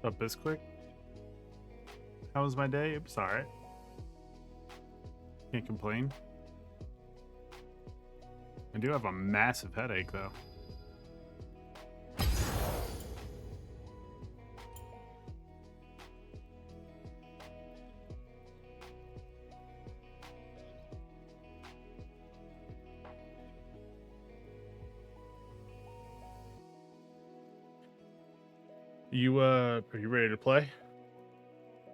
Up this quick? How was my day? It was alright. Can't complain. I do have a massive headache though. Are you ready to play?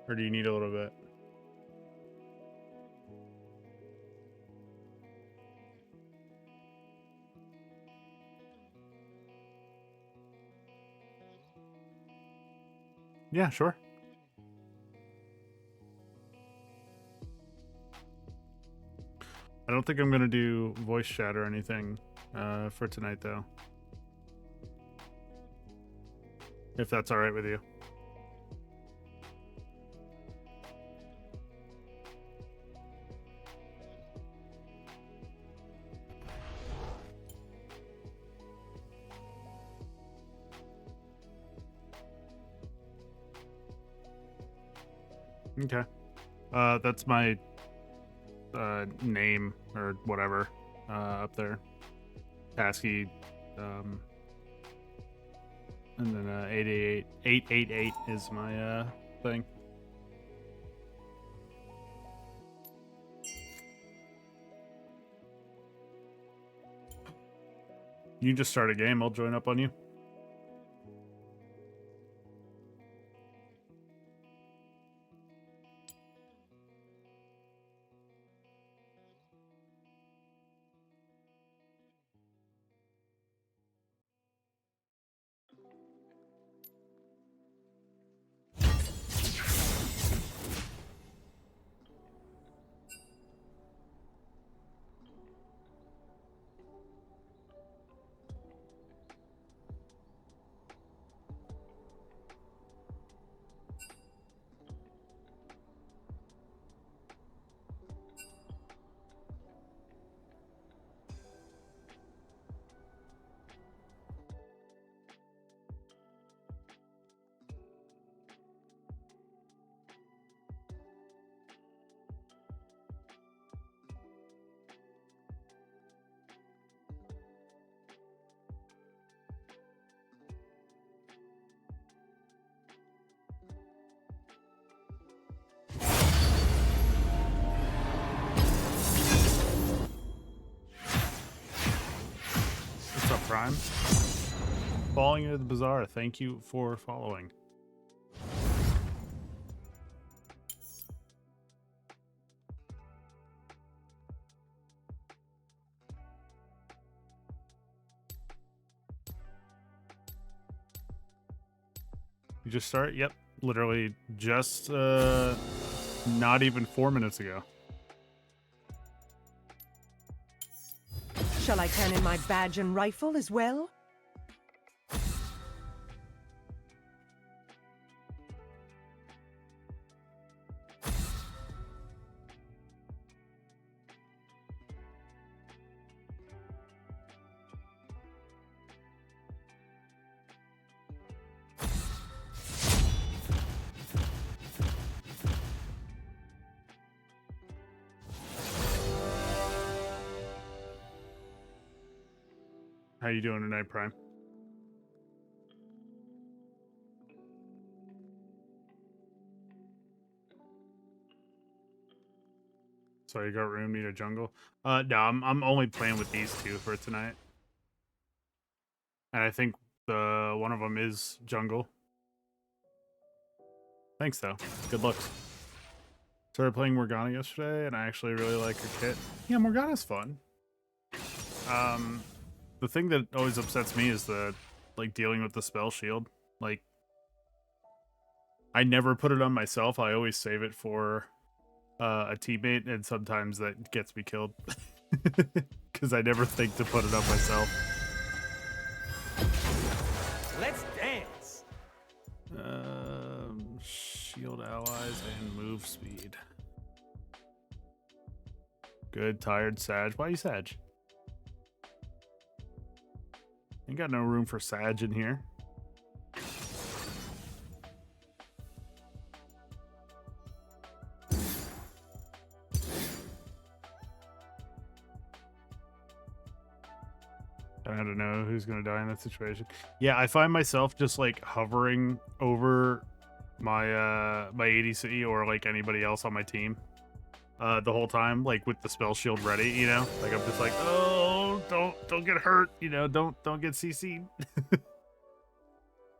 Or do you need a little bit? Yeah, sure. I don't think I'm gonna do voice chat or anything for tonight though. If that's alright with you. Okay. That's my name or whatever up there. Passkey. And then 888 is my thing. You can just start a game, I'll join up on you. What's up, Prime? Falling into the bazaar, thank you for following. You just start? Yep. Literally just not even 4 minutes ago. Shall I turn in my badge and rifle as well? How you doing tonight, Prime? So you got room, need a jungle? No, I'm only playing with these two for tonight. And I think the one of them is jungle. Thanks though. Good looks. Started playing Morgana yesterday, and I actually really like her kit. Yeah, Morgana's fun. The thing that always upsets me is the dealing with the spell shield. Like, I never put it on myself. I always save it for a teammate, and sometimes that gets me killed because I never think to put it on myself. Let's dance. Shield allies and move speed. Good, tired, Sag. Why you Sag? Ain't got no room for Sag in here. I don't know who's gonna die in that situation. Yeah, I find myself just like hovering over my my ADC or like anybody else on my team the whole time, like with the spell shield ready, you know? Like I'm just like, oh, don't get hurt, you know, don't get CC'd.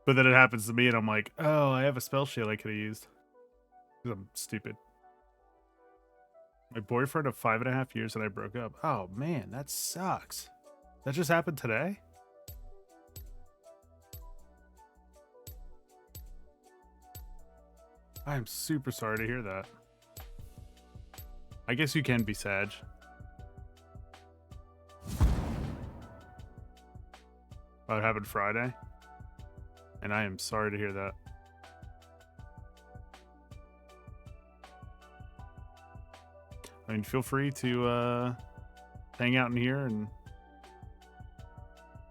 But then it happens to me and I'm like, oh, I have a spell shield I could have used. 'Cause I'm stupid. My boyfriend of 5.5 years and I broke up. Oh man, that sucks. That just happened today? I am super sorry to hear that. I guess you can be Sag. Oh, it happened Friday? And I am sorry to hear that. I mean, feel free to hang out in here and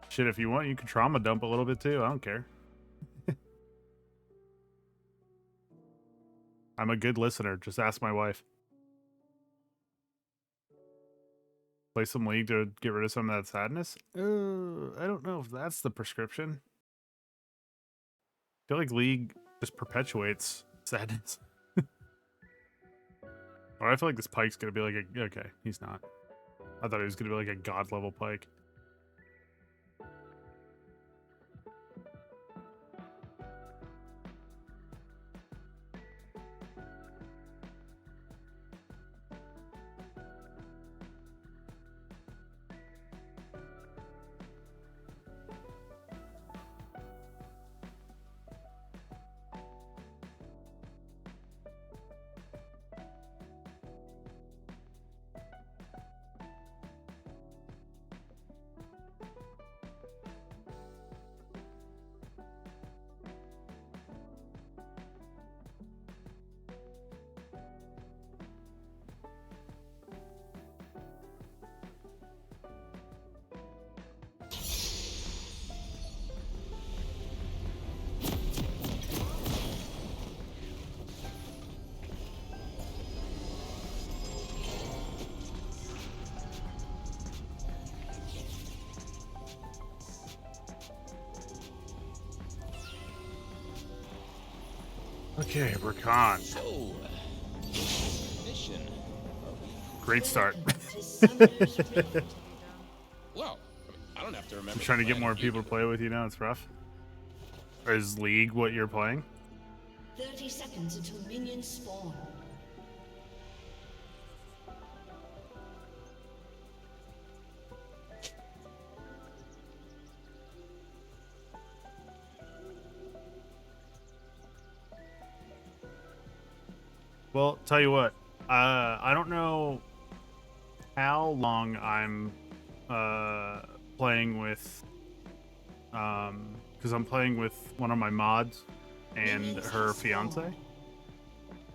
shit if you want. You can trauma dump a little bit too. I don't care. I'm a good listener. Just ask my wife. Play some League to get rid of some of that sadness? I don't know if that's the prescription. I feel like League just perpetuates sadness. Or I feel like this Pike's gonna be like a... Okay, he's not. I thought he was gonna be like a god level Pike. Okay, Rakan. So, mission. Great start. Well, I don't have to remember. I'm trying to get more people to play with you now. It's rough. Or is League what you're playing? 30 seconds until minions spawn. Well, tell you what. I don't know how long I'm playing with because I'm playing with one of my mods and her fiance.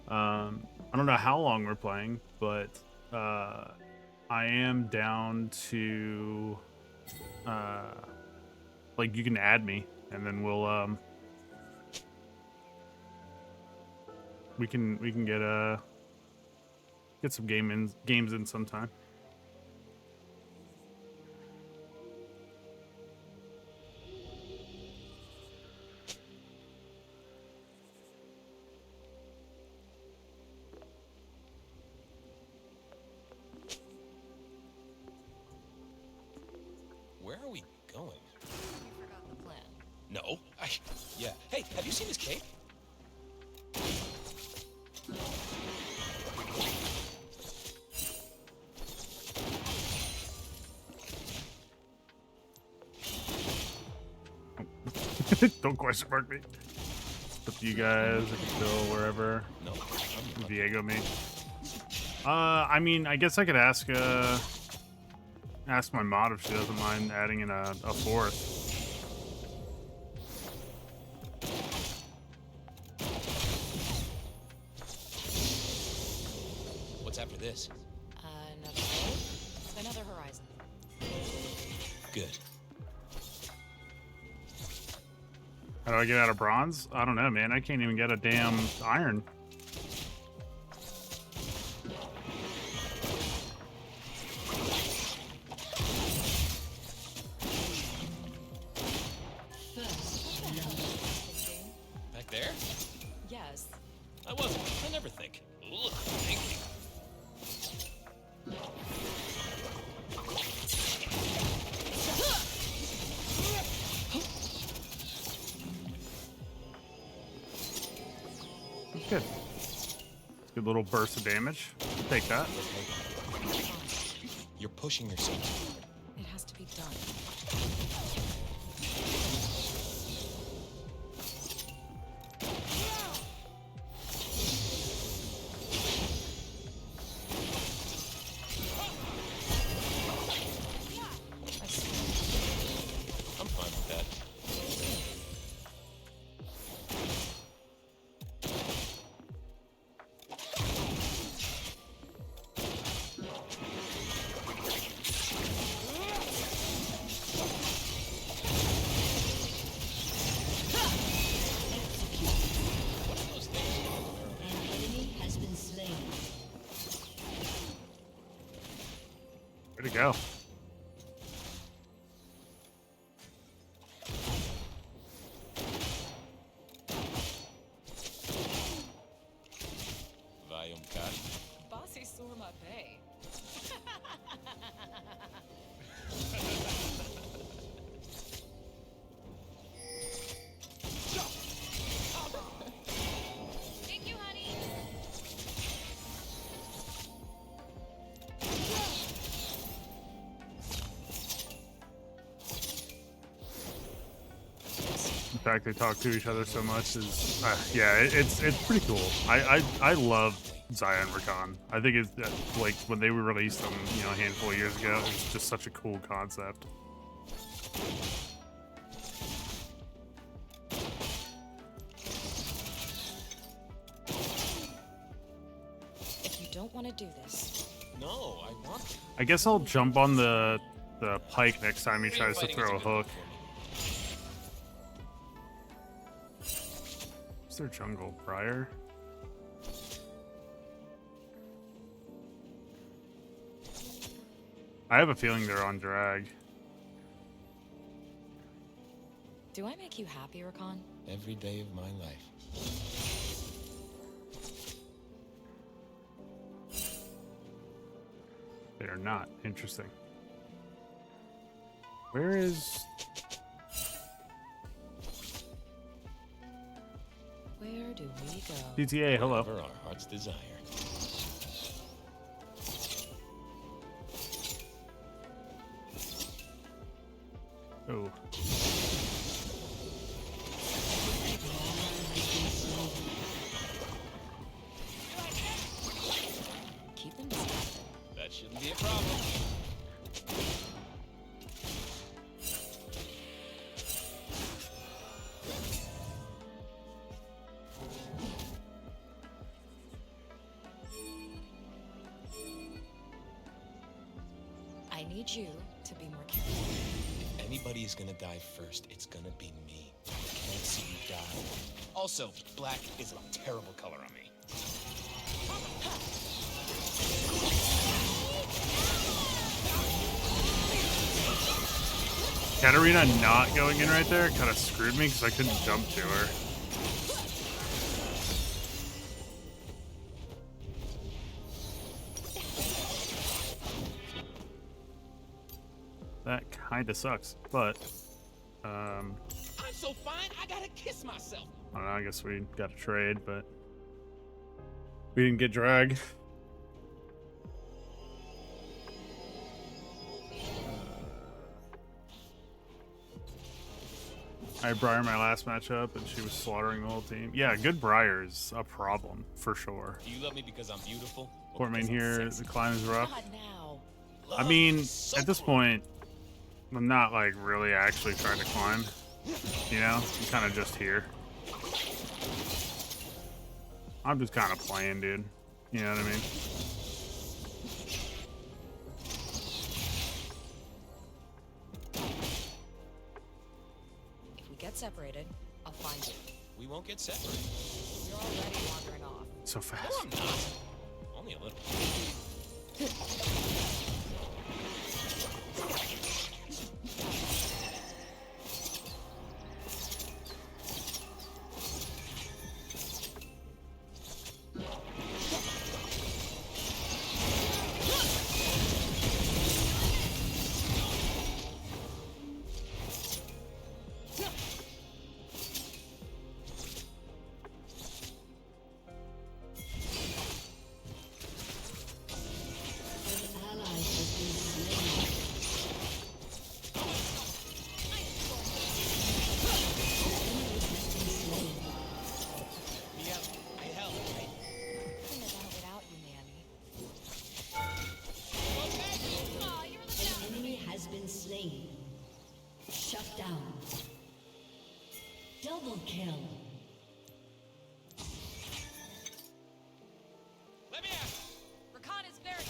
I don't know how long we're playing, but I am down to like you can add me and then we'll we can get some games in sometime. Where are we going? You forgot the plan. No. Yeah. Hey, have you seen this cake? Don't question mark me. It's up to you guys. I can go wherever. No. Diego me. I mean, I guess I could ask my mod if she doesn't mind adding in a fourth. What's after this? Another road, another horizon. Good. How do I get out of bronze? I don't know, man. I can't even get a damn iron. Good. Good little burst of damage. Take that. You're pushing yourself. It has to be done. I see. I'm fine with that. What are those things? An enemy has been slain. Where'd it go? Vayum Kat. Bossy Surma Bay. Thank you, honey. The fact they talk to each other so much is, yeah, it's pretty cool. I love Zion Recon. I think it's like when they were released them, you know, a handful of years ago. It's just such a cool concept. If you don't want to do this, No, I want to. I guess I'll jump on the pike next time he tries to Fighting throw a isn't good hook. for me. What's their jungle? Briar? I have a feeling they're on drag. do I make you happy, Rakan? Every day of my life. They are not. Interesting. Where is... Where do we go? DTA? Hello. Whatever our heart's desire. Oh. Keep them distracted. That shouldn't be a problem. I need you to be more careful. If anybody is gonna die first, it's gonna be me. I can't see you die. Also, black is a terrible color on me. Katarina not going in right there kind of screwed me because I couldn't jump to her. That kind of sucks, but I'm so fine, I gotta kiss myself. I don't know, I guess we got a trade, but we didn't get drag. I had Briar my last matchup, and she was slaughtering the whole team. Yeah, good Briar is a problem, for sure. Do you love me because I'm beautiful? Or Court main because I'm here, sexy? the climb is rough. Not now. I Love mean, is so at this cool. point, I'm not, like, really actually trying to climb. You know? I'm kind of just here. I'm just kind of playing, dude. You know what I mean? If we get separated, I'll find you. We won't get separated. You're already wandering off. So No, fast. I'm not. Only a little. Double kill. Let me out. Rakan is very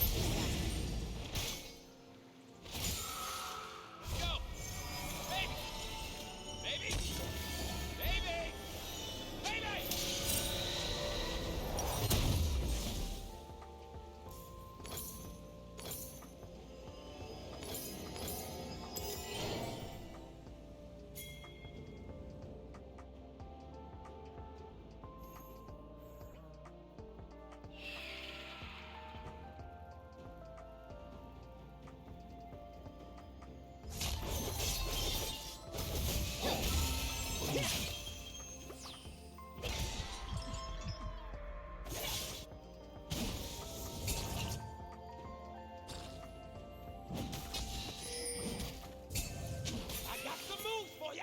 Let's go. Baby. Baby. Baby. Baby. I got some moves for you.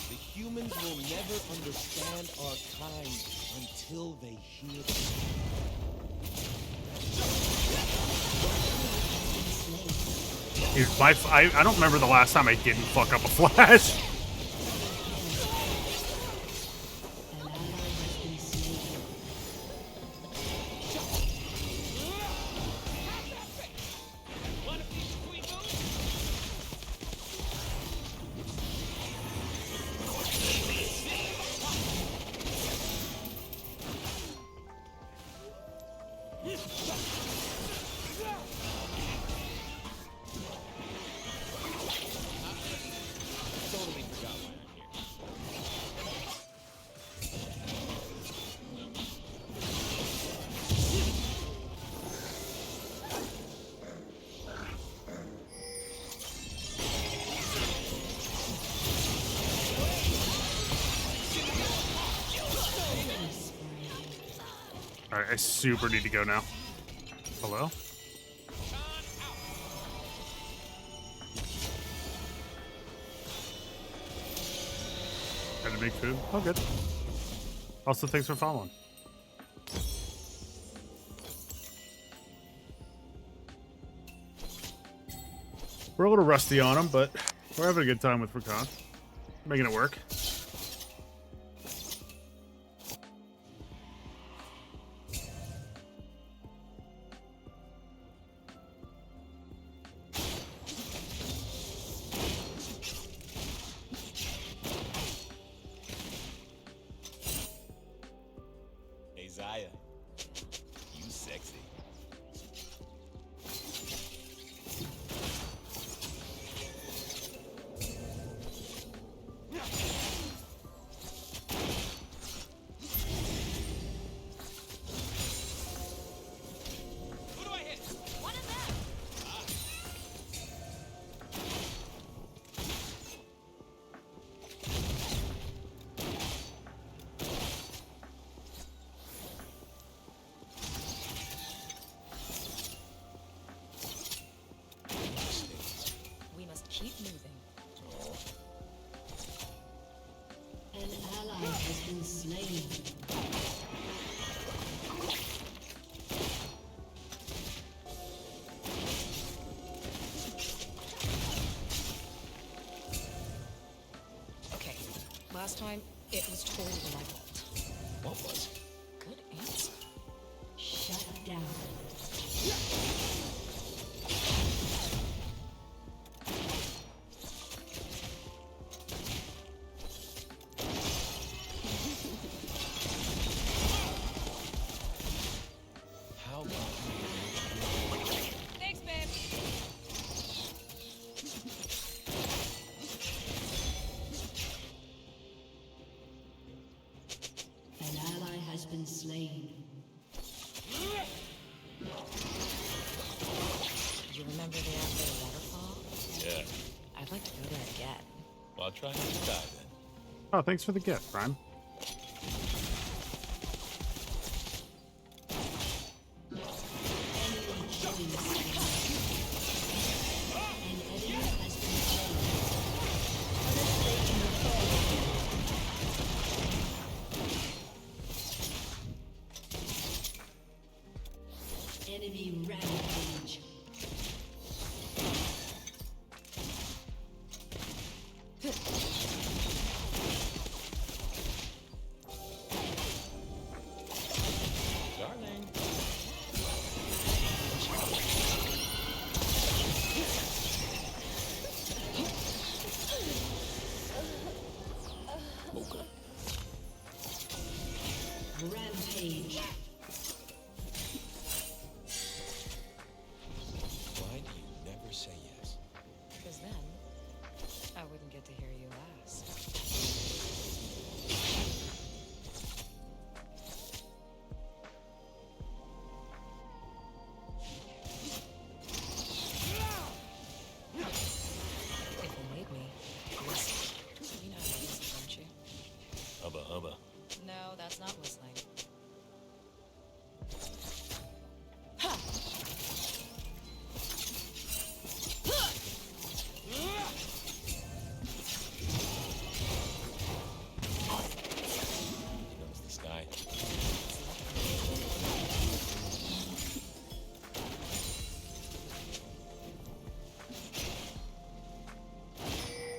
The humans will never understand our kind until they hear it. Dude, I don't remember the last time I didn't fuck up a flash. An ally has been slain. One of these sweet moves. Totally forgot why I'm here. All right, I super need to go now. Hello? Had to make food. Oh, good. Also, thanks for following. We're a little rusty on him, but we're having a good time with Rakan. Making it work. Hey, Zaya. You sexy. Who do I hit? one of them. We must keep moving. An ally has been slain. Okay. Last time, it was totally my fault. What was? Good answer. Shut down. How long? Thanks, babe. An ally has been slain. You remember the after waterfall? Yeah. I'd like to go there again. Well, I'll try not to die then. Oh, thanks for the gift, Prime.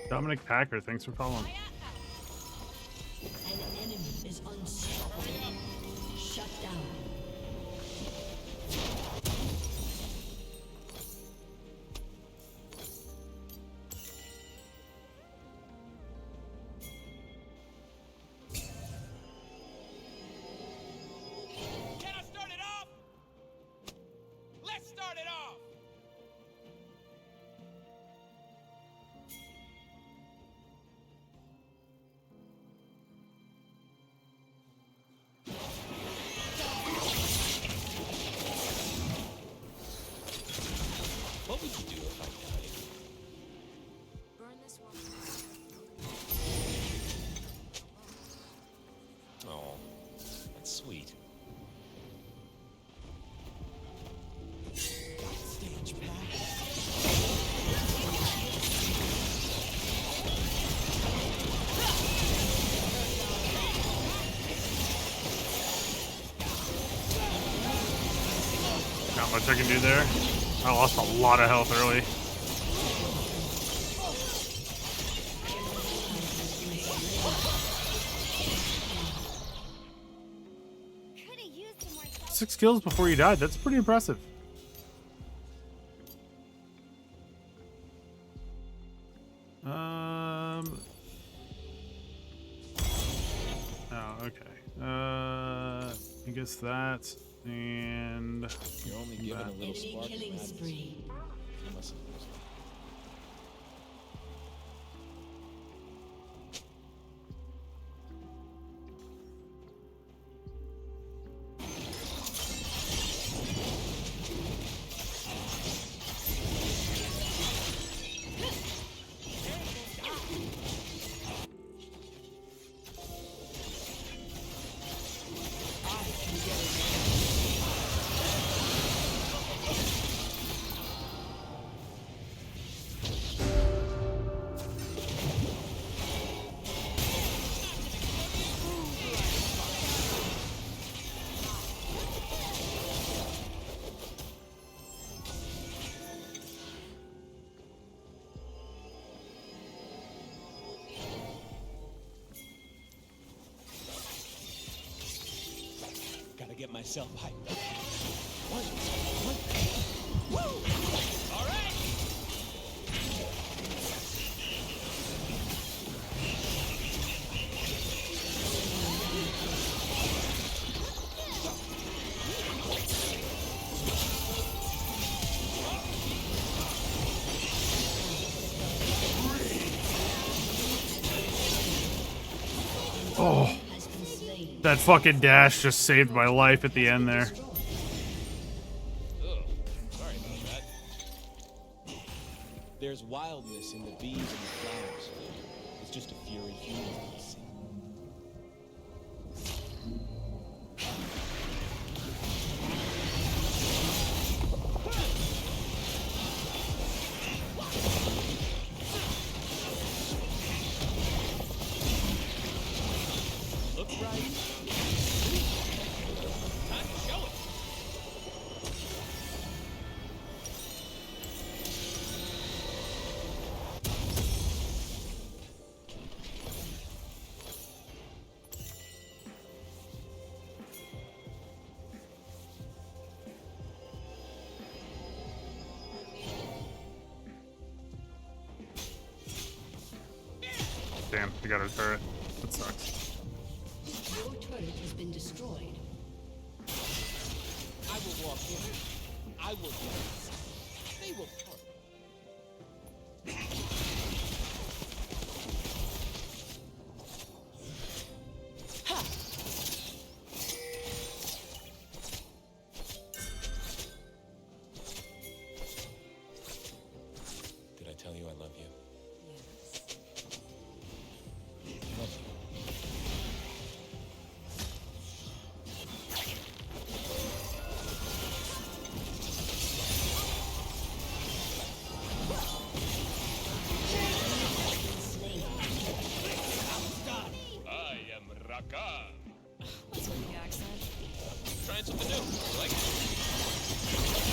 Dominic Packer, thanks for following. An enemy is unstoppable. Shut down. Can I start it off? Let's start it off. What would you do if I died? Burn this one. Oh, that's sweet. Stage pass. Not much I can do there. I lost a lot of health early. Could've used some more self- 6 kills before you died. That's pretty impressive. Oh, okay. I guess that and You're only given a little Enemy spark of killing madness. spree. You mustn't lose it. Gotta get myself hyped up. Woo! All right. oh, Has been slain. that fucking dash just saved my life at the end there. Ugh, sorry about that. There's wildness in the bees and the flowers. It's just a fury humans don't see. Looks right. Time to show it. Damn, we got our turret. That sucks. Your turret has been destroyed. I will walk in. I will dance. They will part. Ha! Did I tell you I love you? Yes. Love you. Slain. I am Raka. What's with the accent? Trying something new. You like it?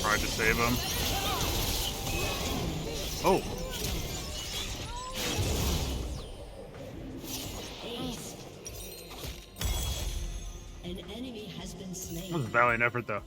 Tried to save him. Oh. Ace. An enemy has been slain. That was a valiant effort, though.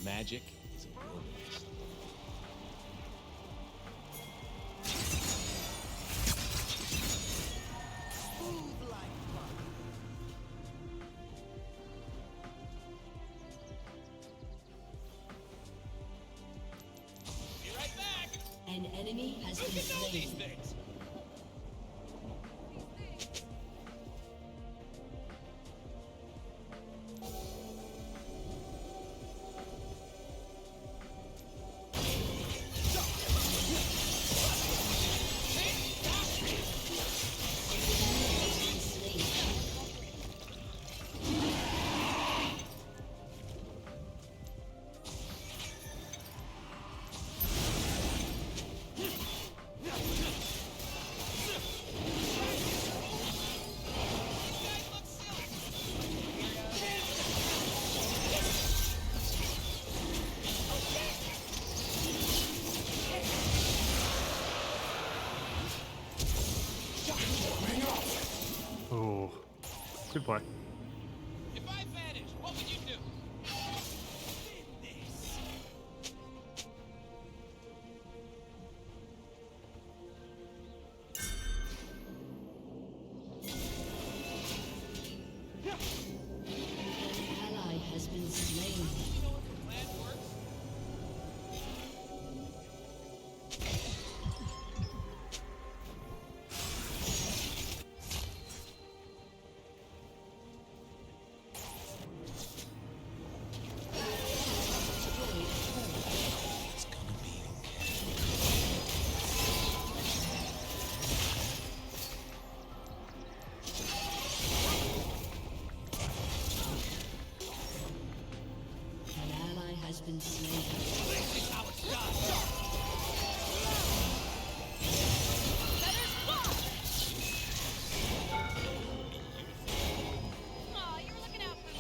Magic is a wilderness. Be right back. An enemy has Who been can know these slain. things? Oh. Good play. If I vanish, what would you do? An ally has been slain. You know if the plan works? It's gonna be okay. An ally has been slain. Aw, you were looking out for me.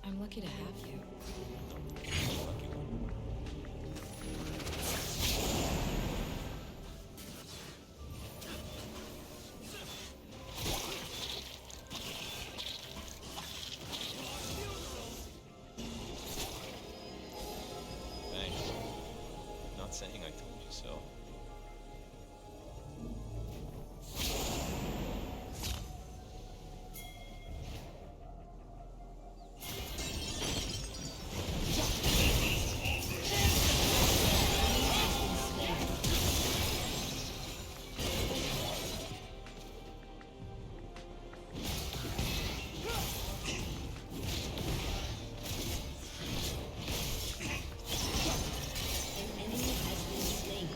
I'm lucky to have you. Thanks. Not saying I told you so. An enemy has been slain.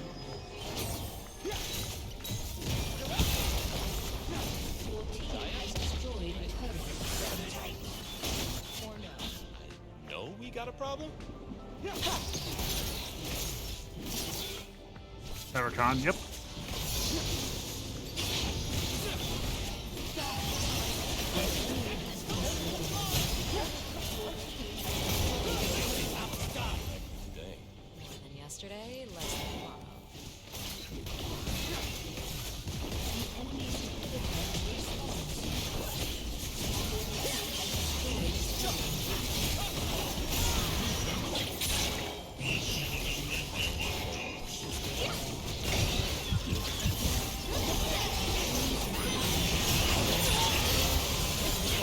Your team has destroyed a turret. Or no. No, we got a problem? Saracon, yep. Dang. More than yesterday, less than tomorrow.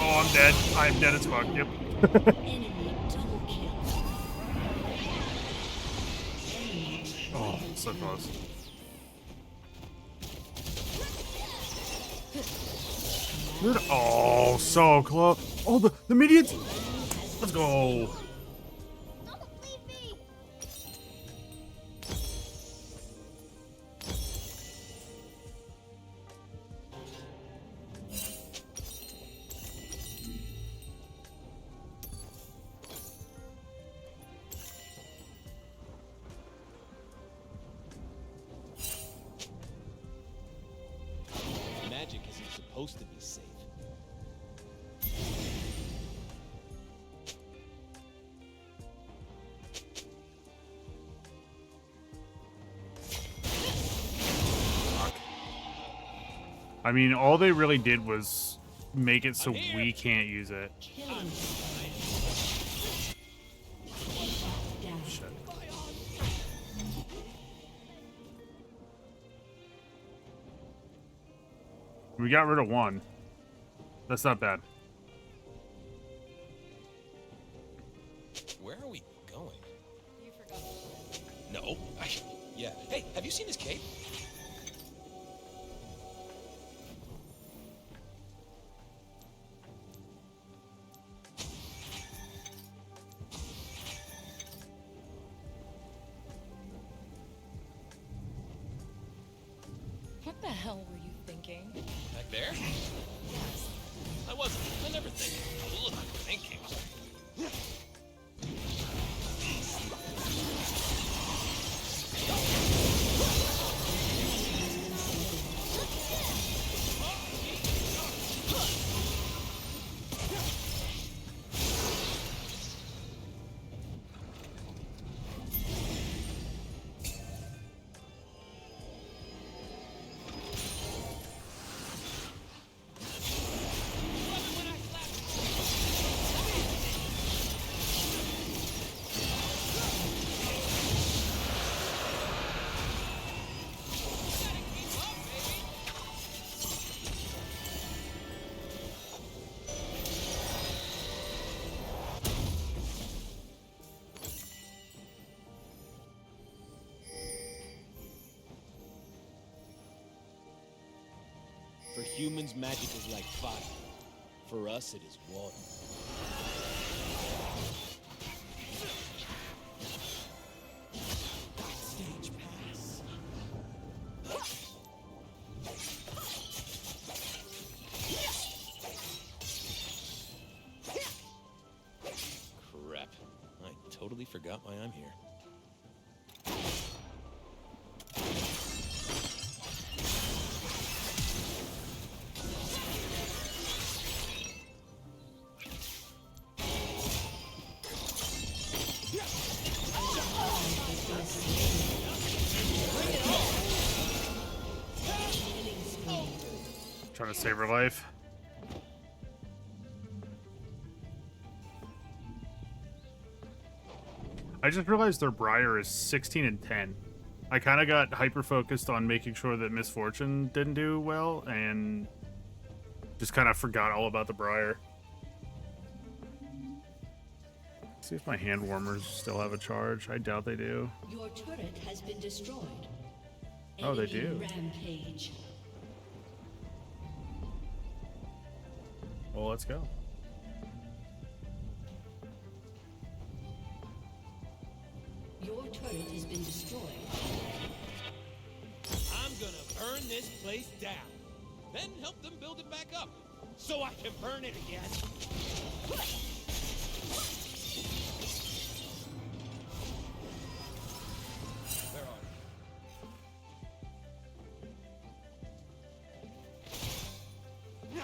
Oh, I'm dead. I'm dead as fuck. Yep. Enemy double kill. Oh, so close. Oh, so close. Oh, the minions. Let's go. Magic isn't supposed to be safe. I mean, all they really did was make it so I'm here. we can't use it. Killing down. Shit. We got rid of one. That's not bad. Where are we going? You forgot. No. Yeah. Hey, have you seen his cape? What the hell were you thinking? Back there? I wasn't. I never think. Ugh, thinking. For humans, magic is like fire. For us, it is water. Stage pass. Crap. I totally forgot why I'm here. Trying to save her life. I just realized their Briar is 16 and 10. I kind of got hyper focused on making sure that Misfortune didn't do well and just kind of forgot all about the Briar. See if my hand warmers still have a charge. I doubt they do. Your turret has been destroyed. Oh, they Enemy do. Rampage. Well, let's go. Your turret has been destroyed. I'm gonna burn this place down. Then help them build it back up. So I can burn it again. Where are you?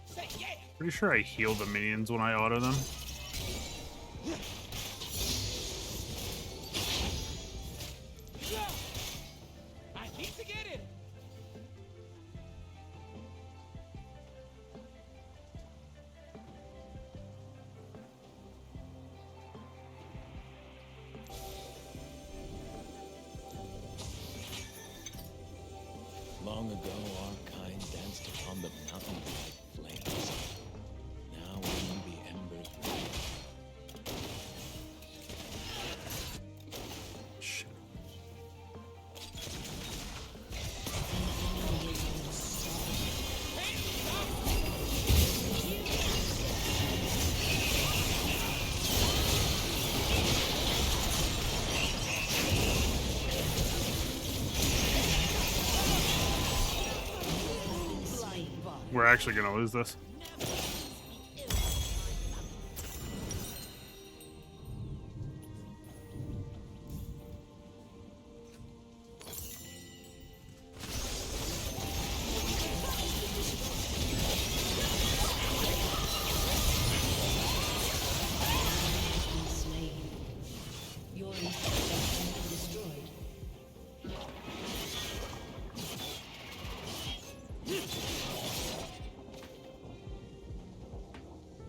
Say yeah! Pretty sure I heal the minions when I auto them. I need to get it! Long ago, our kind danced upon the mountain like flames. Now only the embers remain. Shit. We're actually gonna lose this. Your inhibitor has been destroyed.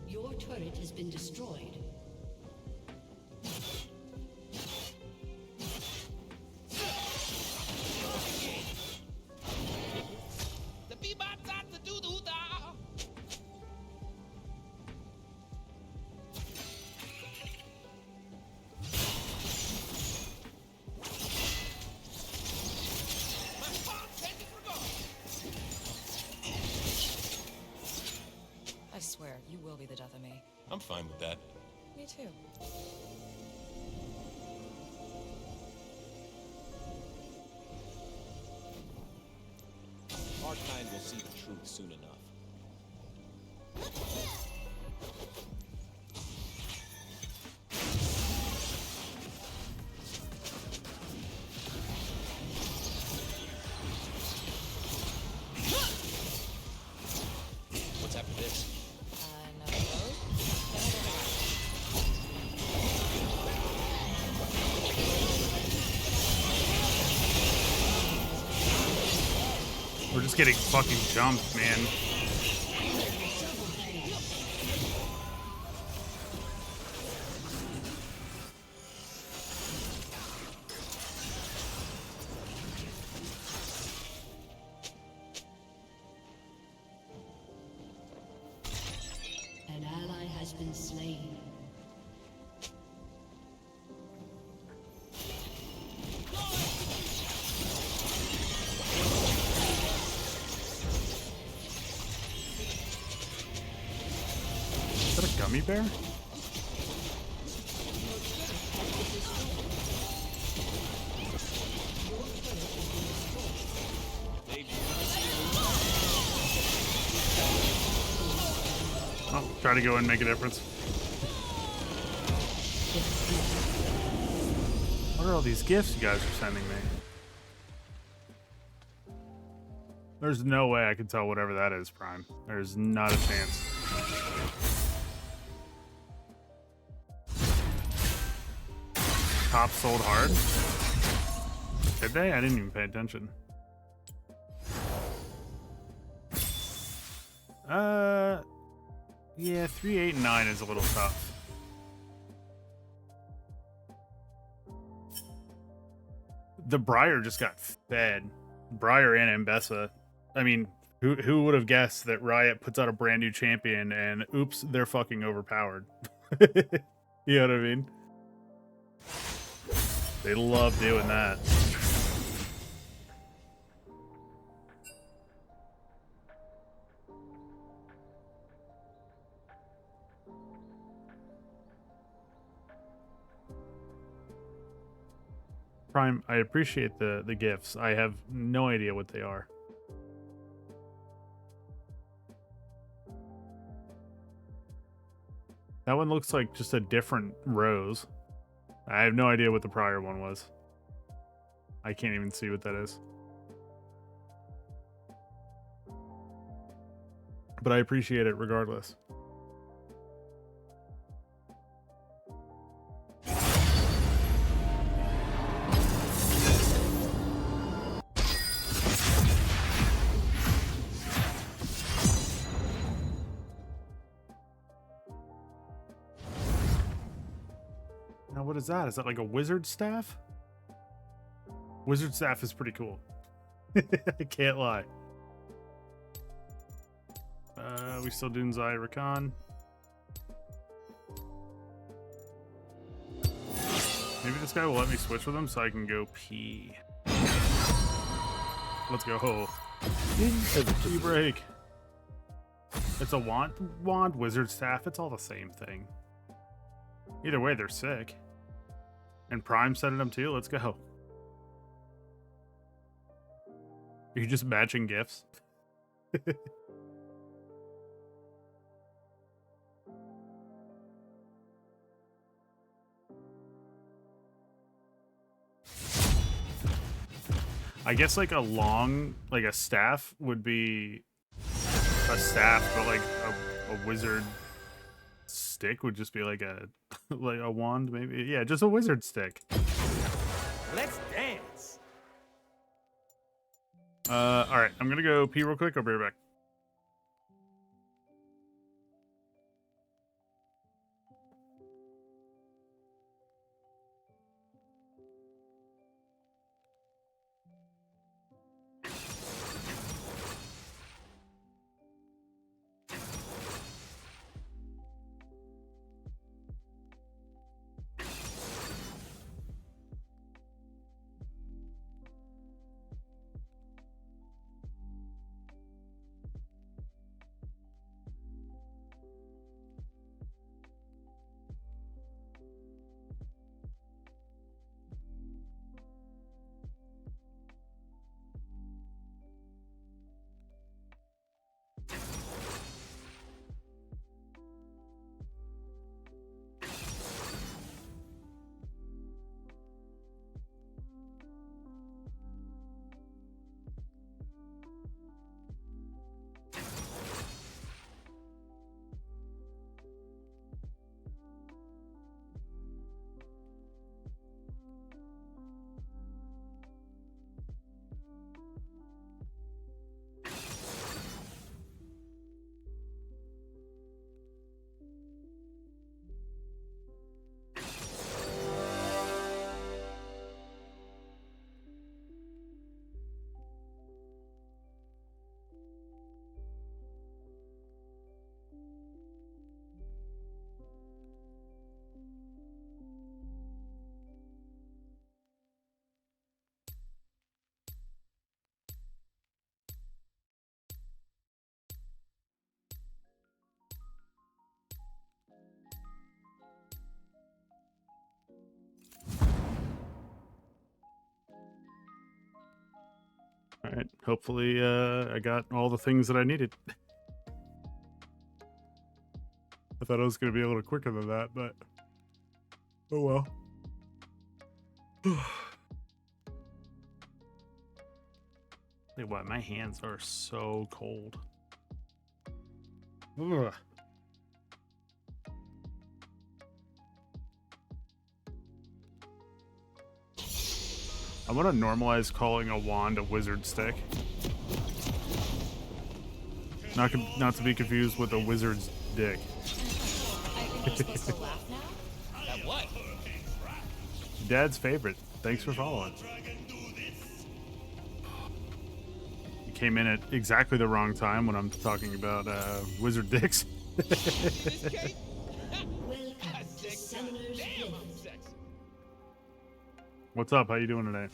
Your turret has been destroyed. The bebop dot the doo doo da. My fault, take it for God. I swear, you will be the death of me. I'm fine with that. Me too. Our kind will see the truth soon enough. What's after this? Another road? Another road. We're just getting fucking jumped, man. An ally has been slain. Is that a gummy bear? Oh, try to go and make a difference. What are all these gifts you guys are sending me? There's no way I can tell whatever that is, Prime. There's not a chance. Top sold hard? Did they? I didn't even pay attention. Yeah, 3, 8, and 9 is a little tough. The Briar just got fed. Briar and Mbessa. I mean, who would have guessed that Riot puts out a brand new champion and oops, they're fucking overpowered. You know what I mean? They love doing that. Prime, I appreciate the gifts. I have no idea what they are. That one looks like just a different rose. I have no idea what the prior one was. I can't even see what that is. But I appreciate it regardless. Now, what is that? Is that like a wizard staff? Wizard staff is pretty cool. I can't lie. We still doing Zaya Rakan. Maybe this guy will let me switch with him so I can go pee. Let's go. Tea break. It's a wand, wizard staff. It's all the same thing. Either way, they're sick. And Prime setting them too. Let's go. Are you just matching gifts? I guess like a long, like a staff would be a staff, but like a wizard stick would just be like a like a wand, maybe. Yeah, just a wizard stick. Let's dance. All right, I'm gonna go pee real quick. I'll be right back. All right. Hopefully, I got all the things that I needed. I thought I was gonna be a little quicker than that, but oh well. Hey, what? My hands are so cold. Ugh. I want to normalize calling a wand a wizard stick. Not to be confused with a wizard's dick. Are you supposed to laugh now? At what? Dad's favorite. Thanks for following. You came in at exactly the wrong time when I'm talking about wizard dicks. This cake? Welcome to Summoner's Damn, I'm Rift. sexy. What's up? How you doing today?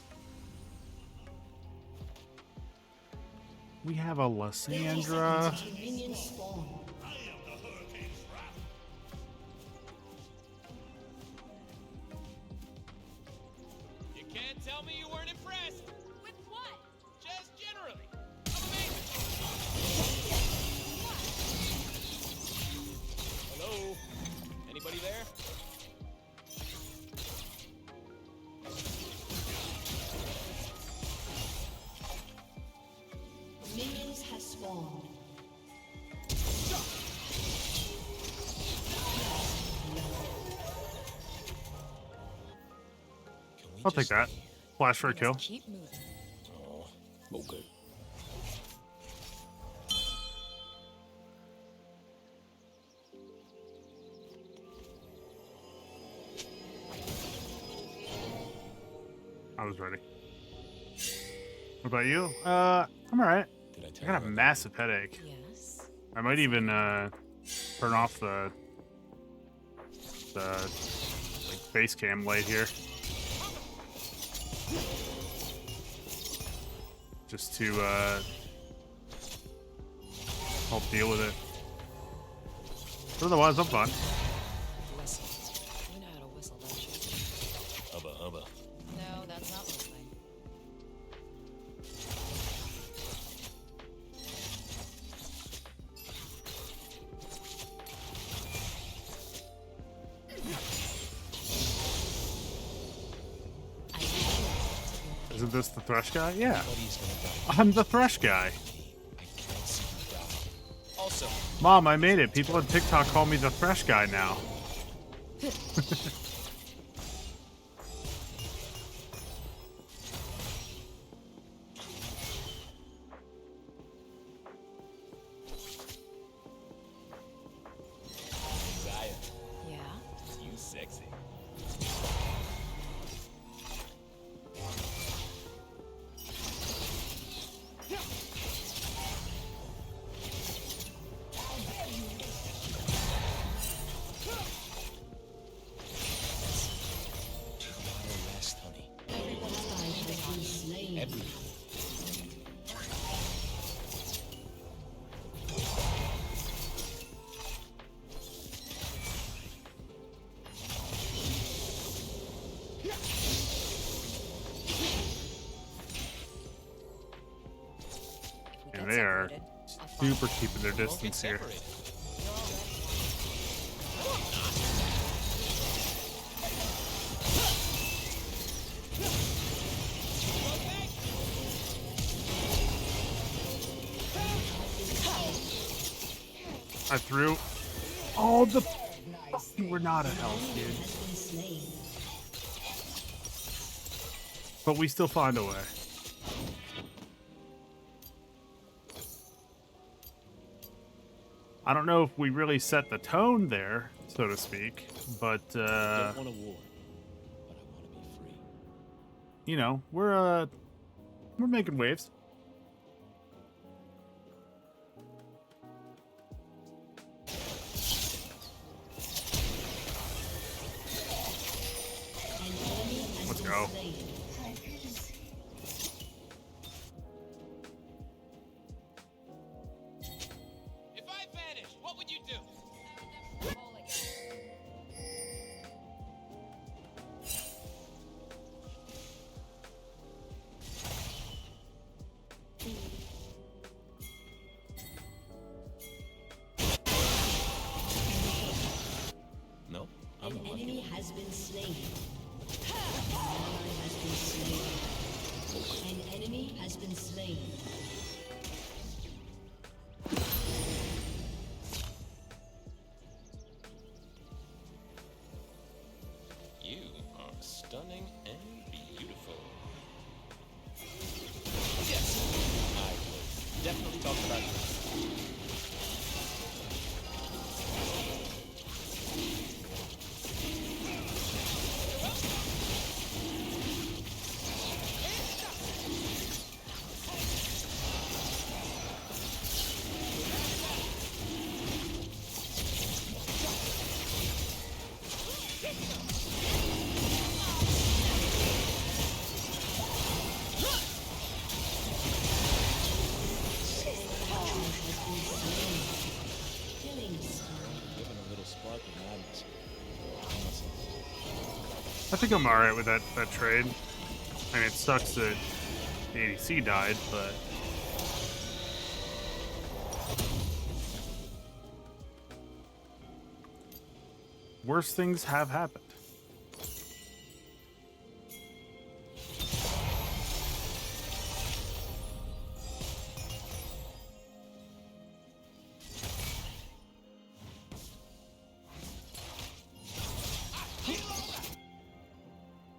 We have a Lysandra. Minion spawn. You can't tell me you weren't impressed. With what? Just generally. I'm amazing. Hello? Anybody there? Minions have spawned. Can we I'll take just that. stay here? Flash for a We kill. must keep moving. Oh, okay. I was ready. What about you? I'm alright. Did I I tell got a you? massive headache. Yes. I might even turn off the like base cam light here, just to help deal with it. But otherwise, I'm fine. Whistle. You know how to whistle, don't you? Hubba hubba. No, that's not whistling. I need you to be Isn't this the Thresh guy? Yeah. Nobody's gonna die. I'm the Thresh guy. I can't see you die. Also, Mom, I made it. People on TikTok call me the Thresh guy now. Zaya, Yeah? you sexy. Your rest, honey. Ally has been slain. Everything. If we And get they are separated, I'll find super keeping their Won't get distance here. separated. I threw. Oh, the. You were not a health, dude. Has been slain. But we still find a way. I don't know if we really set the tone there, so to speak, but I don't want a war, but I want to be free. you know, we're making waves. An enemy has Let's been go. slain. If I vanished, what would you do? No, I'm An the lucky enemy one. has been slain. An ally has been slain. An enemy has been slain. You are stunning and beautiful. Yes, I would definitely talk about you. Killing spree. Given a little spark of madness. I think I'm alright with that trade. I mean, it sucks that the ADC died, but worse things have happened.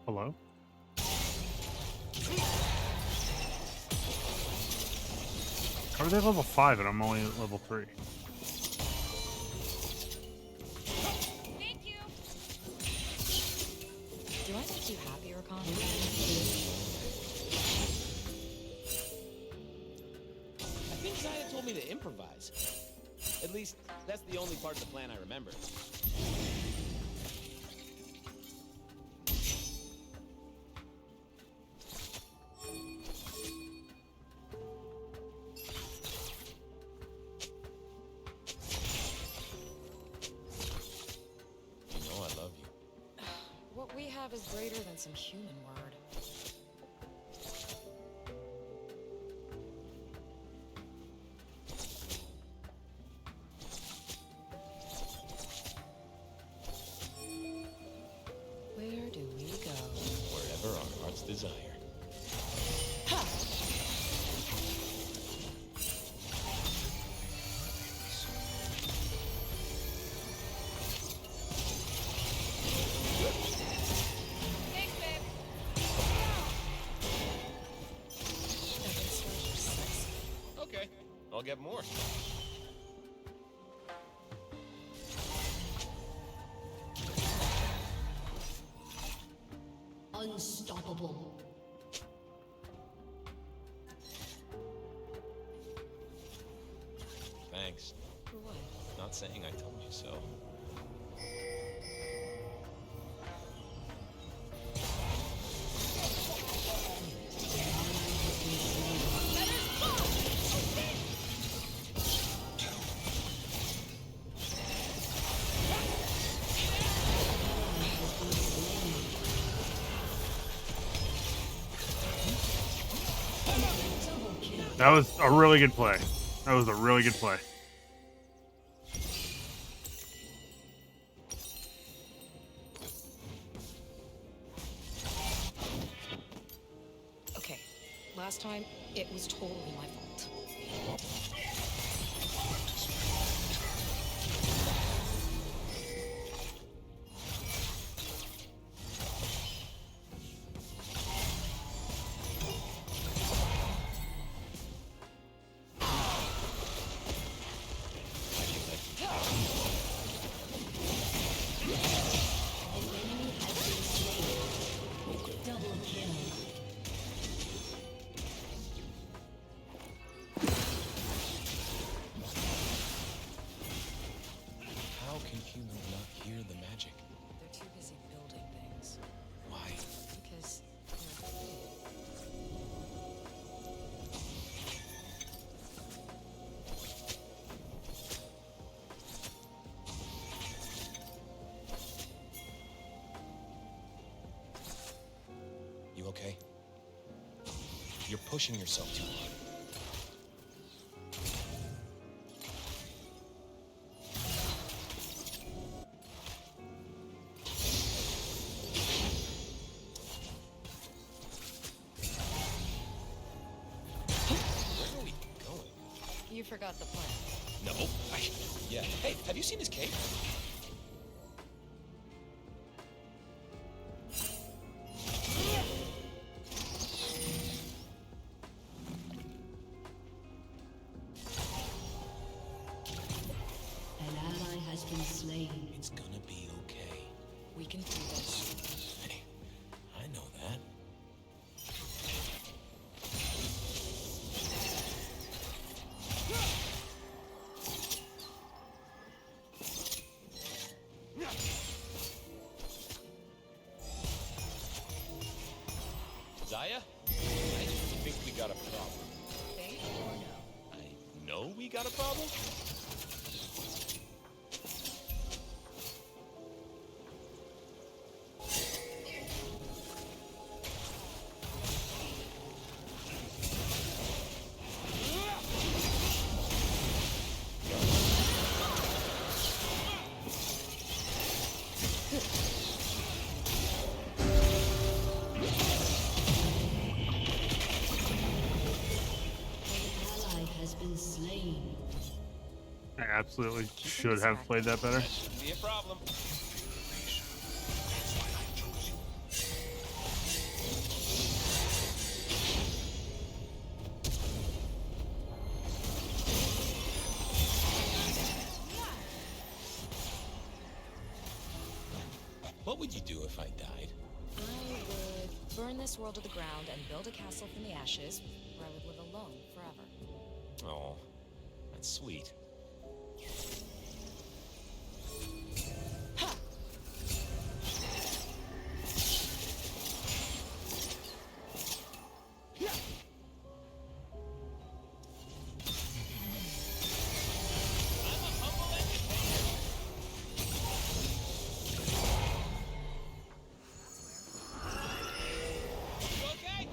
Hello? How are they level 5 and I'm only at level 3? Thank you. Do I make you happy, Rakan? I think Zaya told me to improvise. At least, that's the only part of the plan I remember. You know I love you. What we have is greater than some human word. Where do we go? Wherever our hearts desire. I'll get more. Unstoppable. Thanks. For what? Not saying I told you so. That was a really good play. That was a really good play. Okay. Last time, it was totally my fault. Double kill. How can humans not hear the magic? They're too busy building things. Why? Because they're afraid. You okay? You're pushing yourself too hard. Where are we going? You forgot the plan. No. Yeah. Hey, have you seen his cape? An ally has been slain. It's gonna be okay. We can do this. Hey, I know that. Zaya, I think we got a problem. Think or no? I know we got a problem. Ally has been slain. I absolutely should have played that better. Shouldn't be a problem. What would you do if I died? I would burn this world to the ground and build a castle from the ashes where I would live alone forever. Oh, that's sweet.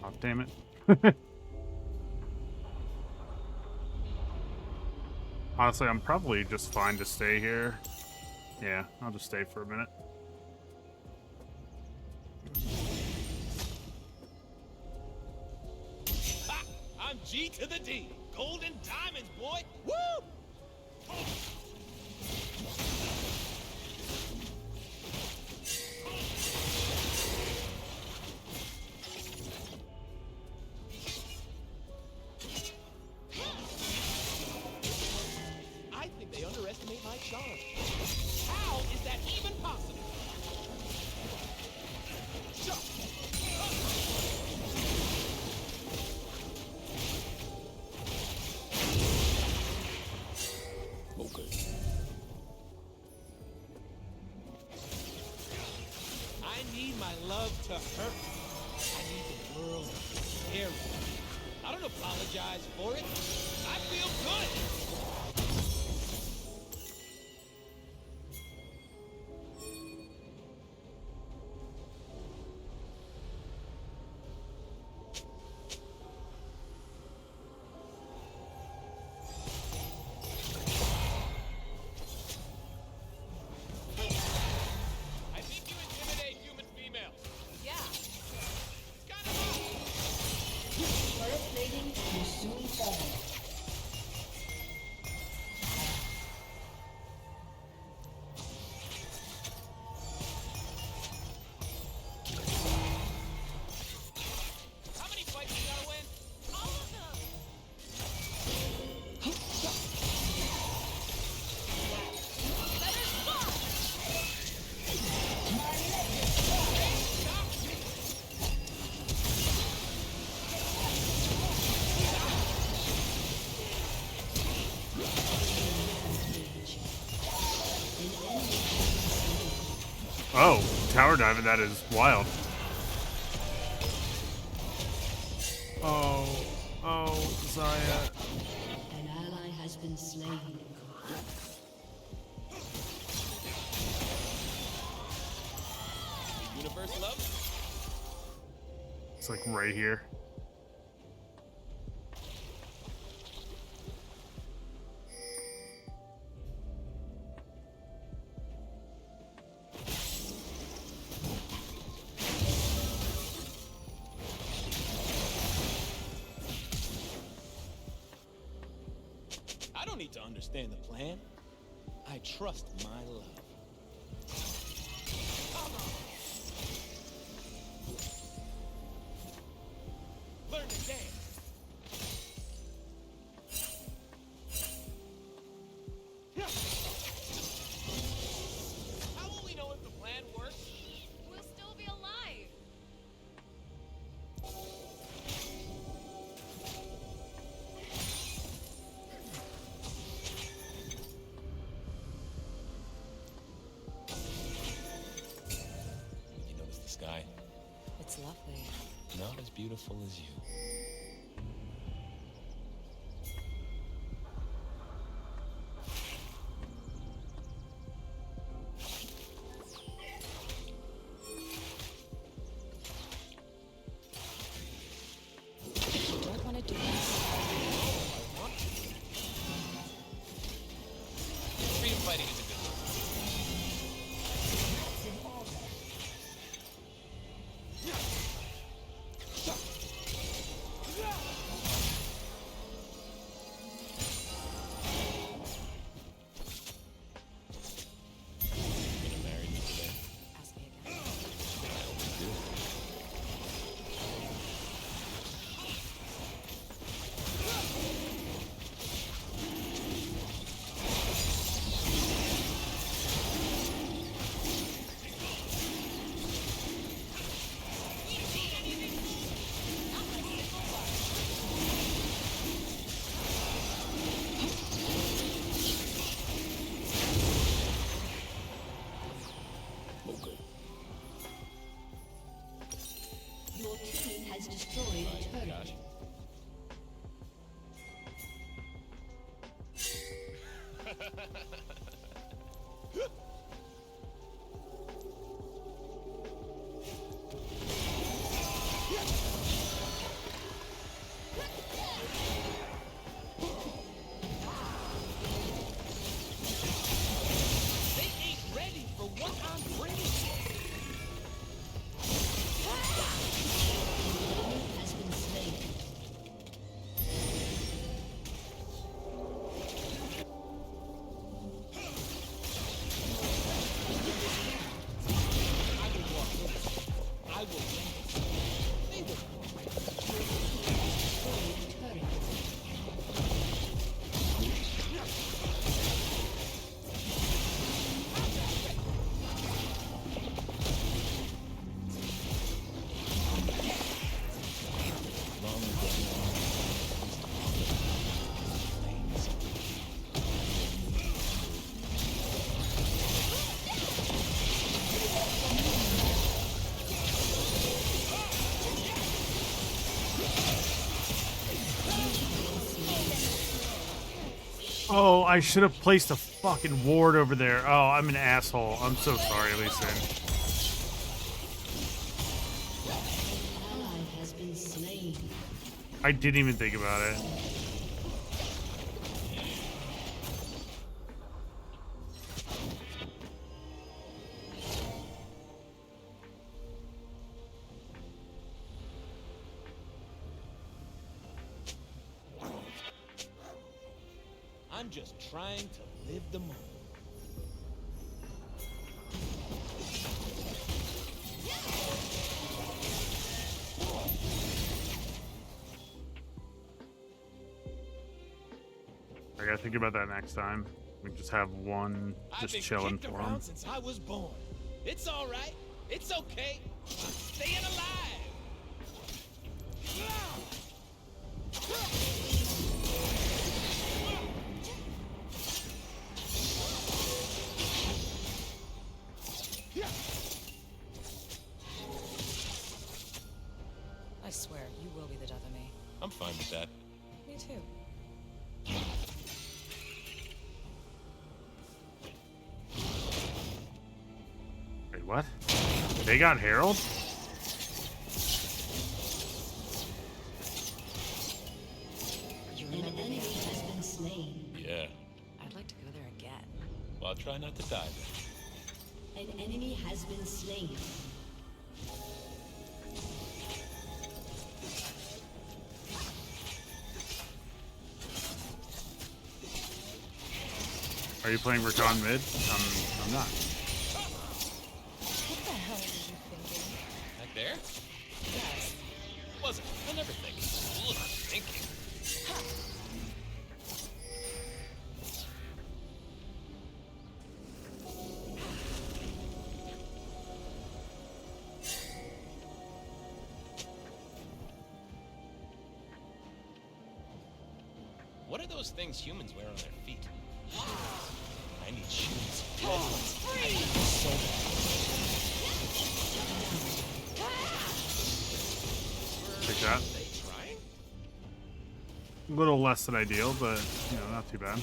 Oh, damn it. Honestly, I'm probably just fine to stay here. Yeah, I'll just stay for a minute. Ha! I'm G to the D. Golden diamonds, boy. Woo! love to hurt. I need the world to hear it. I don't apologize for it. I feel good. I think you intimidate human females. Yeah. It's kind of Turret plating will soon fall. How many fights you gotta win? All of them. Better spot. Oh, tower diving, that is wild. Oh, Zaya. An ally has been slain. The universe loves. It's like right here. I don't need to understand the plan. I trust my love. Learn to dance. How will we know if the plan works? We'll still be alive. You notice the sky? It's lovely. Not as beautiful as you. You don't want to do this. Freedom fighting is a good one. You're gonna marry me today. Ask me again. I always do. Okay. Your team has destroyed a turret. Gosh. They ain't ready for what I'm bringing. Has been slain. Oh, I should have placed a fucking ward over there. Oh, I'm an asshole. I'm so sorry, Lee Sin. Ally has been slain. I didn't even think about it. I'm just trying to live the moment. I gotta think about that next time. We just have one I've just been chilling kicked for him. around since I was born. It's all right. It's okay. I'm staying alive. I swear, you will be the death of me. I'm fine with that. Me too. Wait, what? They got Herald? You An remember enemy me? has been slain. Yeah. I'd like to go there again. Well, I'll try not to die then. An enemy has been slain. Are you playing Rakan mid? I'm not. What the hell were you thinking? Back there? Yes. Wasn't. I never think. Ugh, thinking. What are those things humans wear on their feet? Shoes. I need shoes. Red ones. I need them so bad. Take that. Are they trying? A little less than ideal, but you know, not too bad.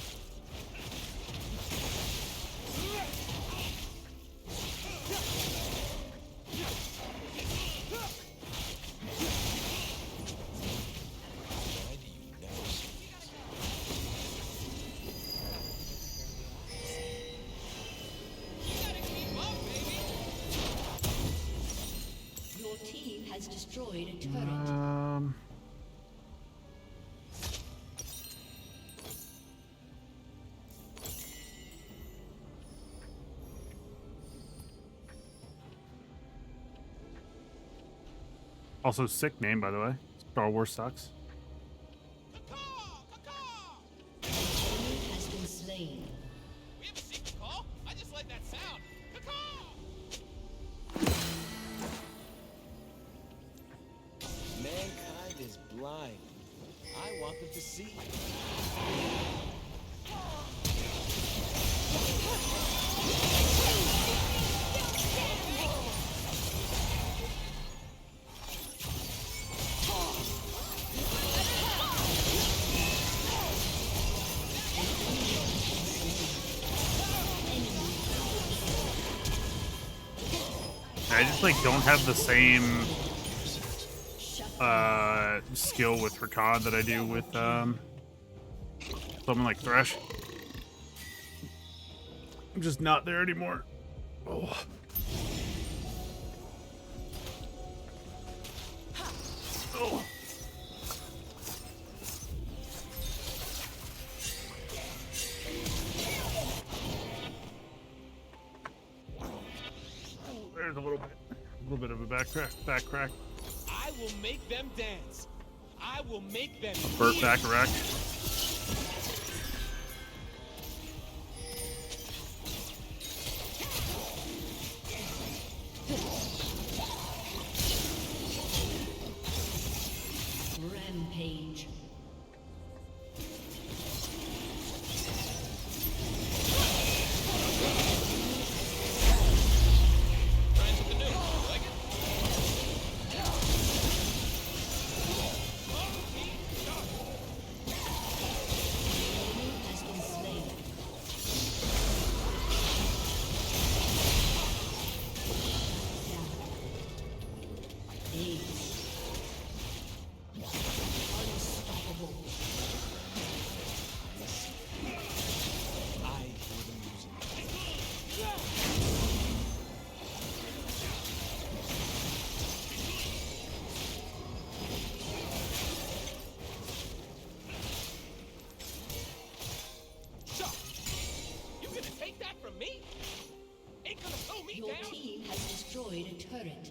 Why do you never see these? You gotta keep up, baby. Your team has destroyed a turret. Also, sick name, by the way. Star Wars sucks. An enemy has been slain. We have a secret call? I just like that sound. Mankind is blind. I want them to see. I just like don't have the same skill with Rakan that I do with someone like Thresh. I'm just not there anymore. Oh. Oh. There's a little bit of a back crack. I will make them dance. I will make them Burt feel. back rack. Rampage. Trying something new. You like it? turret.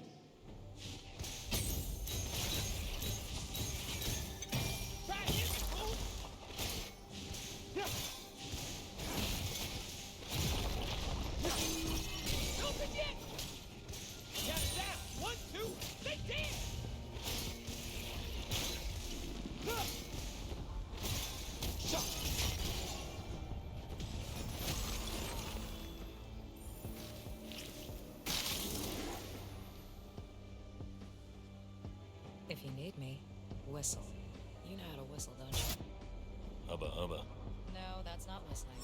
If you need me, whistle. You know how to whistle, don't you? Hubba hubba. No, that's not whistling.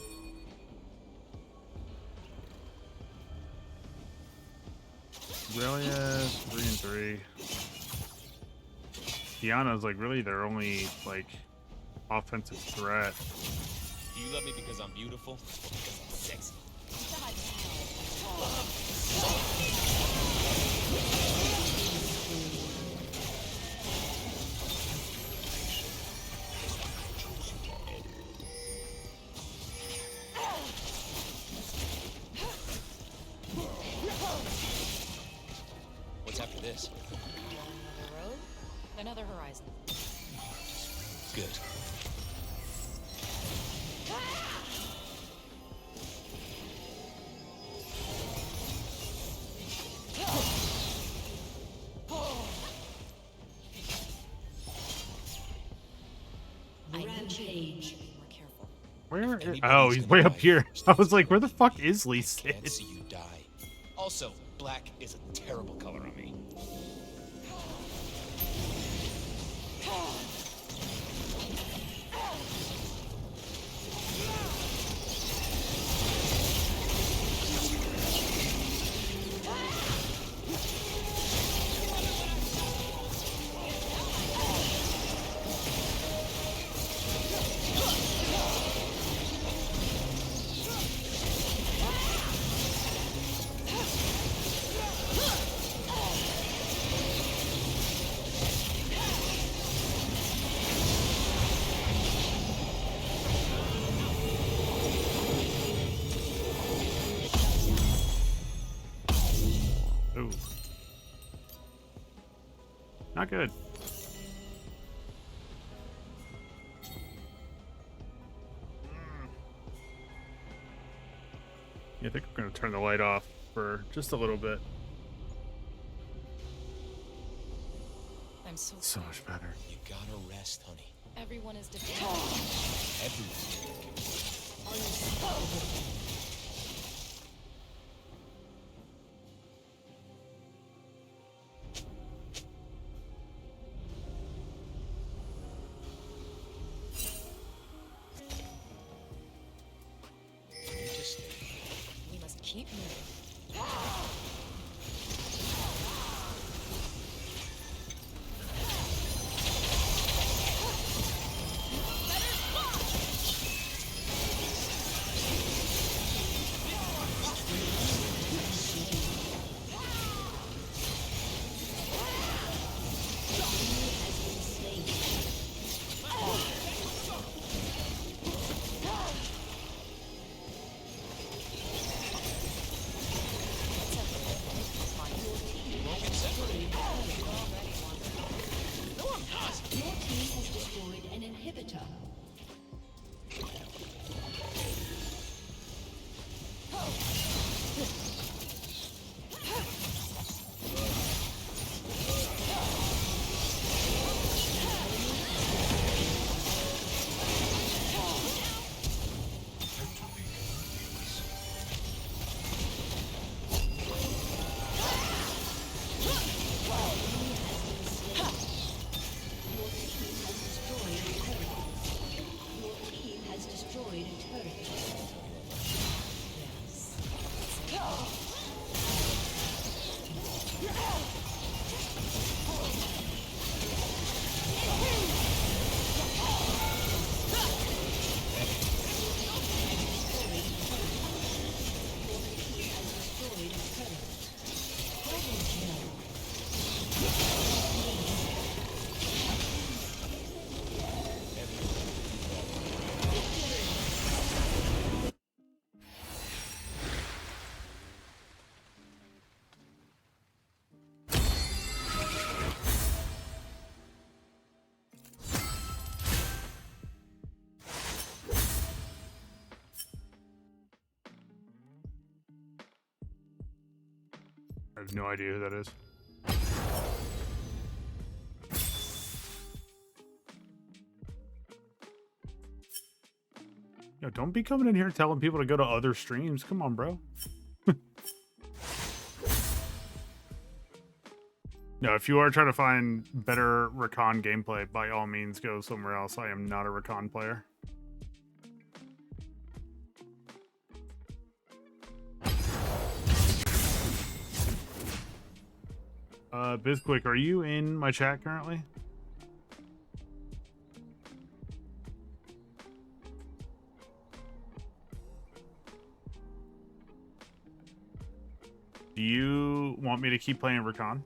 Relias 3-3. Diana's like really their only like offensive threat. Do you love me because I'm beautiful or because I'm sexy? What's after this? Another road, another horizon. Good. Rampage. Be more careful. Where? Anybody's Oh, he's gonna way up die here. first. I was like, where the fuck is Lee Sin? Can't see you die. Also, black is a terrible color on me. Ooh. Not good. Yeah, I think we're gonna turn the light off for just a little bit. I'm so So much better. You gotta rest, honey. Everyone is defeated. Everyone. You just stay. We must keep moving. I have no idea who that is. Yo, don't be coming in here telling people to go to other streams. Come on, bro. No, if you are trying to find better Rakan gameplay, by all means, go somewhere else. I am not a Rakan player. Bizquick, are you in my chat currently? Do you want me to keep playing Rakan?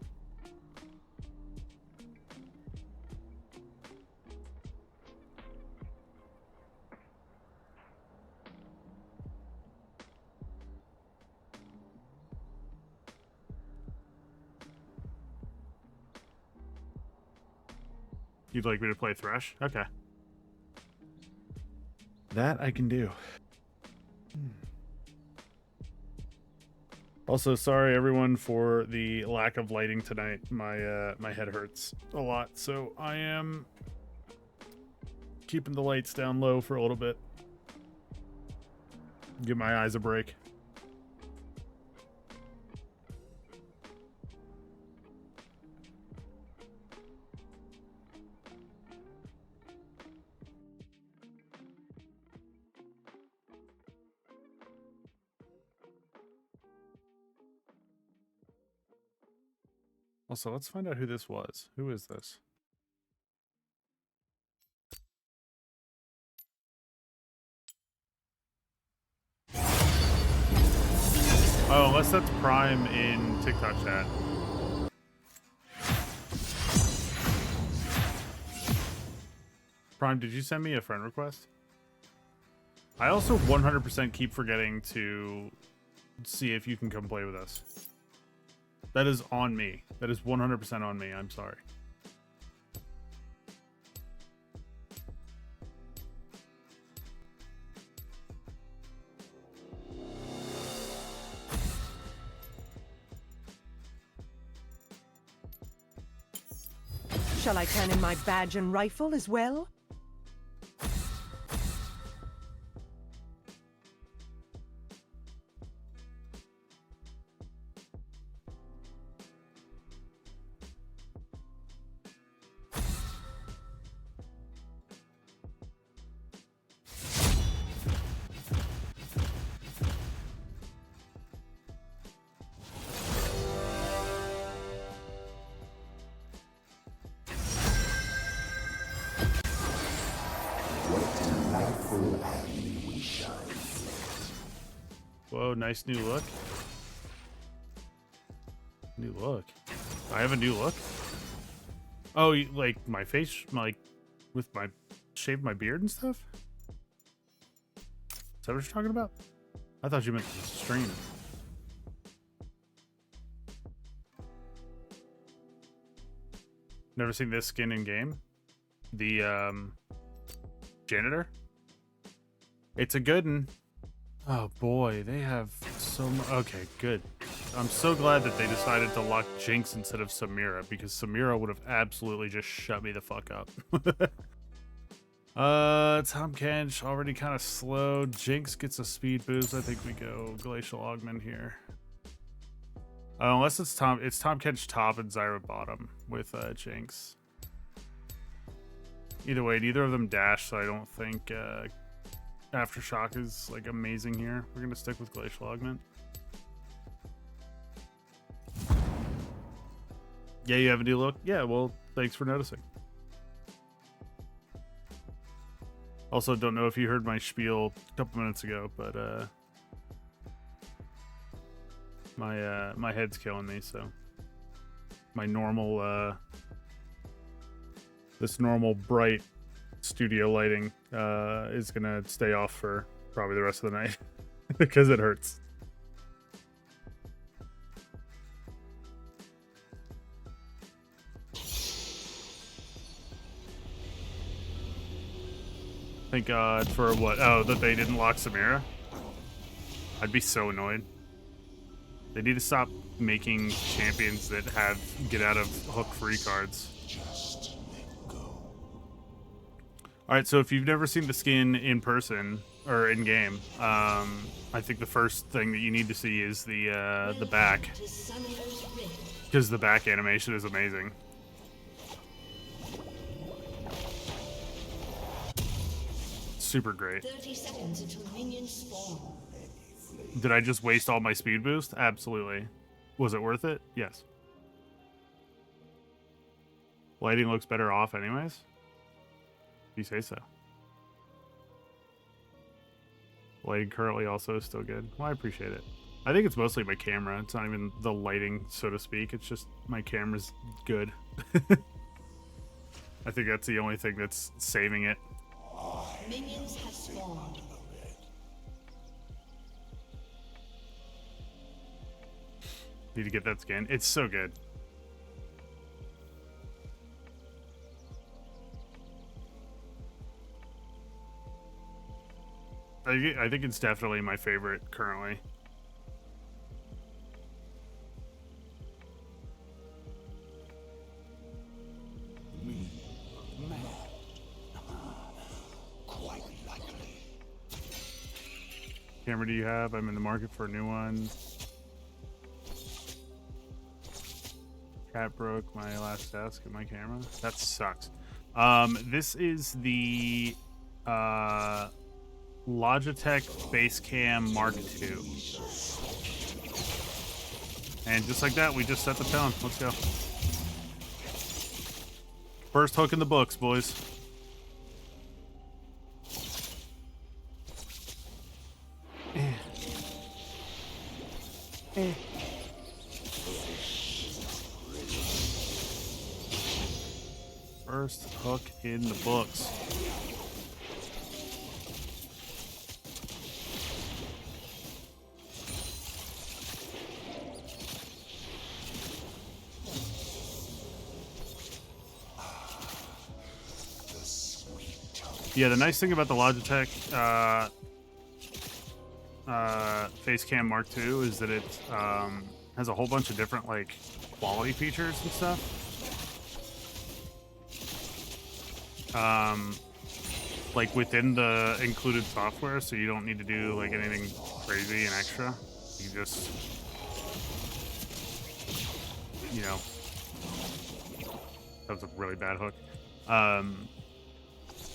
You'd like me to play Thresh? Okay. That I can do. Also, sorry everyone for the lack of lighting tonight. My head hurts a lot, so I am keeping the lights down low for a little bit. Give my eyes a break. Also, let's find out who this was. Who is this? Oh, unless that's Prime in TikTok chat. Prime, did you send me a friend request? I also 100% keep forgetting to see if you can come play with us. That is on me. That is 100% on me. I'm sorry. Shall I turn in my badge and rifle as well? Whoa, nice new look. New look. I have a new look. Oh, like my face, like with my shaved my beard and stuff? Is that what you're talking about? I thought you meant the stream. Never seen this skin in game. The janitor. It's a good one. Oh boy, they have so much. Okay, good. I'm so glad that they decided to lock Jinx instead of Samira, because Samira would have absolutely just shut me the fuck up. Tom Kench already kind of slow. Jinx gets a speed boost. I think we go Glacial Augment here. Unless it's Tom Kench top and Zyra bottom with Jinx. Either way, neither of them dash, so I don't think Aftershock is like amazing here. We're gonna stick with Glacial Augment. Yeah, you have a new look? Yeah, well, thanks for noticing. Also, don't know if you heard my spiel a couple minutes ago, but my head's killing me, so my normal this normal bright studio lighting is gonna stay off for probably the rest of the night because it hurts. Thank God for what? Oh, that they didn't lock Samira? I'd be so annoyed. They need to stop making champions that have get out of hook free cards. Alright, so if you've never seen the skin in person or in game, I think the first thing that you need to see is the back. To Summoner's Rift. Because the back animation is amazing. Super great. 30 seconds until minions spawn. Did I just waste all my speed boost? Absolutely. Was it worth it? Yes. Lighting looks better off anyways? If you say so. Lighting currently also is still good. Well, I appreciate it. I think it's mostly my camera. It's not even the lighting, so to speak. It's just my camera's good. I think that's the only thing that's saving it. Minions have spawned. Need to get that skin. It's so good. I think it's definitely my favorite currently. Quite likely. Camera do you have? I'm in the market for a new one. Cat broke my last desk of my camera. That sucks. This is the Logitech Basecam Mark II. And just like that, we just set the tone. Let's go. First hook in the books, boys. First hook in the books. Yeah, the nice thing about the Logitech Facecam Mark II is that it has a whole bunch of different like quality features and stuff. Like within the included software, so you don't need to do like anything crazy and extra. You just, you know, that was a really bad hook.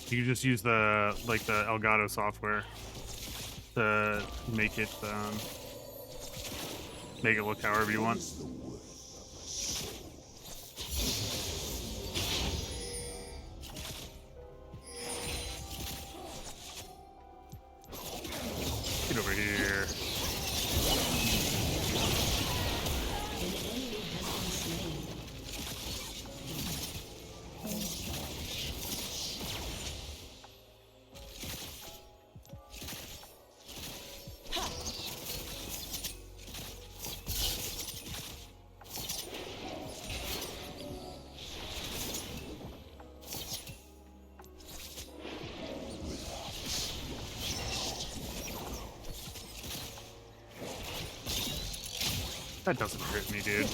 You just use the Elgato software to make it look however you want. Get over here. An enemy has been slain. That doesn't hurt me, dude.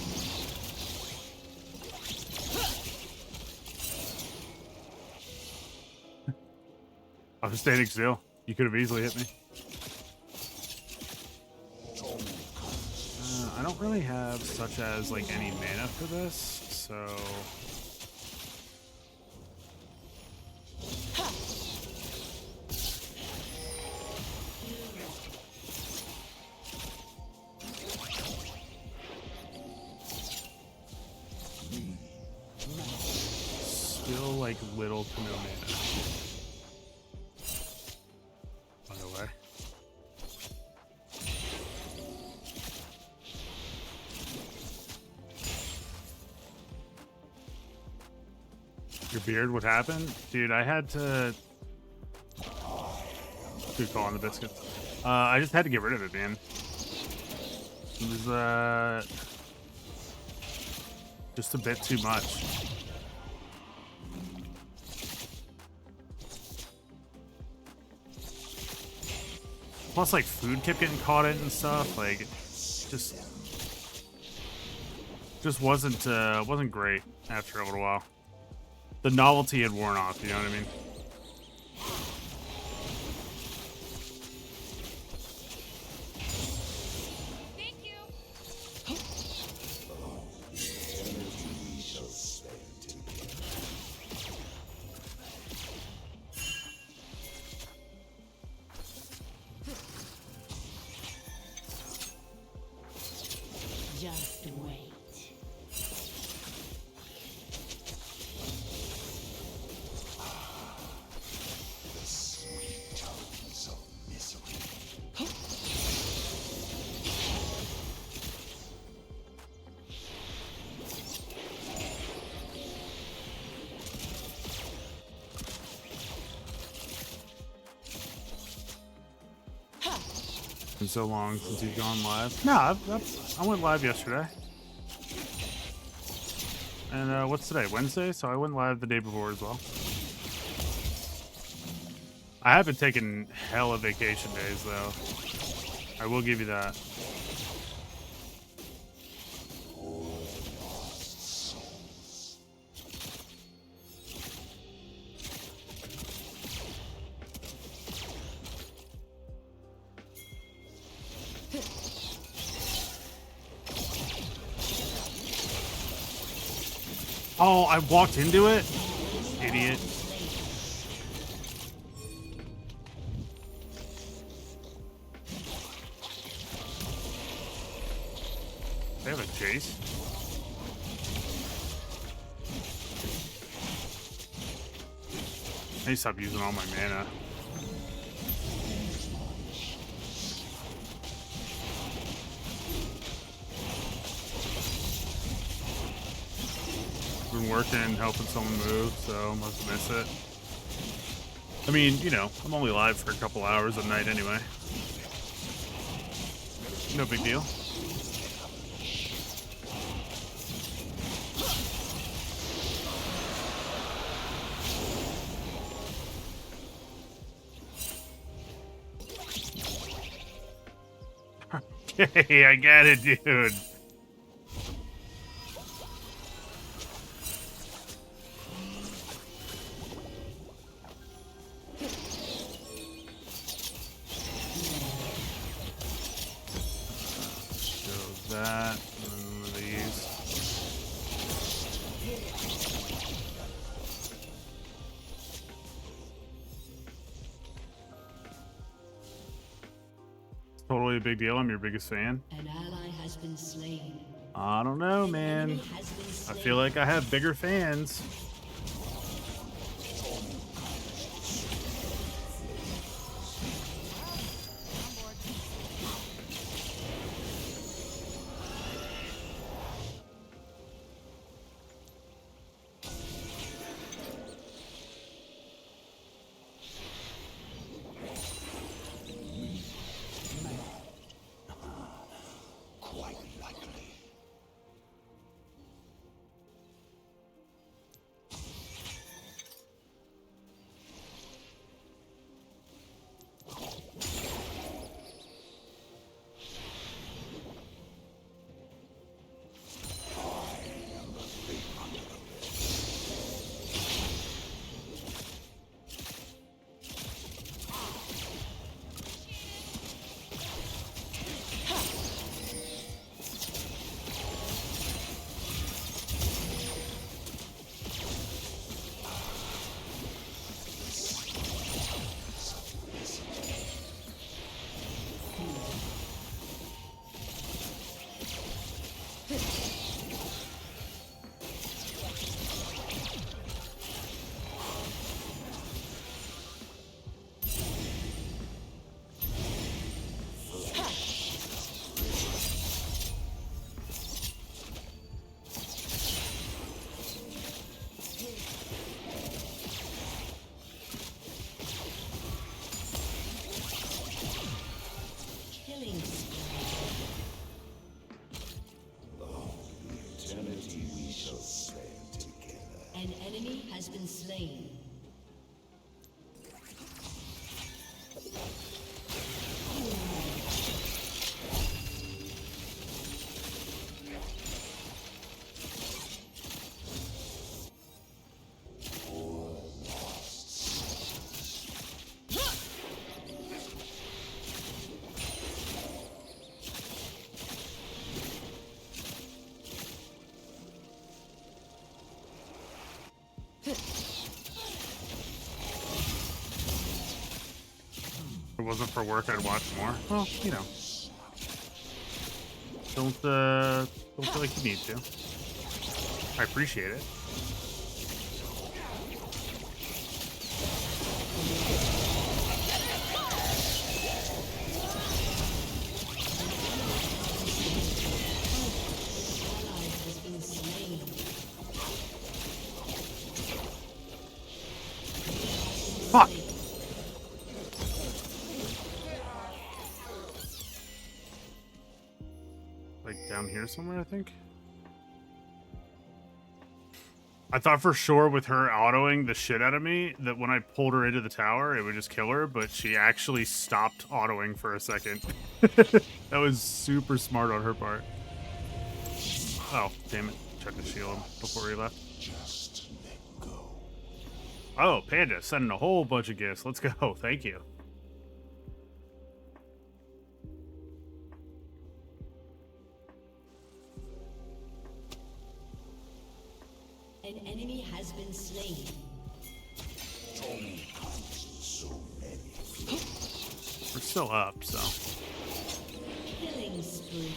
I was standing still. You could have easily hit me. I don't really have such as like any mana for this, so still like little to no mana. By the way. Your beard, what happened? Dude, I had to... Good call on the biscuits. I just had to get rid of it, man. It was, just a bit too much. Plus, like, food kept getting caught in and stuff. Like, just just wasn't great after a little while. The novelty had worn off, you know what I mean? Thank you. Just wait. The sweet tones of misery. Been so long since you've gone live. No, I went live yesterday. And what's today? Wednesday? So I went live the day before as well. I have been taking hella vacation days though. I will give you that. Oh, I walked into it? Idiot. They have a chase? I need to stop using all my mana. Been working, helping someone move, so must miss it. I mean, you know, I'm only live for a couple hours a night anyway. No big deal. Okay, I get it, dude. That and one of these. It's totally a big deal. I'm your biggest fan. An ally has been slain. I don't know, man. Enemy has been I slain. feel like I have bigger fans. Quite likely. wasn't for work, I'd watch more. Well, you know. Don't feel like you need to. I appreciate it. Fuck. Like down here somewhere, I think. I thought for sure with her autoing the shit out of me that when I pulled her into the tower, it would just kill her, but she actually stopped autoing for a second. That was super smart on her part. Oh, damn it. Check the shield before he left. Just let go. Oh, Panda sending a whole bunch of gifts. Let's go. Thank you. An enemy has been slain. So many. We're still up, so. Killing spree.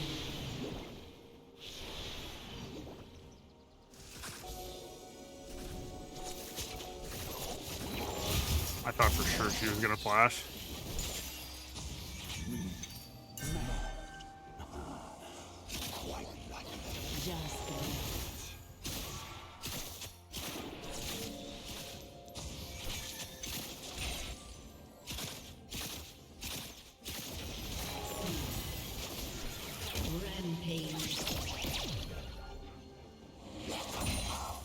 I thought for sure she was gonna flash. Quite like Just wait. Rampage. nothing else.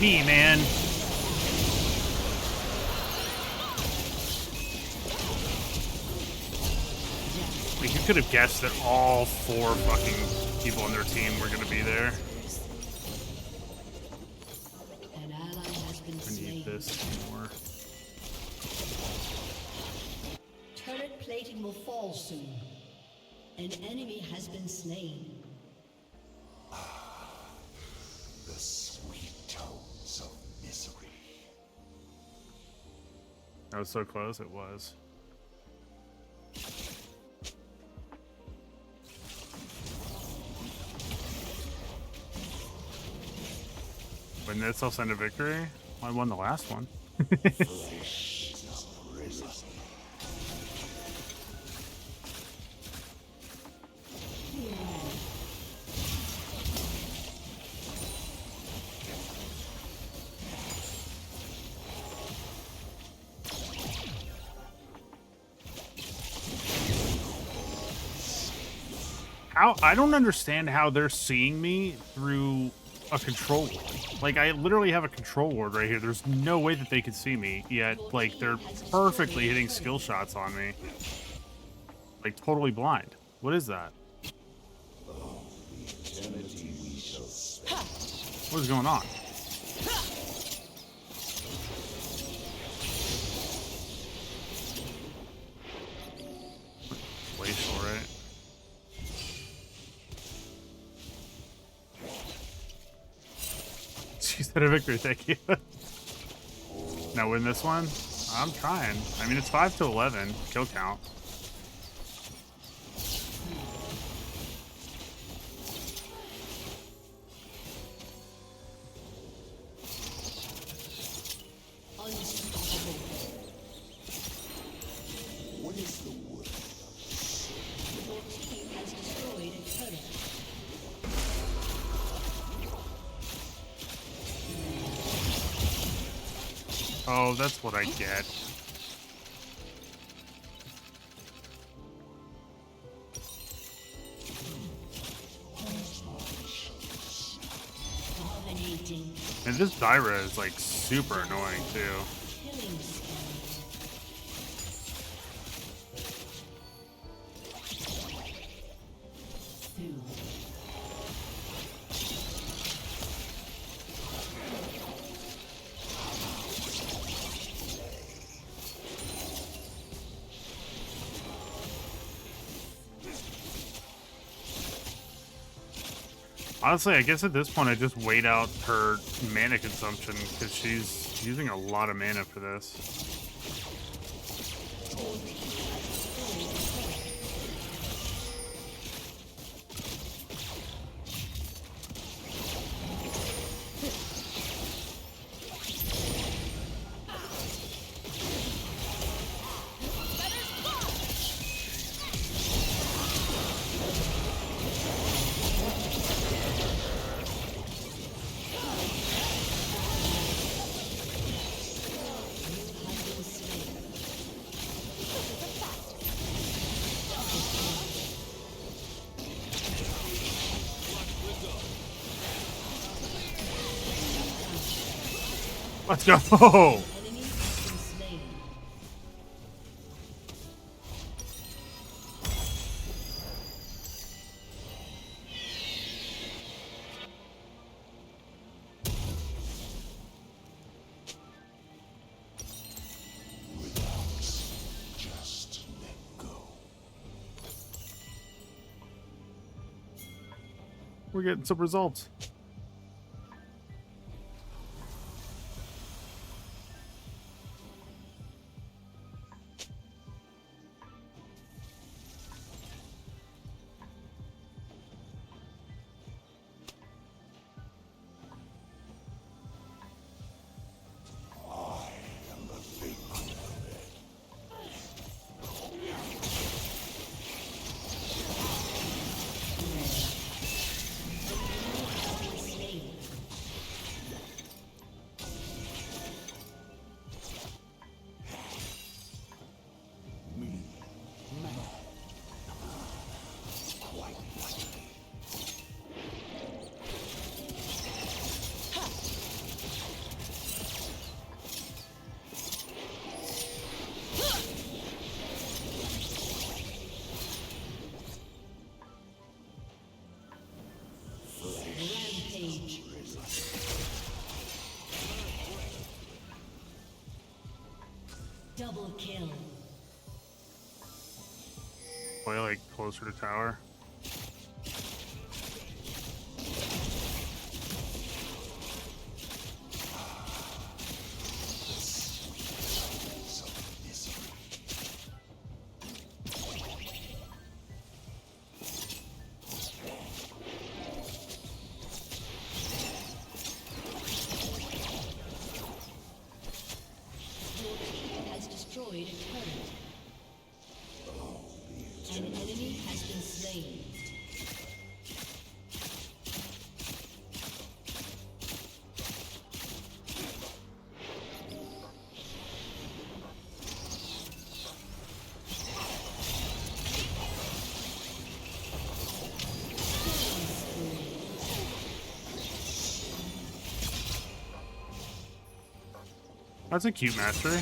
Me, man. Like, you could have guessed that all 4 fucking people on their team were gonna be there. An ally has been I slain. need this more. Turret plating will fall soon. An enemy has been slain. The sweet tones of misery. That was so close, it was. Win this, I'll send a victory. Well, I won the last one. How I don't understand how they're seeing me through a control ward. Like, I literally have a control ward right here. There's no way that they could see me, yet, like, they're perfectly hitting skill shots on me. Like, totally blind. What is that? What is going on? Glacial, right? She said a victory, thank you. Now win this one? I'm trying. I mean, it's 5 to 11 kill count. Unstoppable. What is the wood? Your team has destroyed a turret. Oh, that's what I get. Dominating. And this Dyra is like super annoying too. Killing spree. Two. Honestly, I guess at this point I just wait out her mana consumption because she's using a lot of mana for this. Let's go! Enemy has been slain. Just let go. We're getting some results. Rampage. Double kill. Play like closer to tower. Your team has destroyed a turret. An enemy has been slain. That's a cute mastery.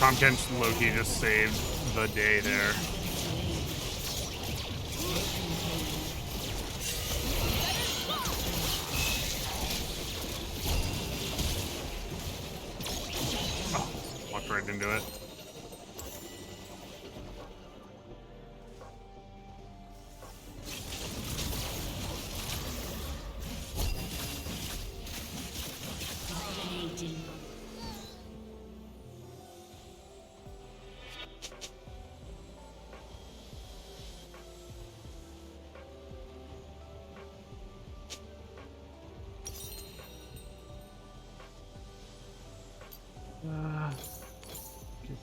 Tom Kent's Loki just saved the day there. Oh, walked right into it. Dominating.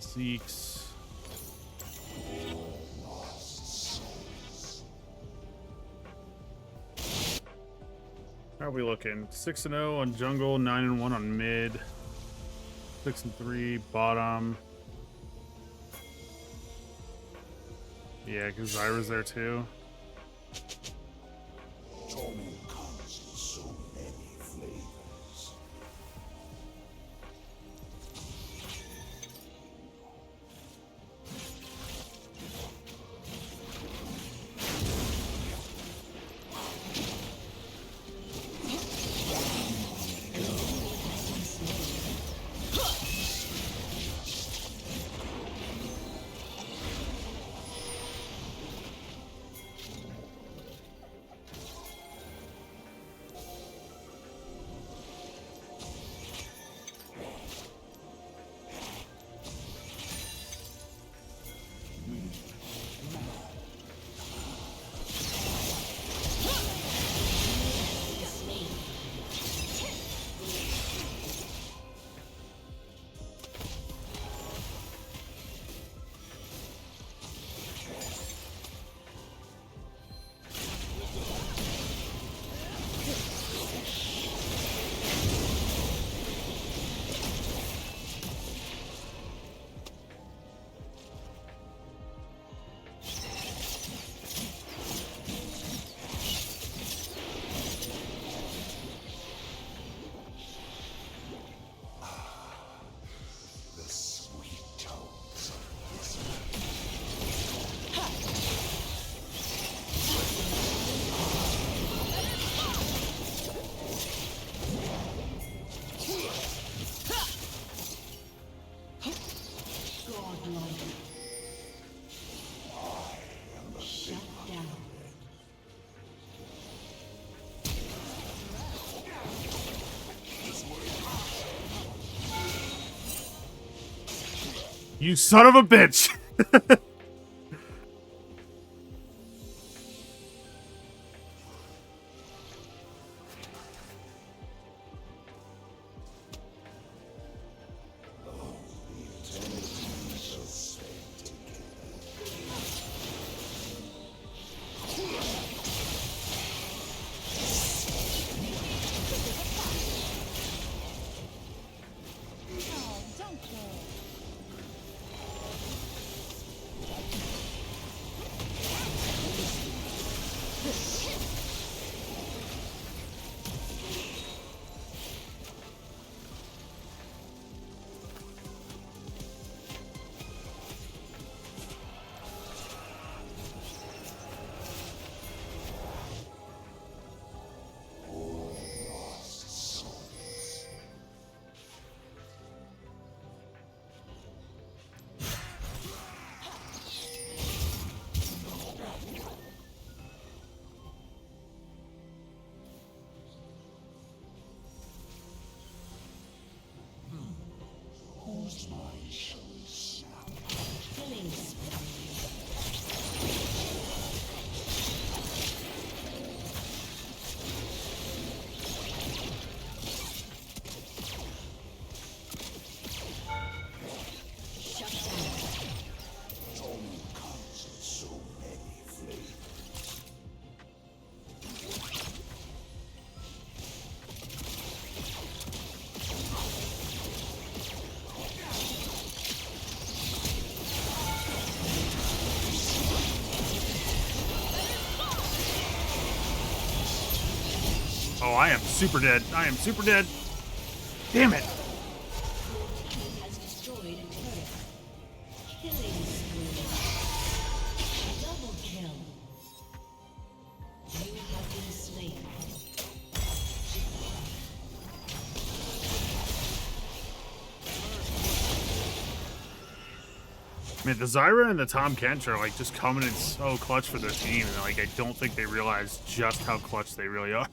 Seeks. How are we looking? 6-0 on jungle, 9-1 on mid, 6-3 bottom. Yeah, because Zyra's there too. Torment comes in so many flavors. The sweet tones of this. Godlike. Shut down. You son of a bitch! Whose mind shall we snap? Killing spree. Shut down. Torment comes in so many flavors. Oh, I am super dead. I am super dead. Damn it. Team has destroyed a turret. Killing spree. Double kill. You have been slain. Man, the Zyra and the Tom Kent are like just coming in so clutch for their team, and like I don't think they realize just how clutch they really are.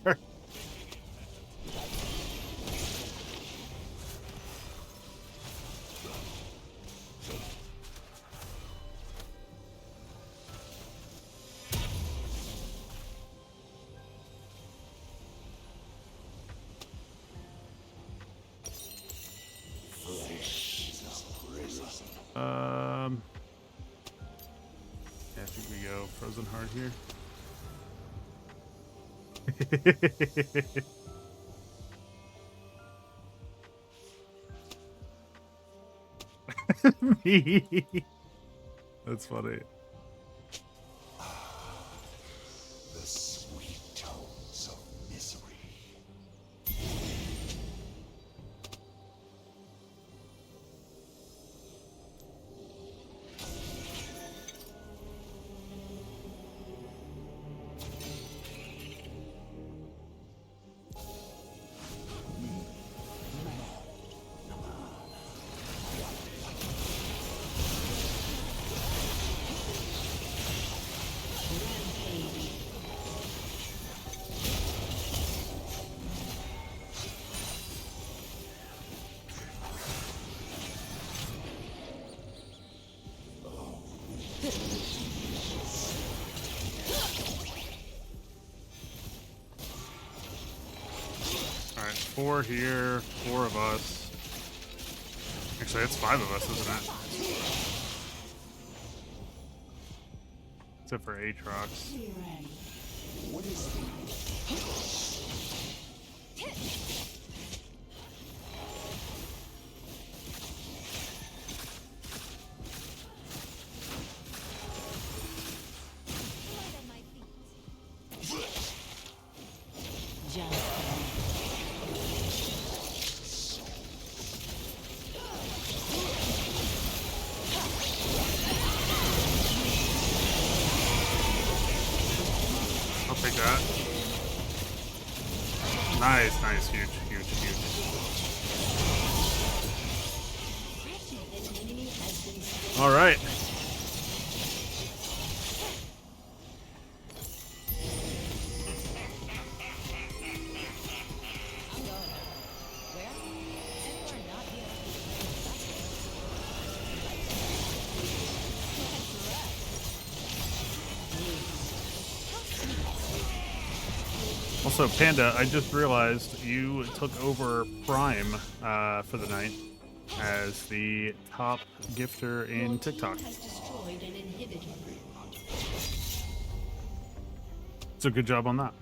Yeah, I think we go Frozen Heart here. Me. That's funny. The sweet tones of misery. All right, 4 here, 4 of us. Actually, it's 5 of us, isn't it? Except for Aatrox. What is the I'll take that. Nice, nice, huge, huge, huge. All right. I'm going there. Where? Anywhere not here. Also, Panda, I just realized you took over Prime for the night as the top gifter in TikTok. Has destroyed an inhibitor. So good job on that.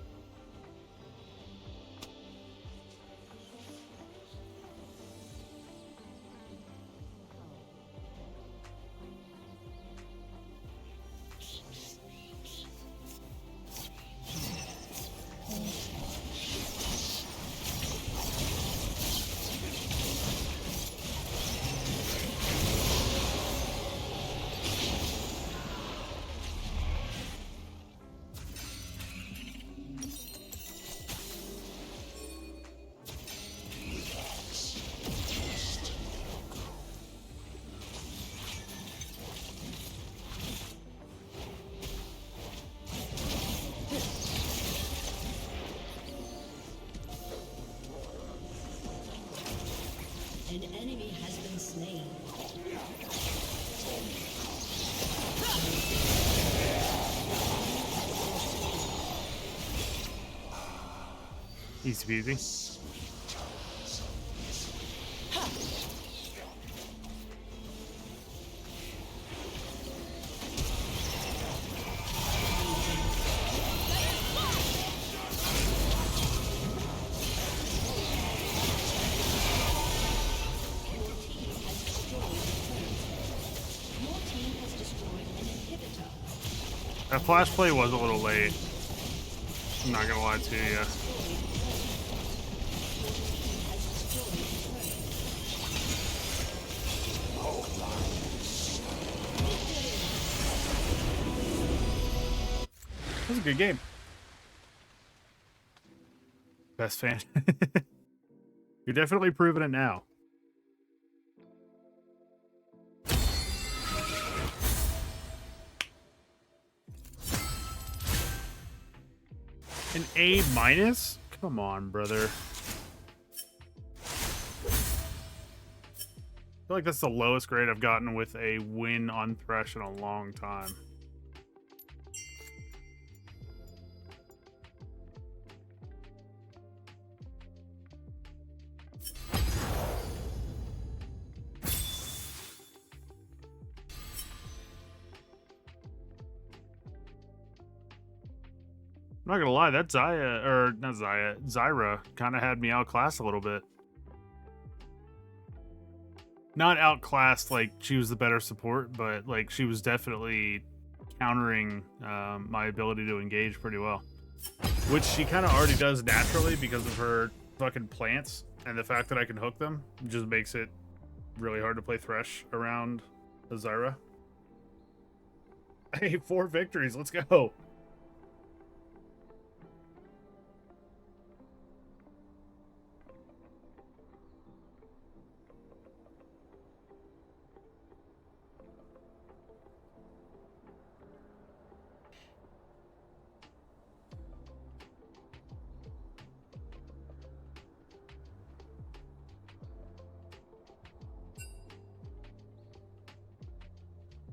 An enemy has been slain. Easy peasy. Your team has destroyed an inhibitor. That flash play was a little late. I'm not gonna lie to you. That was a good game. Best fan. You're definitely proving it now. An A minus? Come on, brother. I feel like that's the lowest grade I've gotten with a win on Thresh in a long time. I'm not gonna lie, that Zaya, or not Zaya, Zyra kind of had me outclassed a little bit. Not outclassed like she was the better support, but like she was definitely countering my ability to engage pretty well. Which she kind of already does naturally because of her fucking plants, and the fact that I can hook them just makes it really hard to play Thresh around a Zyra. Hey, 4 victories, let's go.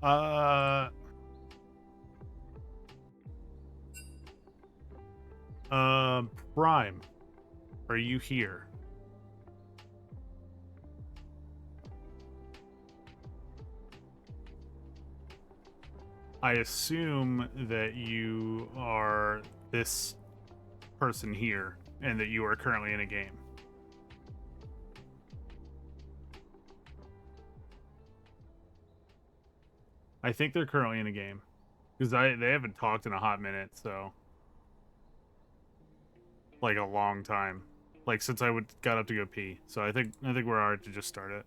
Uh, Prime, are you here? I assume that you are this person here and that you are currently in a game. I think they're currently in a game because they haven't talked in a hot minute, so like a long time, like since I got up to go pee. So I think we're alright to just start it.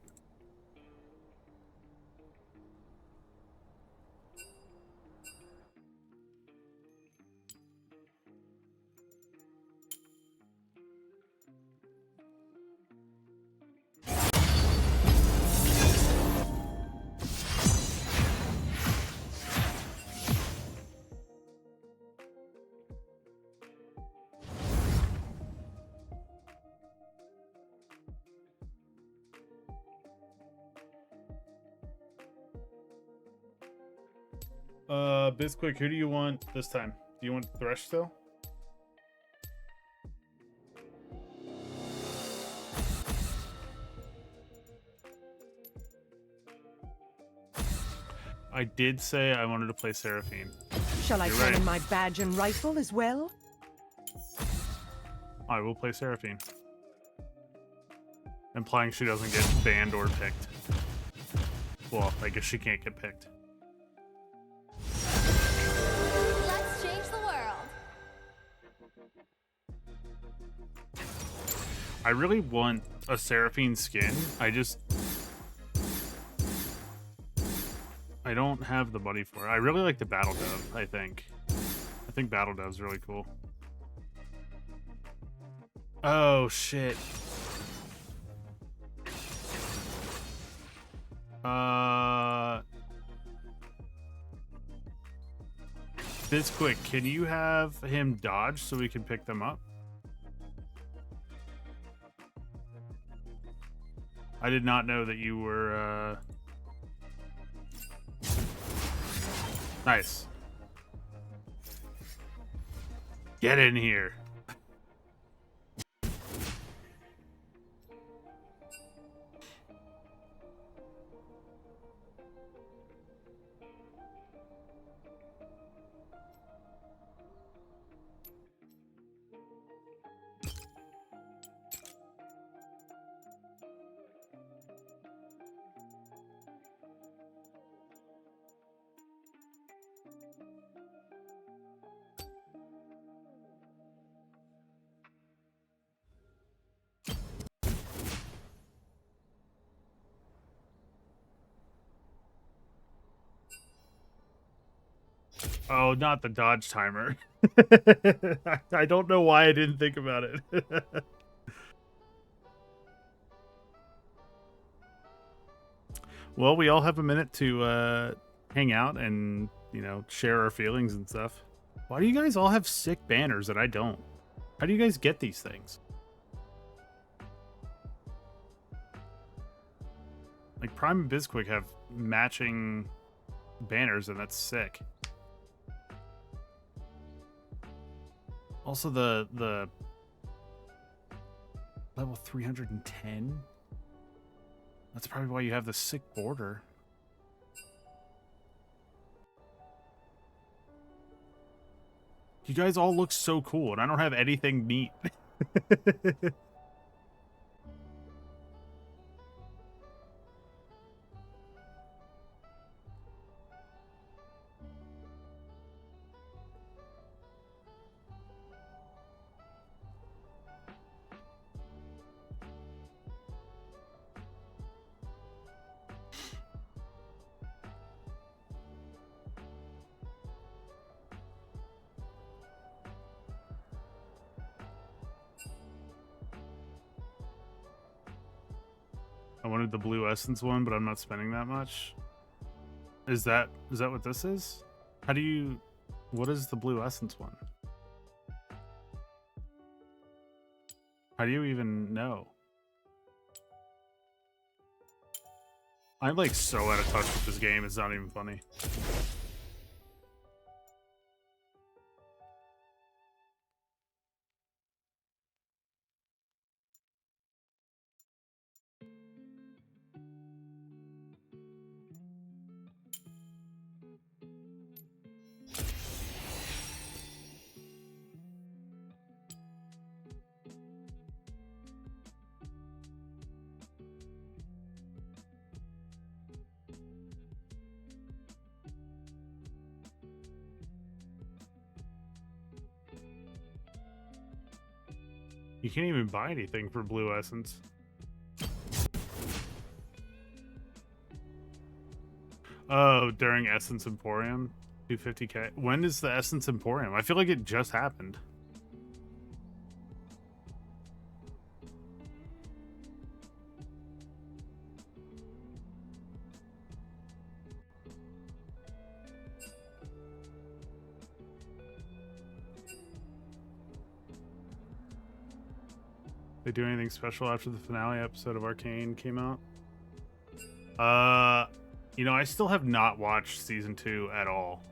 Bizquick, who do you want this time? Do you want Thresh still? I did say I wanted to play Seraphine. Shall I You're turn right. in my badge and rifle as well? I will play Seraphine. Implying she doesn't get banned or picked. Well, I guess she can't get picked. Let's change the world. I really want a Seraphine skin. I don't have the money for it. I really like the Battle Dove, I think. I think Battle Dove's really cool. Oh, shit. Bizquick, can you have him dodge so we can pick them up? I did not know that you were, Nice. Get in here. Oh, not the dodge timer. I don't know why I didn't think about it. Well, we all have a minute to hang out and, you know, share our feelings and stuff. Why do you guys all have sick banners that I don't? How do you guys get these things? Like, Prime and Bizquick have matching banners, and that's sick. Also, the level 310? That's probably why you have the sick border. You guys all look so cool, and I don't have anything neat. I wanted the blue essence one, but I'm not spending that much. Is that what this is? How do you... What is the blue essence one? How do you even know? I'm like so out of touch with this game, it's not even funny. You can't even buy anything for blue essence. Oh, during Essence Emporium, 250k. When is the Essence Emporium? I feel like it just happened. They do anything special after the finale episode of Arcane came out? You know, I still have not watched season 2 at all.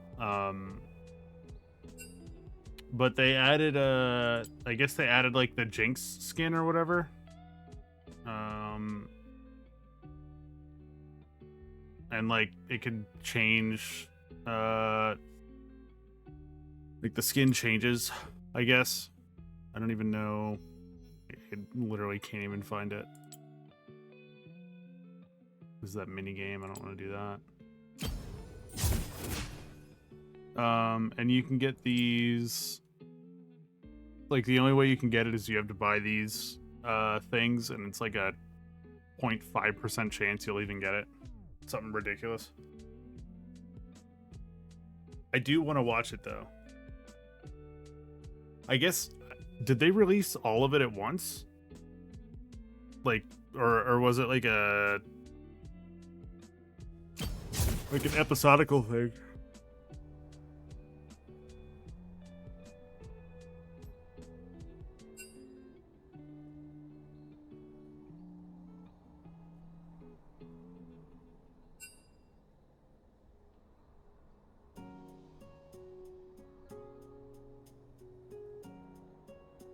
But they added I guess they added like the Jinx skin or whatever. And like it could change like the skin changes, I guess. I don't even know. I literally can't even find it. This is that mini game. I don't want to do that. And you can get these. Like the only way you can get it is you have to buy these things, and it's like a 0.5% chance you'll even get it. Something ridiculous. I do want to watch it though. I guess. Did they release all of it at once? Like, or was it like an episodical thing?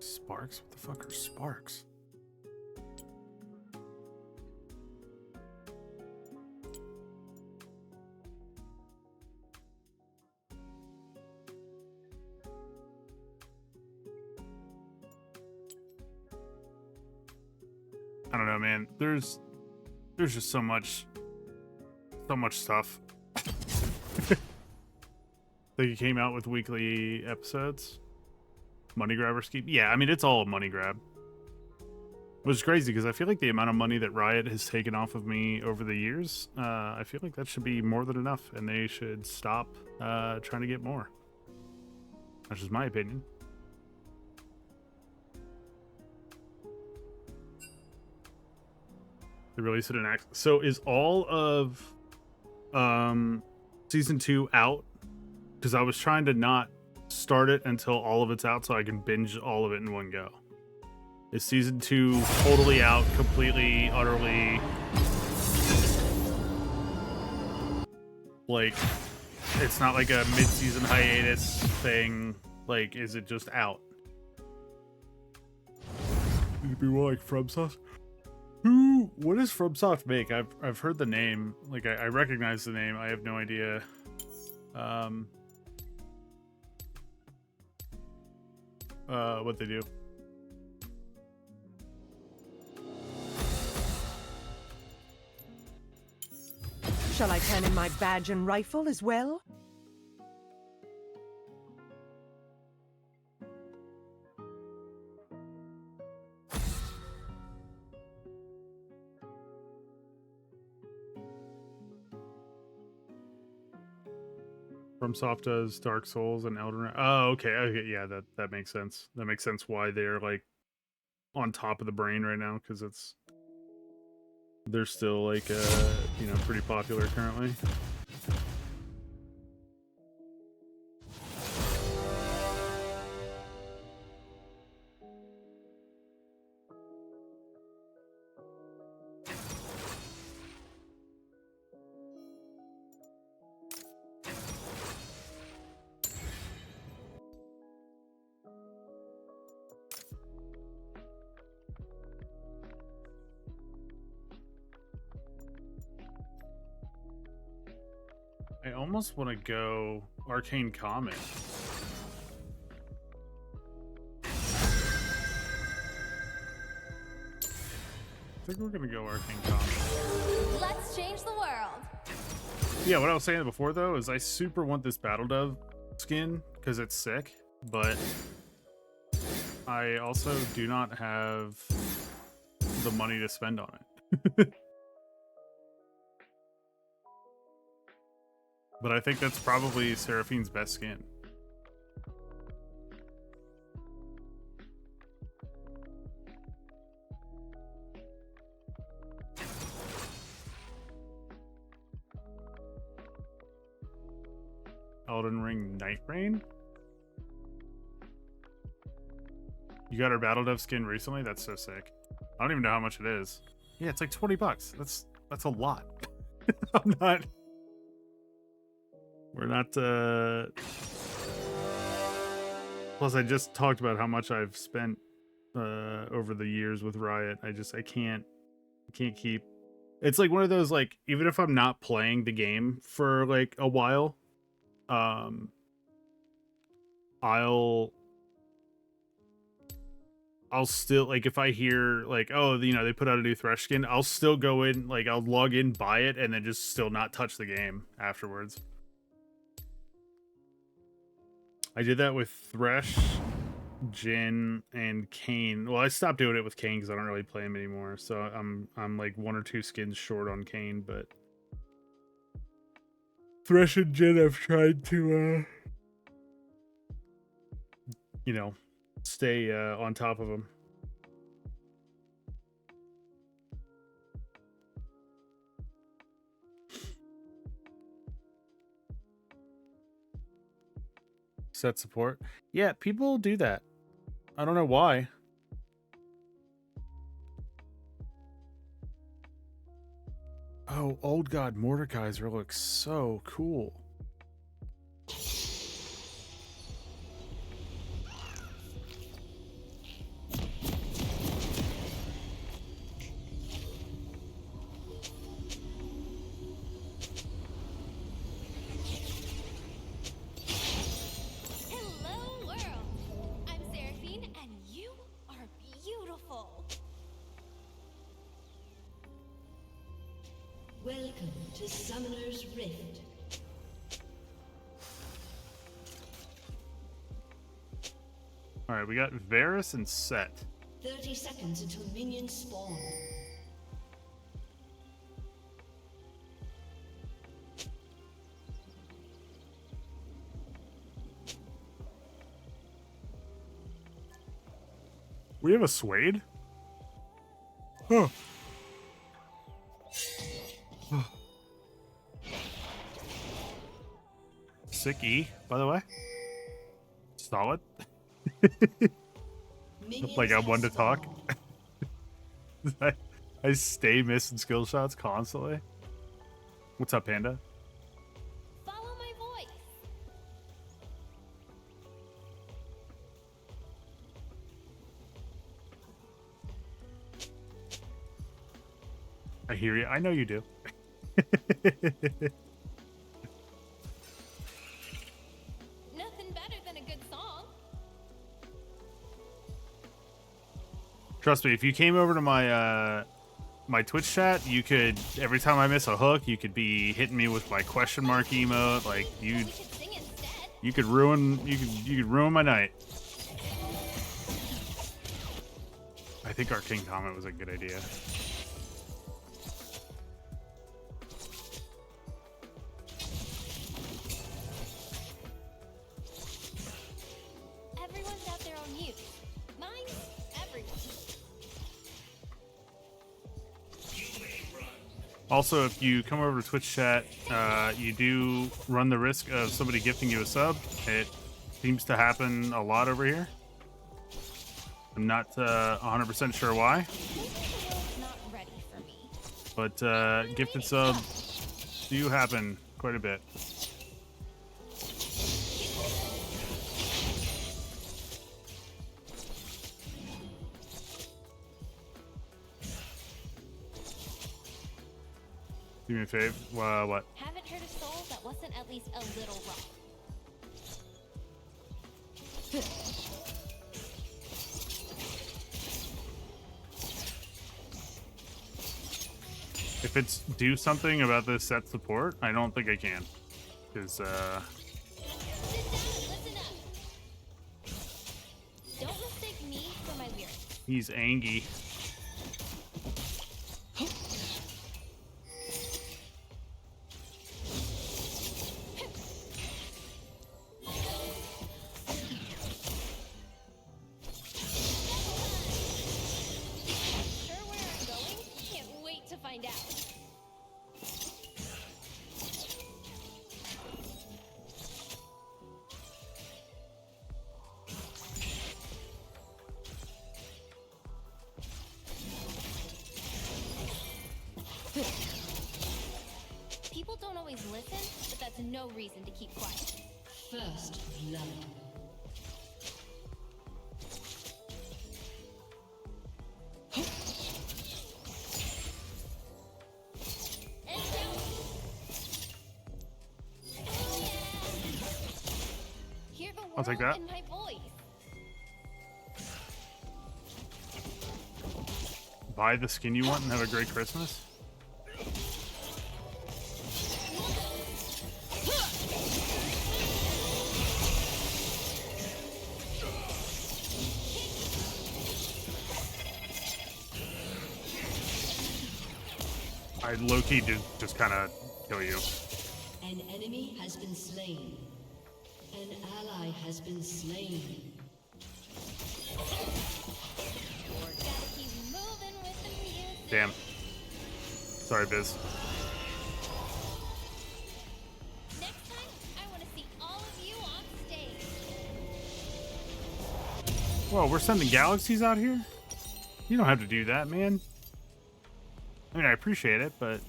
Sparks? What the fuck are sparks? I don't know, man. There's just so much stuff. Like it came out with weekly episodes. Money grabber scheme. Yeah, I mean it's all a money grab. Which is crazy because I feel like the amount of money that Riot has taken off of me over the years, I feel like that should be more than enough, and they should stop trying to get more. That's just my opinion. They released it in Act. So is all of season 2 out? Because I was trying to not start it until all of it's out so I can binge all of it in one go. Is season 2 totally out, completely, utterly? Like, it's not like a mid-season hiatus thing. Like, is it just out? It'd be more like FromSoft. What does FromSoft make? I've heard the name. Like, I recognize the name. I have no idea. what they do. Shall I turn in my badge and rifle as well? FromSoft does Dark Souls and Elden Ring. Oh, okay, okay, yeah, that makes sense. That makes sense why they're like on top of the brain right now, because they're still like you know, pretty popular currently. I almost want to go Arcane Comet. I think we're gonna go Arcane Comet. Let's change the world. Yeah, what I was saying before though is I super want this Battle Dove skin because it's sick, but I also do not have the money to spend on it. But I think that's probably Seraphine's best skin. Elden Ring Night Rain? You got our Battle Dove skin recently? That's so sick. I don't even know how much it is. Yeah, it's like 20 bucks. That's a lot. I'm not... We're not, Plus, I just talked about how much I've spent, over the years with Riot. I can't keep... It's like one of those, like, even if I'm not playing the game for, like, a while, I'll still, like, if I hear, like, oh, you know, they put out a new Thresh skin, I'll still go in, like, I'll log in, buy it, and then just still not touch the game afterwards. I did that with Thresh, Jhin, and Kayn. Well, I stopped doing it with Kayn because I don't really play him anymore. So I'm like 1 or 2 skins short on Kayn, but Thresh and Jhin I've tried to you know, stay on top of them. Set support. Yeah, people do that. I don't know why. Oh, Old God Mordekaiser looks so cool. Hello, world. I'm Seraphine, and you are beautiful. Welcome to Summoner's Rift. All right, we got Varus and Set. 30 seconds until minions spawn. We have a Swade? Huh. Sick E, by the way. Solid. Like I'm one to talk. I stay missing skill shots constantly. What's up, Panda? Follow my voice. I hear you. I know you do. Nothing better than a good song. Trust me, if you came over to my my Twitch chat, you could, every time I miss a hook, you could be hitting me with my question mark emote. Like We should sing instead. you could ruin my night. I think our King comment was a good idea. Everyone's got their own use. Mine's everyone. Also, if you come over to Twitch chat, you do run the risk of somebody gifting you a sub. It seems to happen a lot over here. I'm not 100% sure why, Maybe the world's not ready for me. but gifted subs do happen quite a bit. Do me a fave. What? Haven't heard a soul that wasn't at least a little rough. If it's do something about this set support, I don't think I can. Because, Sit down and listen up. Don't mistake me for my lyrics. he's angry. Sure where I'm going? Can't wait to find out. People don't always listen, but that's no reason to keep quiet. First blood. And down. Hear the world I'll take that. in my voice. Buy the skin you want and have a great Christmas. I low-key did just kind of kill you. An enemy has been slain. An ally has been slain. Gotta keep moving with the music. Damn. Sorry, Biz. Next time, I want to see all of you on stage. Whoa, we're sending galaxies out here? You don't have to do that, man. I mean, I appreciate it, but...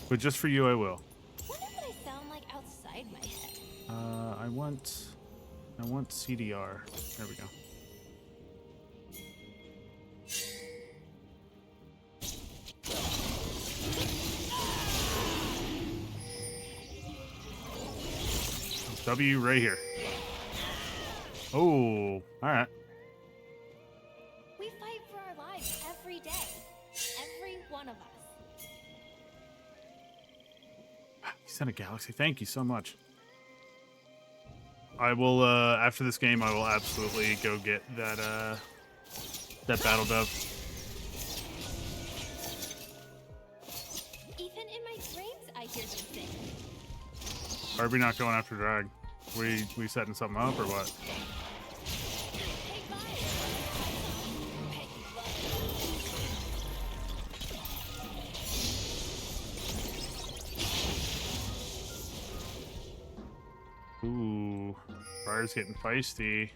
But just for you, I will. Wonder what I sound like outside my head. I want CDR. There we go. W right here. Oh, all right. We fight for our lives every day. Every one of us. You sent a galaxy. Thank you so much. I will after this game I will absolutely go get that that battle dove. Even in my dreams, I hear them sing. Why are we not going after drag? We setting something up or what? Hey, bye. Peggy love. Ooh, Briar's getting feisty.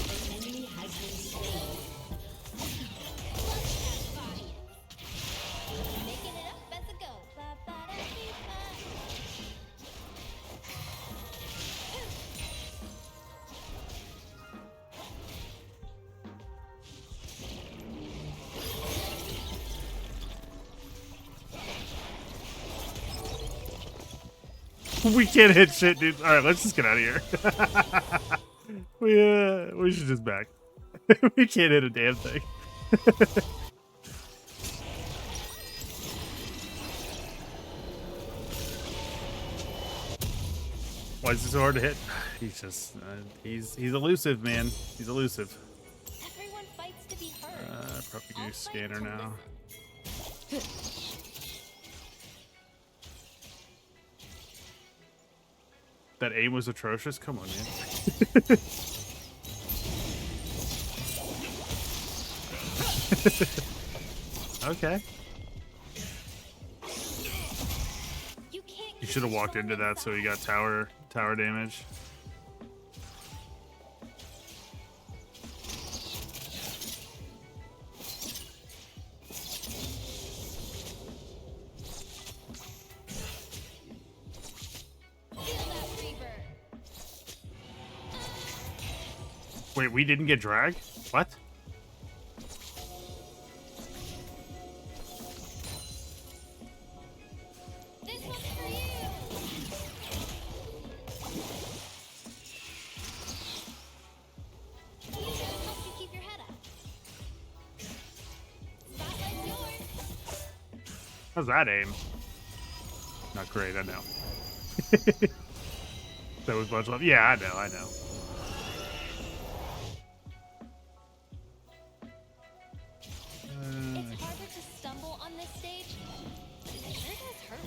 An enemy has been slain. Making it up as I go. Ba-ba-da-dee-ba. We can't hit shit, dude. All right, let's just get out of here. We should just back. We can't hit a damn thing. Why is it so hard to hit? He's just he's elusive, man. He's elusive. Everyone fights to be heard. Probably I'll use fight scanner to now. That aim was atrocious. Come on, man. Okay. You can't. You should have walked into that so he got tower damage. Wait, we didn't get drag? What? This one's for you. Use it to help you keep your head up. Spotlight's yours. How's that aim? Not great, I know. That was bunch left. Yeah, I know. It's harder to stumble on this stage, but it sure does hurt.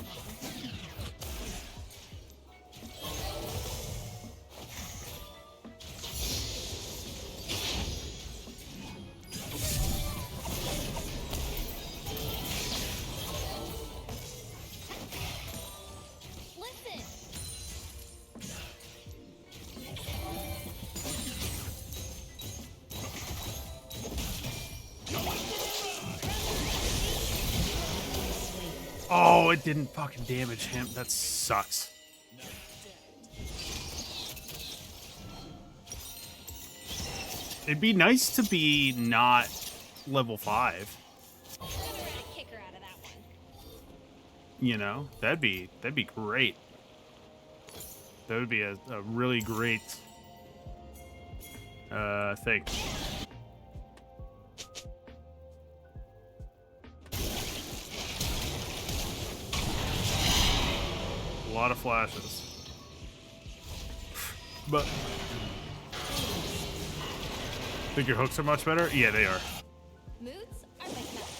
Listen. Oh, it didn't fucking damage him. That sucks. It'd be nice to be not level 5. Never had a kicker out of that one. You know, that'd be great. That would be a really great thing. A lot of flashes. But think your hooks are much better? Yeah, they are. Moods are like nuts.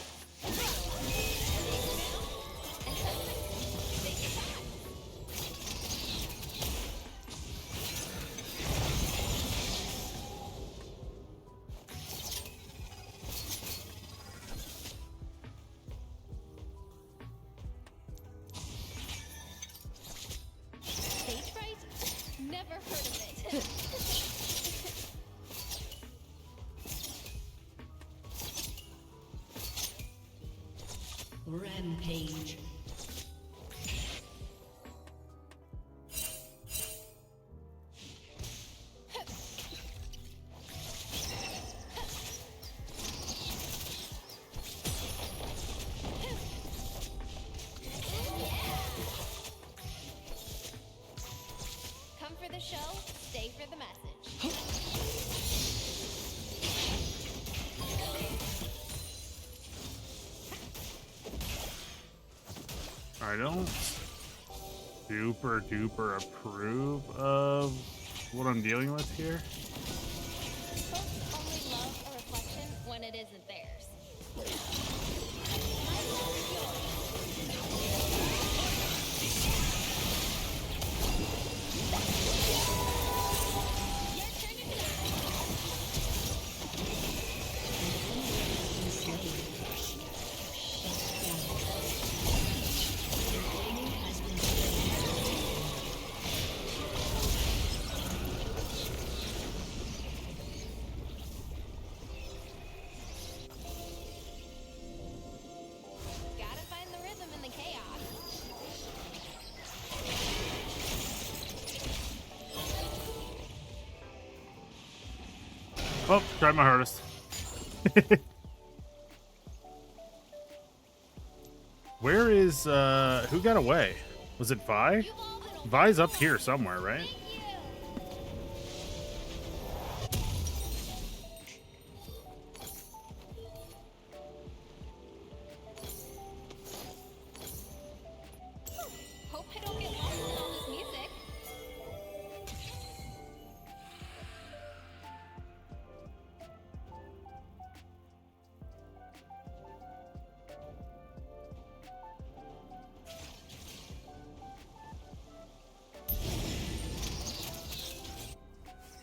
Stage fright? Never heard of it. Rampage. Come for the show, stay for the message. I don't super duper approve of what I'm dealing with here. Folks only love a reflection when it isn't theirs. Your turn to gotta find the rhythm in the chaos. Oh, tried my hardest. Where is who got away? Was it Vi? You've all been Vi's up here somewhere, right? Hope I don't get lost in all this music.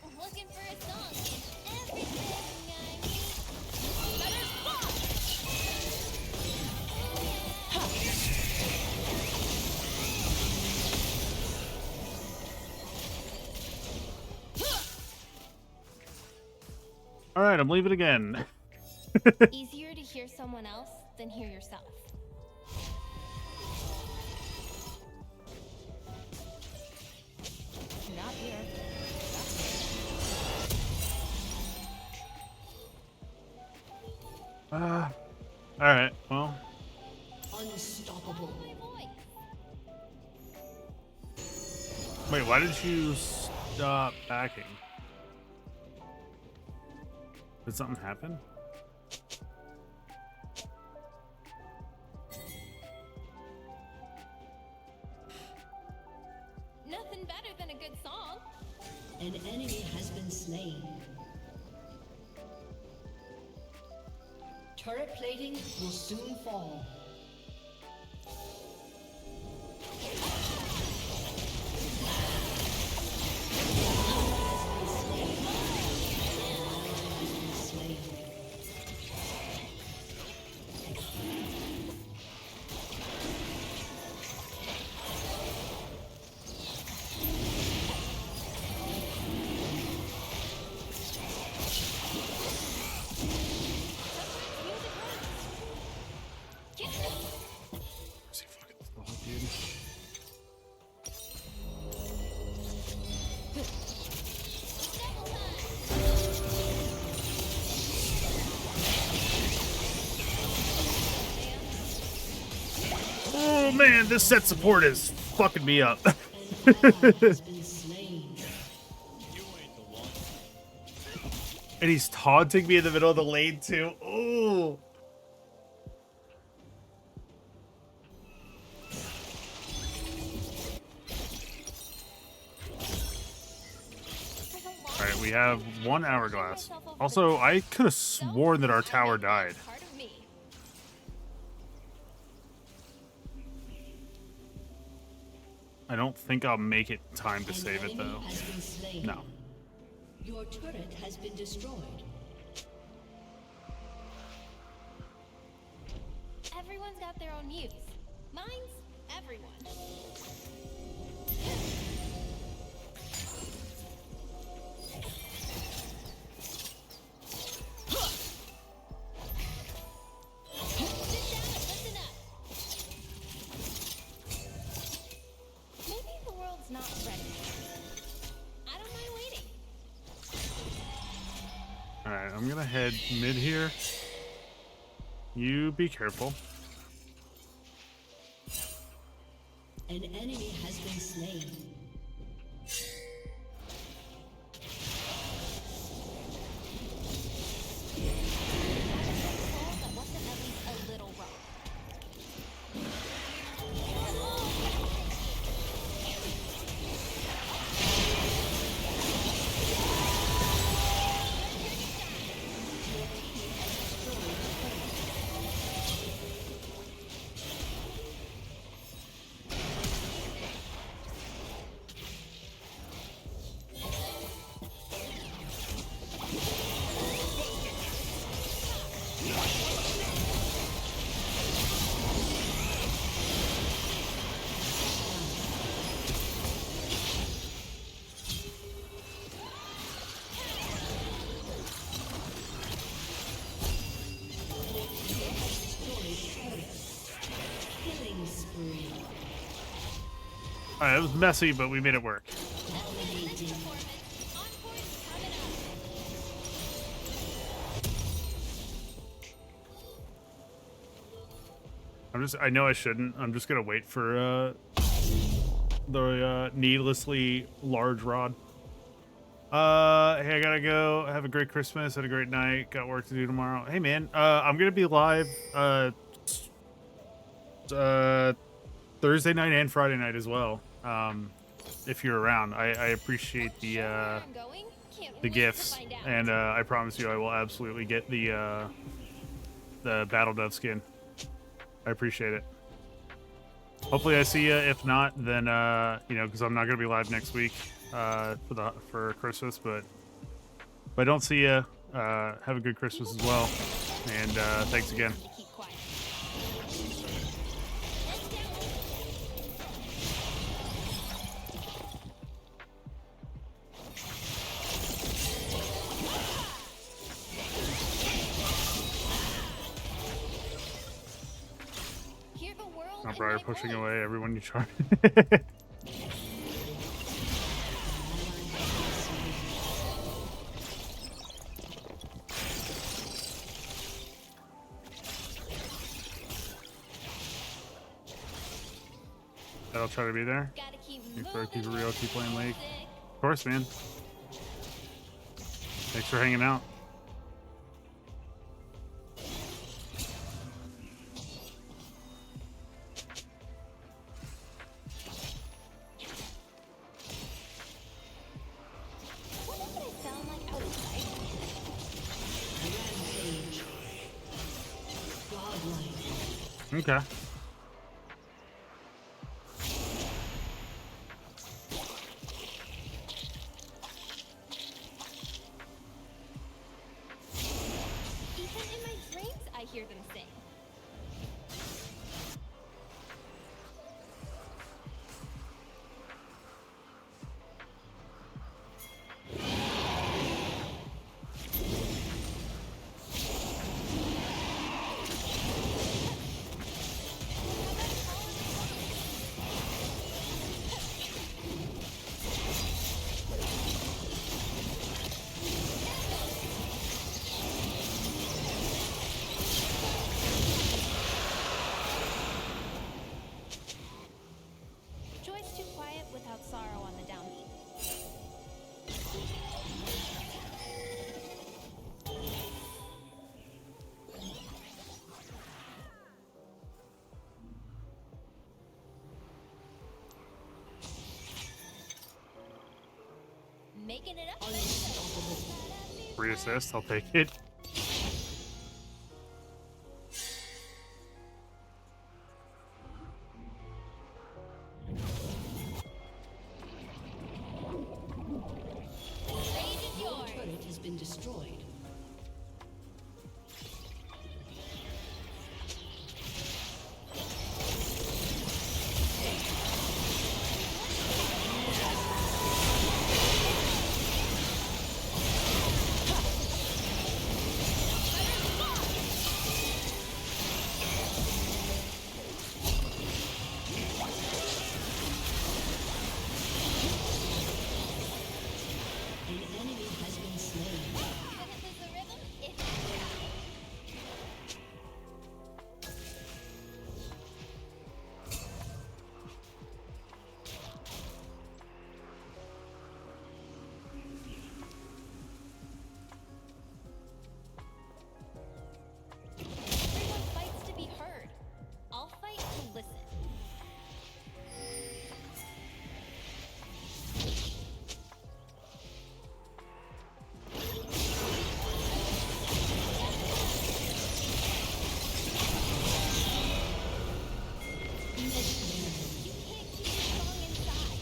I'm looking for a song and everything I need. Better spot! All right, I'm leaving again. Easier to hear someone else than hear yourself. Not here. All right, well, Unstoppable. My voice. wait, why did you stop backing? Did something happen? Nothing better than a good song. An enemy has been slain. Turret plating will soon fall. Is he fucking slow, dude? Oh man, this set support is fucking me up. An ally has been slain. And he's taunting me in the middle of the lane too. Oh. All right, we have 1 hourglass. Also, I could have sworn that our tower died. Part of me. I don't think I'll make it in time to An save it enemy though. has been slain. No. Your turret has been destroyed. Everyone's got their own muse. Mine's everyone. Sit down and listen up. Maybe the world's not ready. I don't mind waiting. All right, I'm gonna head mid here. You be careful. An enemy has been slain. That wasn't at least a little rough. Killing spree. All right, it was messy, but we made it work. Dominating. Encore's coming up. I know I shouldn't. I'm just gonna wait for the needlessly large rod. Hey, I gotta go. Have a great Christmas and a great night. Got work to do tomorrow. Hey, man. I'm gonna be live Thursday night and Friday night as well. If you're around, I appreciate Where I'm going? Can't the wait to gifts, find out. and I promise you, I will absolutely get the Battle Dove skin. I appreciate it. Hopefully, I see you. If not, then you know, because I'm not gonna be live next week for Christmas. But if I don't see you, have a good Christmas as well, and thanks again. To keep quiet. Hear the world Not in Briar my pushing voice. away everyone you charge. I'll try to be there. Gotta keep Keep it moving real, keep playing League. music. Of course, man. Thanks for hanging out. What would I sound like outside? Rampage. Godlike. Okay. Even in my dreams, I hear them sing. Joy's too quiet without sorrow on the downbeat. Making it up. Free assist, I'll take it. Stage is Your yours. turret has been destroyed. An enemy has been slain. This is the rhythm. It's everyone fights to be heard. I'll fight to listen. You can't keep the song inside.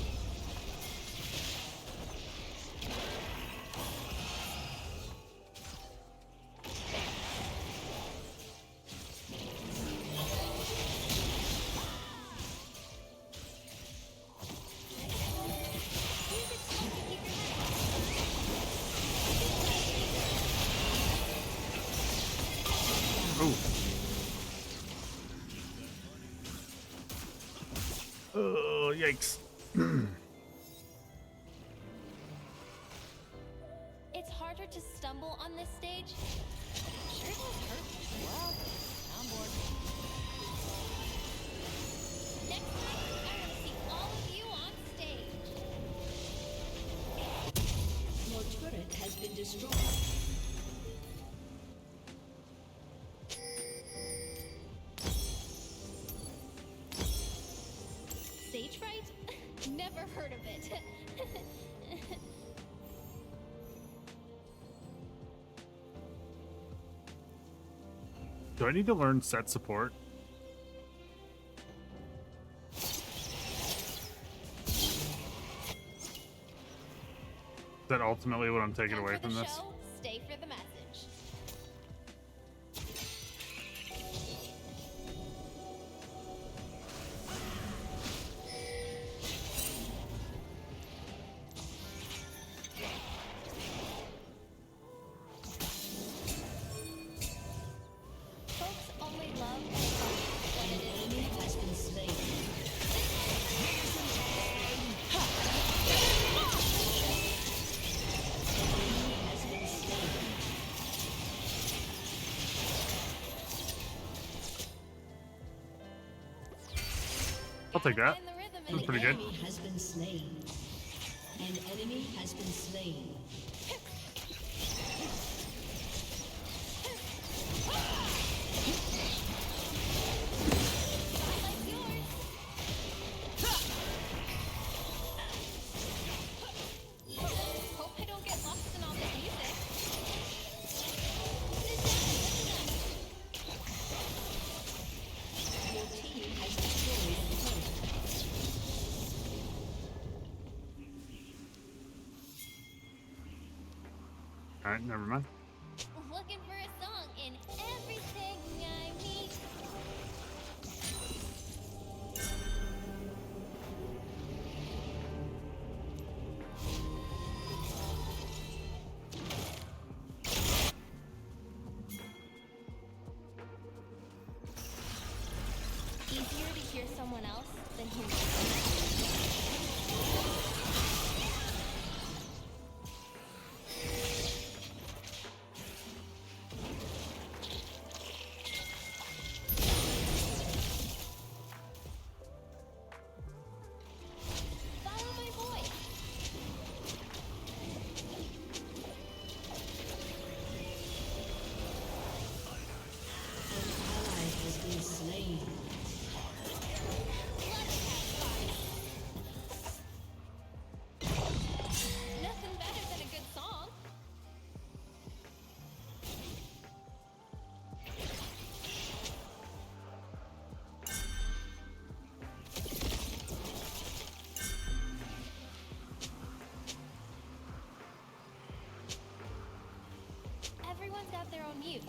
Oh. Oh, yikes. It's harder to stumble on this stage. Sure does hurt. Well, I'm bored. Next time, I want to see all of you on heard of it. Do I need to learn set support? Is that ultimately what I'm taking Come away for the from this? show, stay for the message. Folks only love when it is Enemy has been slain. Enemy has been slain. I'll take that. find the rhythm That's in pretty the good. Enemy has been slain. An enemy has been slain. Spotlight's yours. Hope I don't get lost in all this music. Your team has destroyed a turret. All right, never mind. Looking for a song in everything I meet. Easier to hear someone else than hear yourself. Follow my voice. An ally has been slain. Nothing better than a good song. Everyone's got their own muse.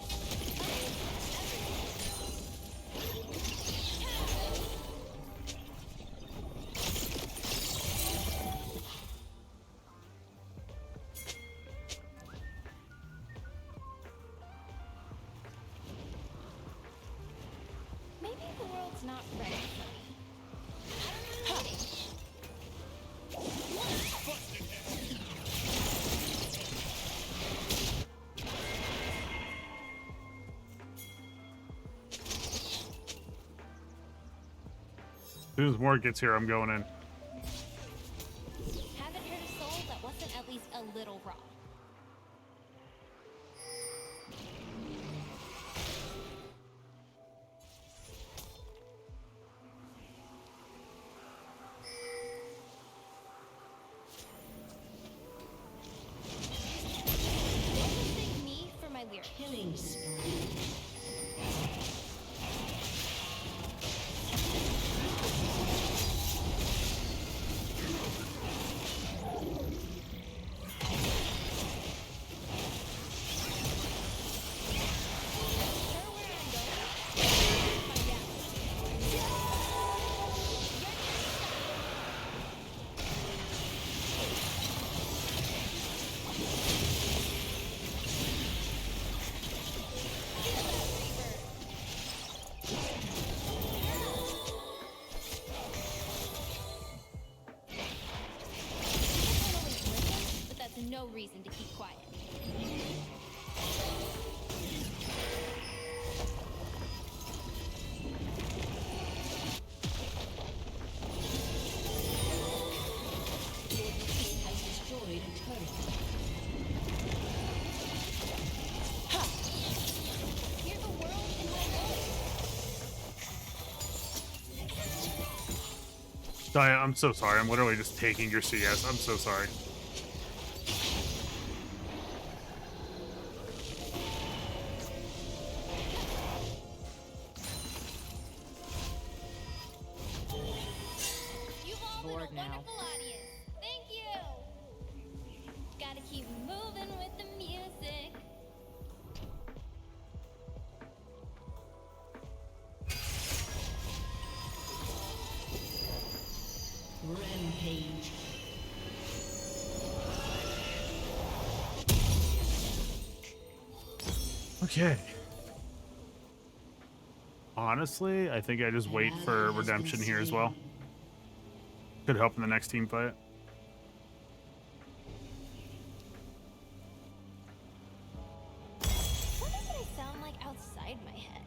Maybe the world's not ready for me. I don't know. As soon as more gets here, I'm going in. Haven't heard a soul that wasn't at least a little raw. Thank me for my lyrics. Killing spree. Sure where I'm going? Find out. I'm so sorry. I'm literally just taking your CS. I'm so sorry. You've all been a Bored now. wonderful audience. Thank you. Gotta keep moving with the music. Rampage. Okay. Honestly, I think I just wait for redemption here as well. Could help in the next team fight. What did I sound like outside my head?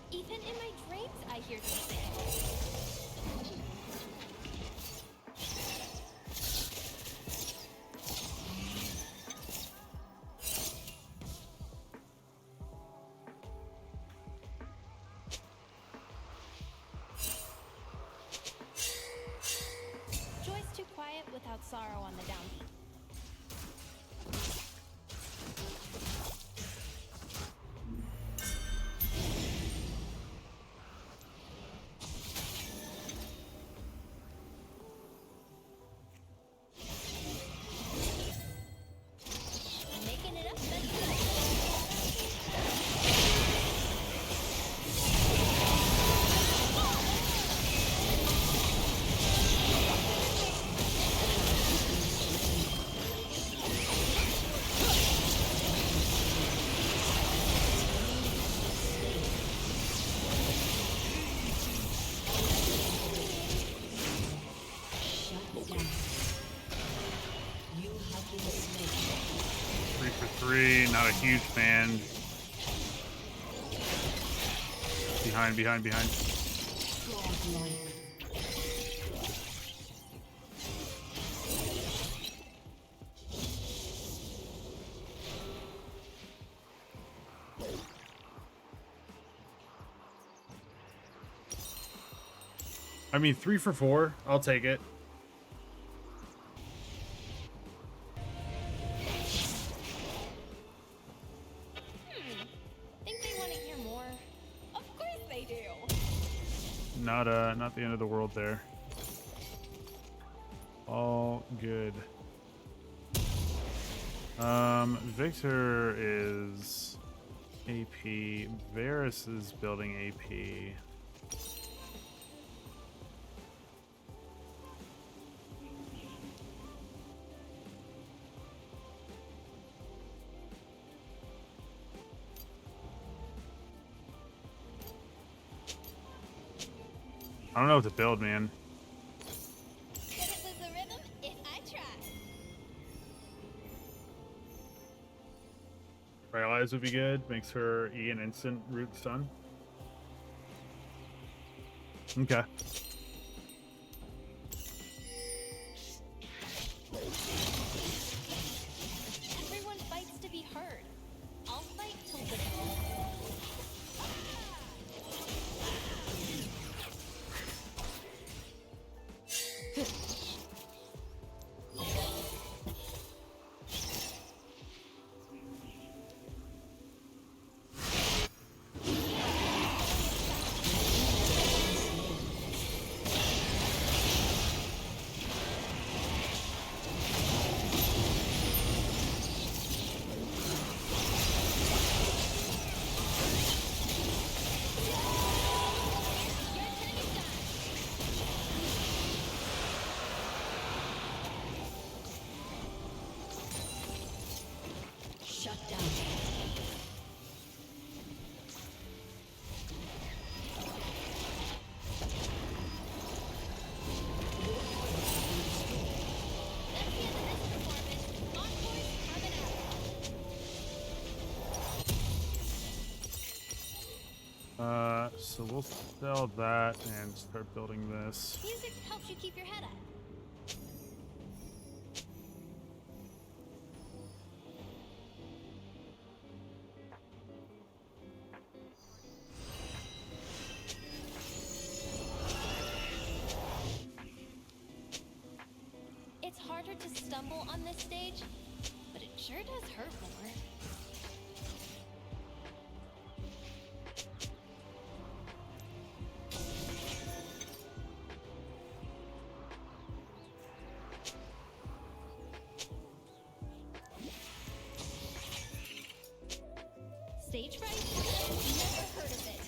Even in my dreams, I hear them sing. Joy's too quiet without sorrow on the downbeat. Making it up, that's Shut down. You have been slain. 3 for 3. Not a huge fan. Behind. Godlike. I mean, 3 for 4. I'll take it. Think they want to hear more? Of course they do. Not the end of the world there. All good. Victor is AP. Varus is building AP. I don't know what to build, man. Couldn't lose the rhythm if I tried. Paralyze would be good. Makes her E an instant root stun. Okay. Everyone fights to be heard. I'll fight till the So we'll sell that and start building this. Music helps you keep your head up. It's harder to stumble on this stage, but it sure does hurt more. Stage fright? Never heard of it.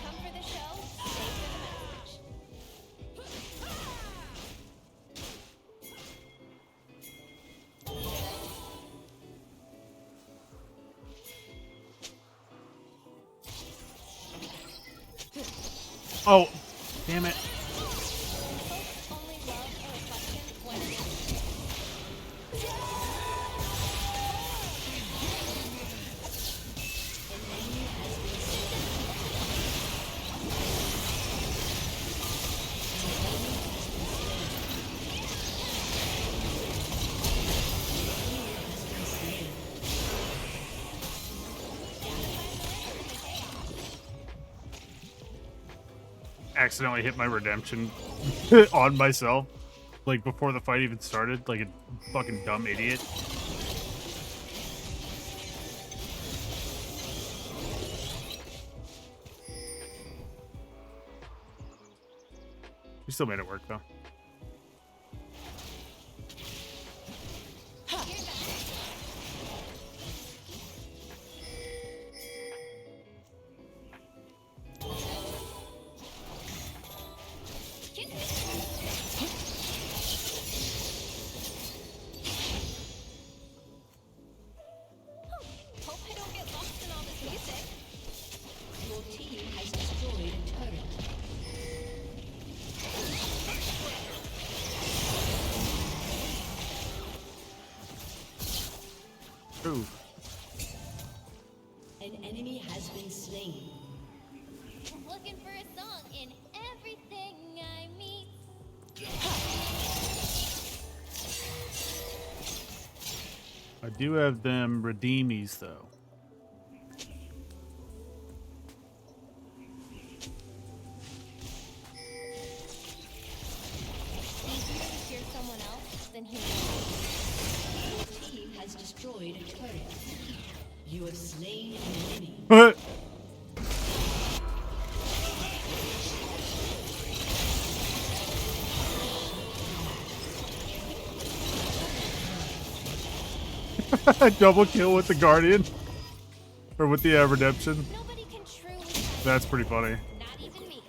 Come for the show, stay for the message. Oh, damn it. Folks only love a reflection when it's Accidentally hit my redemption on myself, like before the fight even started, like a fucking dumb idiot. We still made it work though. hope I don't get lost in all this music. Your team has destroyed a turret. Ooh. An enemy has been slain. Looking for a song in everything I meet. I do have them redeemies though. Easier to hear someone else than hear Your team has destroyed a turret. You have slain an enemy. Double kill with the Guardian. Or with the redemption. Nobody can truly. That's pretty funny. Not even me.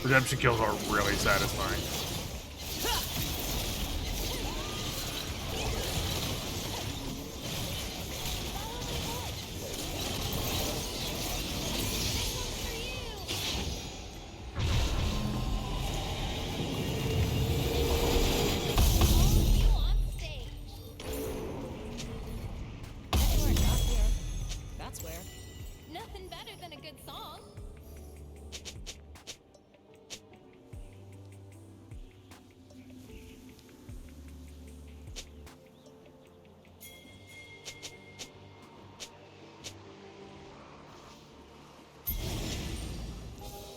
Redemption kills are really satisfying. You on stage. Anywhere not here. That's where. Nothing better than a good song.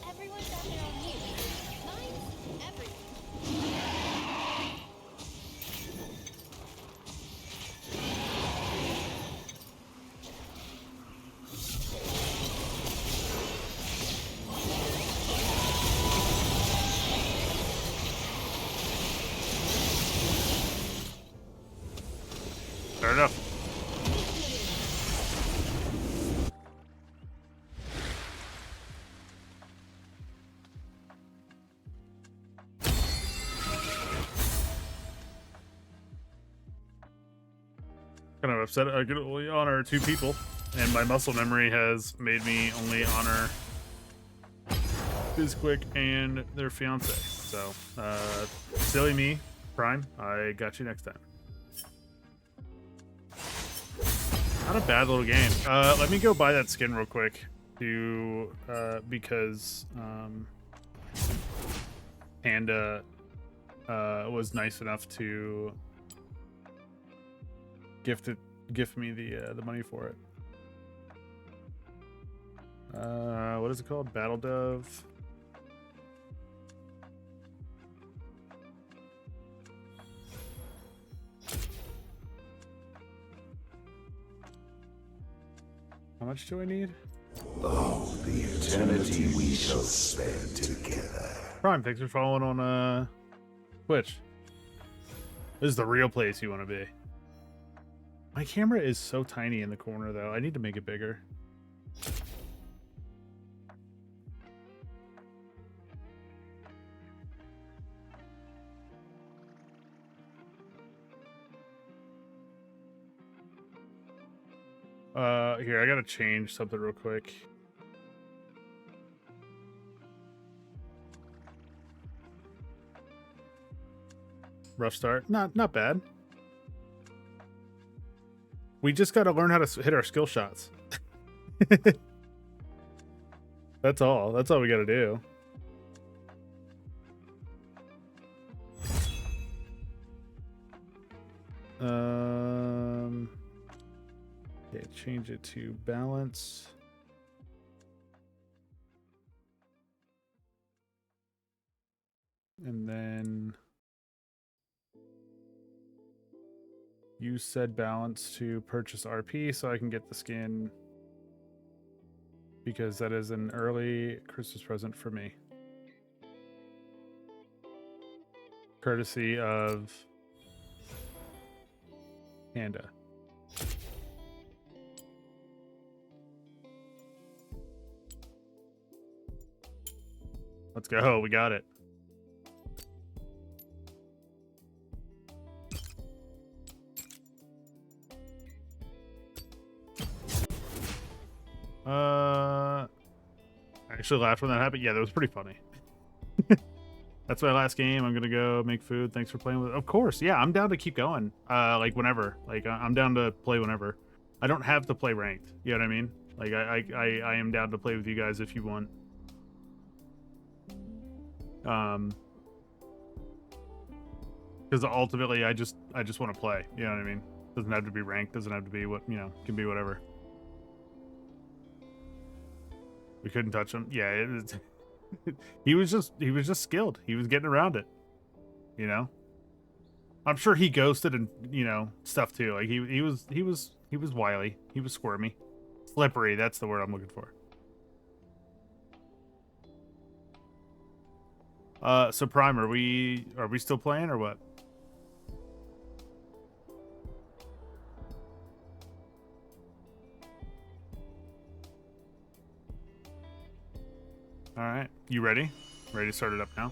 Everyone's at their own music. Mine's everything. Fair enough. Kind of upset I could only honor 2 people, and my muscle memory has made me only honor Bizquick and their fiance. So, silly me, Prime. I got you next time. Not a bad little game. Let me go buy that skin real quick to because Panda was nice enough to gift me the money for it. What is it called? Battle Dove. How much do I need? Oh, the eternity we shall spend together. Prime, thanks for following on Twitch. This is the real place you want to be. My camera is so tiny in the corner, though. I need to make it bigger. Here, I gotta change something real quick. Rough start. Not bad. We just gotta learn how to hit our skill shots. That's all. That's all we gotta do. Okay, change it to balance. And then use said balance to purchase RP so I can get the skin, because that is an early Christmas present for me. Courtesy of Panda. Let's go. We got it. I actually laughed when that happened. Yeah, that was pretty funny. That's my last game. I'm gonna go make food. Thanks for playing with it. Of course, yeah, I'm down to keep going. Like whenever. Like I'm down to play whenever. I don't have to play ranked. You know what I mean? Like I am down to play with you guys if you want. Because ultimately I just want to play. You know what I mean? Doesn't have to be ranked. Doesn't have to be what, you know, can be whatever. We couldn't touch him. Yeah, he was just skilled. He was getting around it. You know? I'm sure he ghosted and, you know, stuff too. Like he was wily. He was squirmy. Slippery, that's the word I'm looking for. So Prime, are we still playing or what? All right, you ready? Ready to start it up now?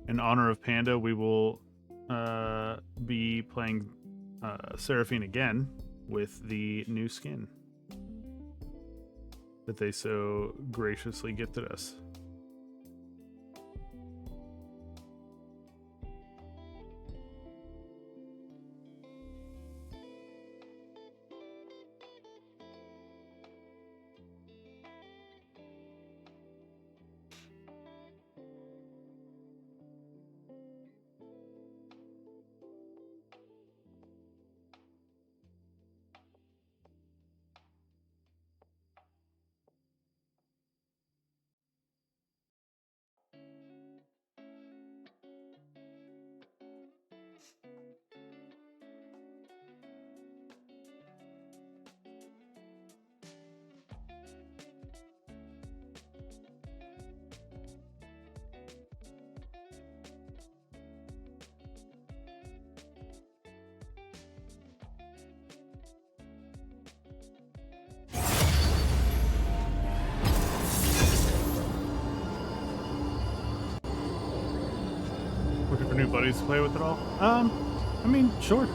In honor of Panda, we will be playing Seraphine again with the new skin that they so graciously gifted us. Looking for new buddies to play with at all? I mean, sure.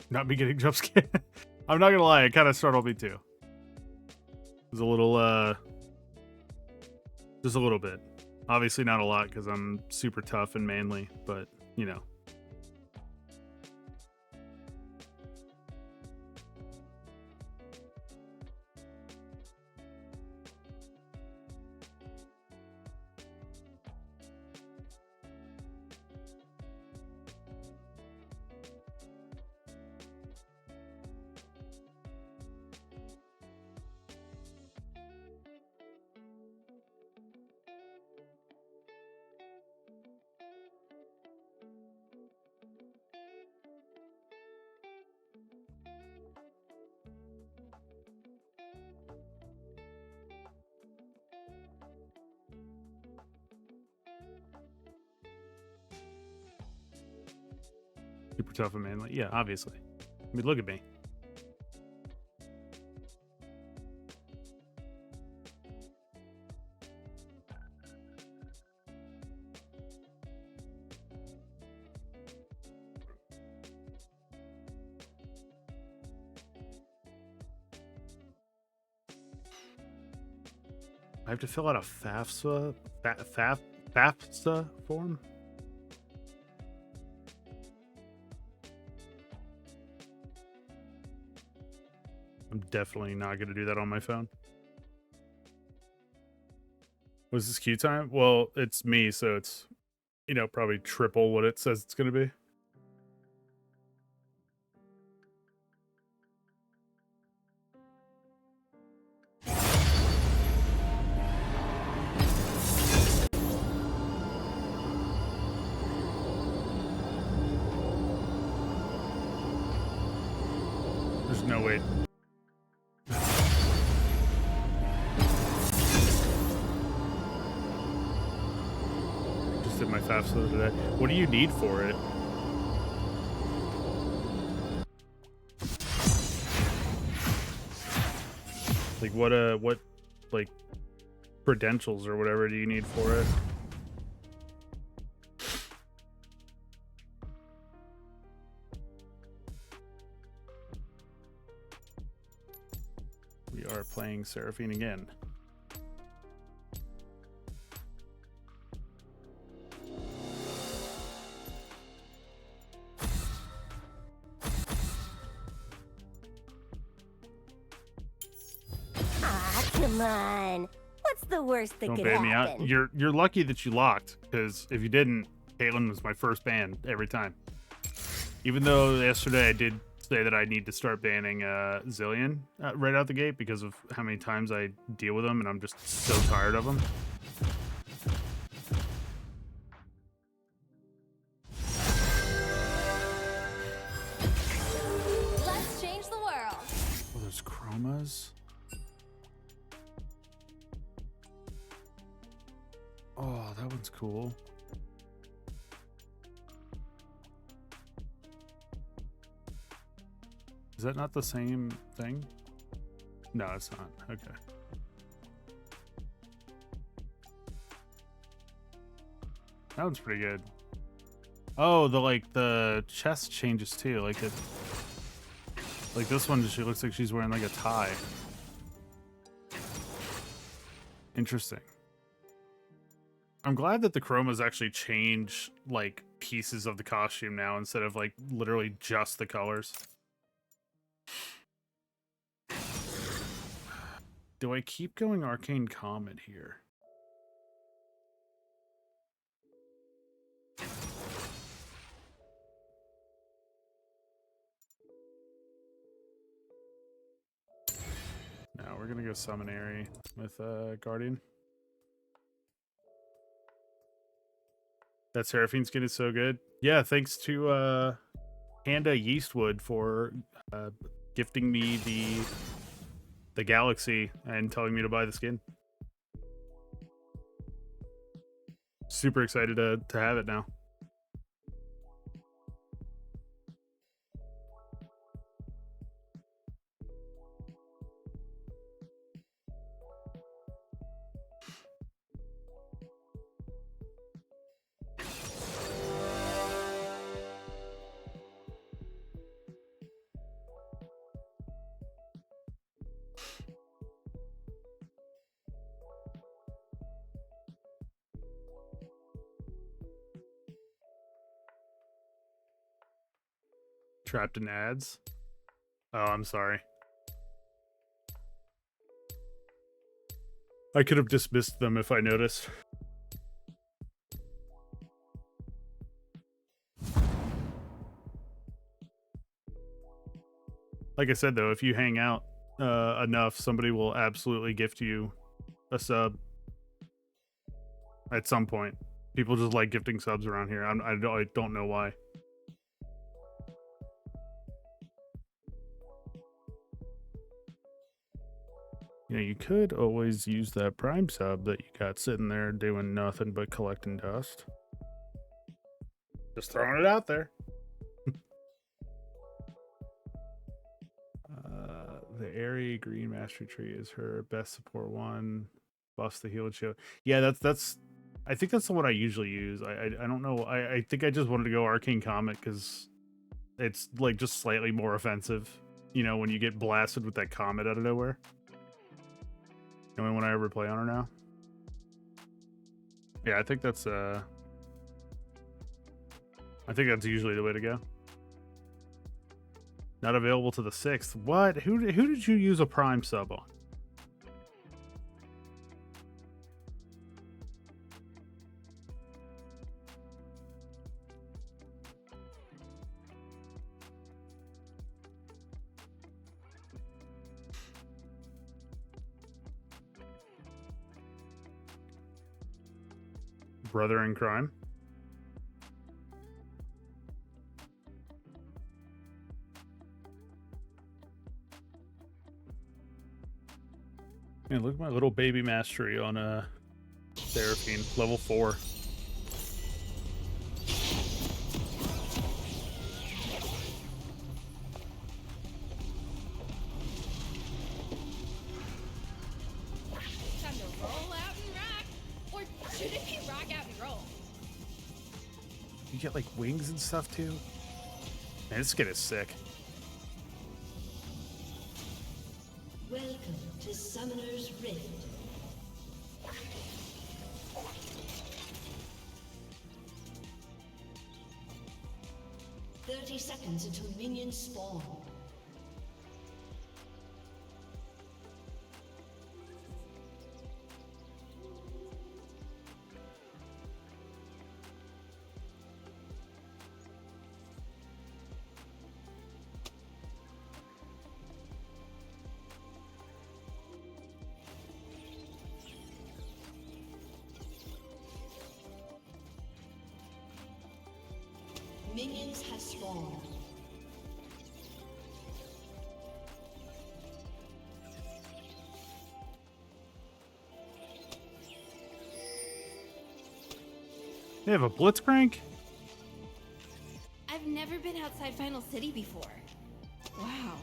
Not me getting jump scared. I'm not gonna lie, it kind of startled me too. It was a little, just a little bit. Obviously not a lot because I'm super tough and manly, but you know. Super tough and manly. Yeah, obviously. I mean, look at me. I have to fill out a FAFSA form? I'm definitely not going to do that on my phone. Was this queue time? Well, it's me, so it's, you know, probably triple what it says it's going to be. There's no way. Just did my FAFSA today. What do you need for it? Like what like credentials or whatever do you need for it? We are playing Seraphine again. Ah, come on. What's the worst that Don't could ban me happen? out. You're lucky that you locked, because if you didn't, Caitlyn was my first ban every time. Even though yesterday I did say that I need to start banning Zillion right out the gate because of how many times I deal with them, and I'm just so tired of them. Let's change the world. Oh, there's chromas. Oh, that one's cool. Is that not the same thing? No, it's not. Okay. That one's pretty good. Oh, the chest changes too. Like this one, she looks like she's wearing like a tie. Interesting. I'm glad that the chromas actually change like pieces of the costume now instead of like literally just the colors. Do I keep going Arcane Comet here? No, we're gonna go Summonary with Guardian. That Seraphine skin is so good. Yeah, thanks to Panda Yeastwood for gifting me the Galaxy and telling me to buy the skin. Super excited to have it now. Trapped in ads. Oh, I'm sorry. I could have dismissed them if I noticed. Like I said, though, if you hang out enough, somebody will absolutely gift you a sub at some point. People just like gifting subs around here. I don't know why. You know, you could always use that Prime sub that you got sitting there doing nothing but collecting dust. Just throwing it out there. The Airy Green Mastery Tree is her best support one. Buffs the heal shield. Yeah, that's. I think that's the one I usually use. I don't know. I think I just wanted to go Arcane Comet because it's like just slightly more offensive. You know, when you get blasted with that comet out of nowhere. Only one I ever play on her now. Yeah, I think that's usually the way to go. Not available to the 6th. What? Who did you use a Prime sub on? Brother in crime. Man, look at my little baby mastery on Seraphine, level 4. Time to roll out and rock. Or should it be rock out and roll? You get like wings and stuff too. Man, this kid is sick. Welcome to Summoner's Rift. "30 seconds until minions spawn. Minions has spawned. They have a Blitzcrank? I've never been outside Final City before. Wow.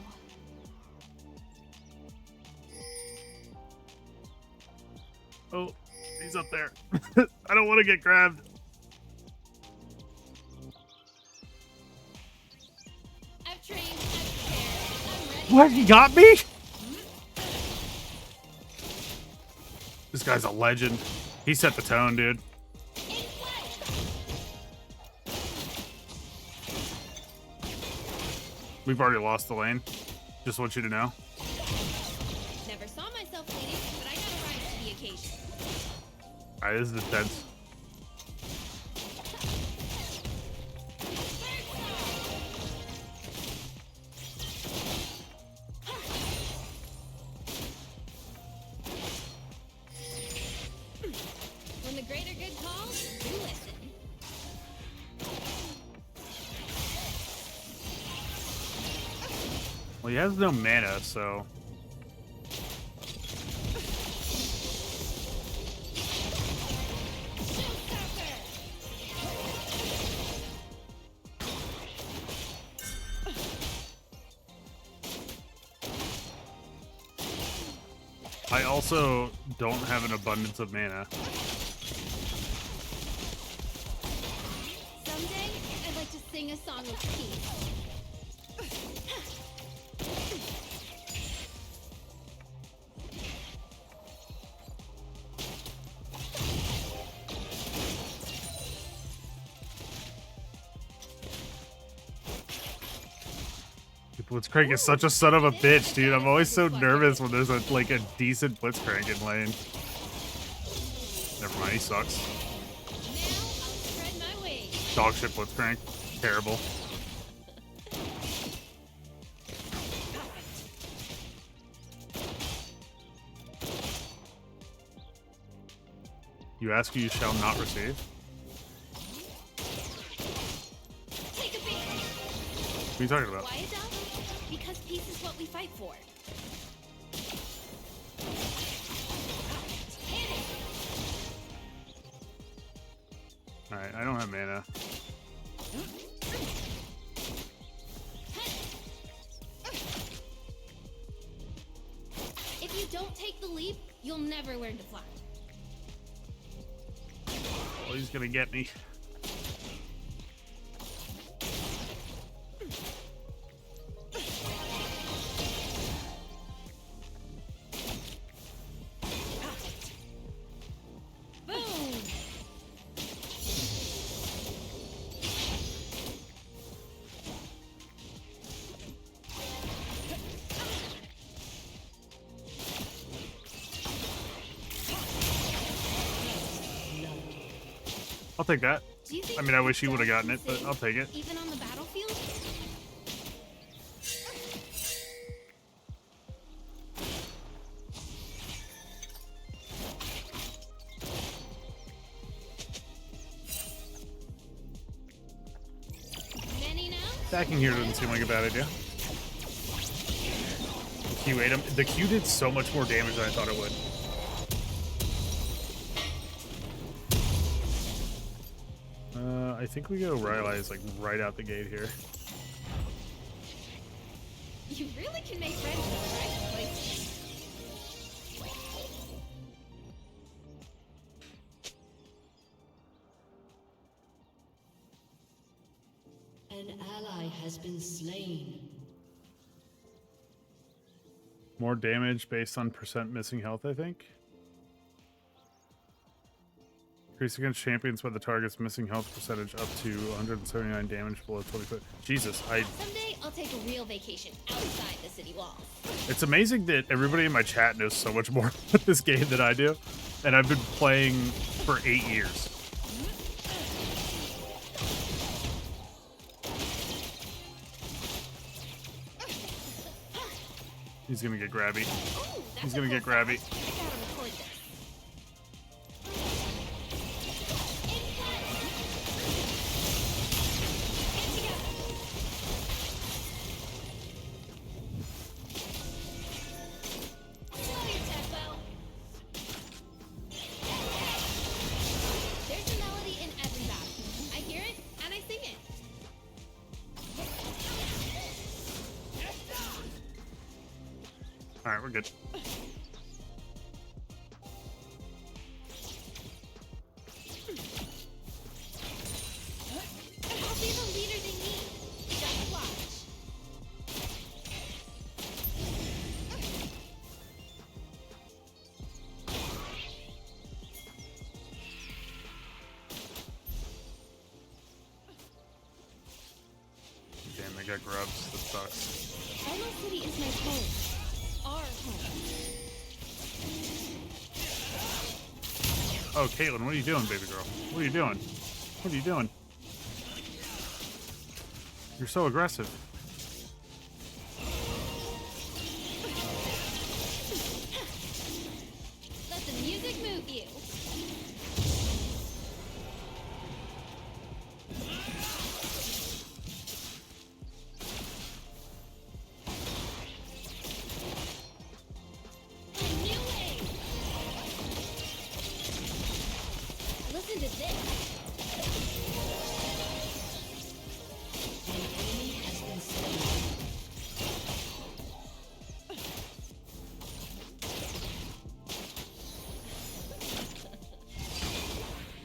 Oh, he's up there. I don't want to get grabbed. I've trained, I've prepared, I'm ready. What? He got me? This guy's a legend. He set the tone, dude. In play. We've already lost the lane. Just want you to know. Never saw myself leading, but I gotta rise to the occasion. Alright, this is intense. When the greater good calls, you listen. Well, he has no mana, so... I also don't have an abundance of mana. Someday, I'd like to sing a song of peace. Blitzcrank is such a son of a bitch, dude. I'm always so nervous when there's a decent Blitzcrank in lane. Never mind, he sucks. Now I'll spread my wings. Dog shit Blitzcrank. Terrible. You ask, you shall not receive. Take a beat. What are you talking about? Why, Adele? Because peace is what we fight for. Hit it. Alright, I don't have mana. If you don't take the leap, you'll never learn to fly. Oh, he's gonna get me. Boom! I'll take that. Do you think I mean, I wish he dogs would have gotten can it, but sing I'll take it. Even on the battlefield? Many now? Stacking here doesn't seem like a bad idea. Q ate him. The Q did so much more damage than I thought it would. I think we go Rylai's like right out the gate here. You really can make friends in the right places. An ally has been slain. More damage based on percent missing health, I think. Increase against champions by the target's missing health percentage up to 179 damage below 25. Jesus, Someday I'll take a real vacation outside the city walls. It's amazing that everybody in my chat knows so much more about this game than I do. And I've been playing for 8 years. He's gonna get grabby. Ooh, that's He's a gonna cool get grabby. sound. I gotta record this. There's a melody in every battle. I hear it and I sing it. Alright, we're good. I'll be the leader they need. Just watch. Damn, they got grubs. That sucks. Emerald City is my home. Our home. Oh, Caitlin, what are you doing, baby girl? What are you doing? What are you doing? You're so aggressive. Let the music move you. A new wave. Listen to this. An enemy has been slain.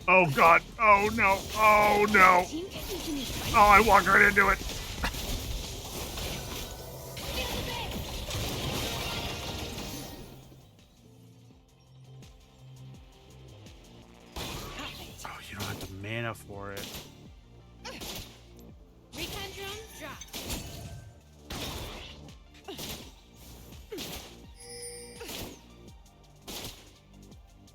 Oh god. Oh no. Oh no. Team can continue fighting. Oh, I walked right into it. Get the base. Oh, you don't have the mana for it. Recon drone drop.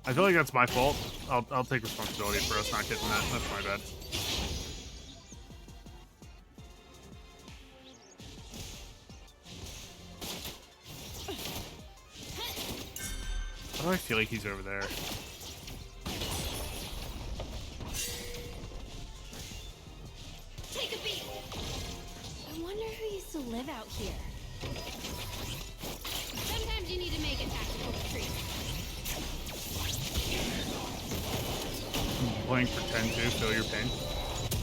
I feel like that's my fault. I'll take responsibility for us not getting that. That's my bad. Why do I feel like he's over there? Take a beat. I wonder who used to live out here. Sometimes you need to make a tactical retreat. Playing pretend to feel your pain.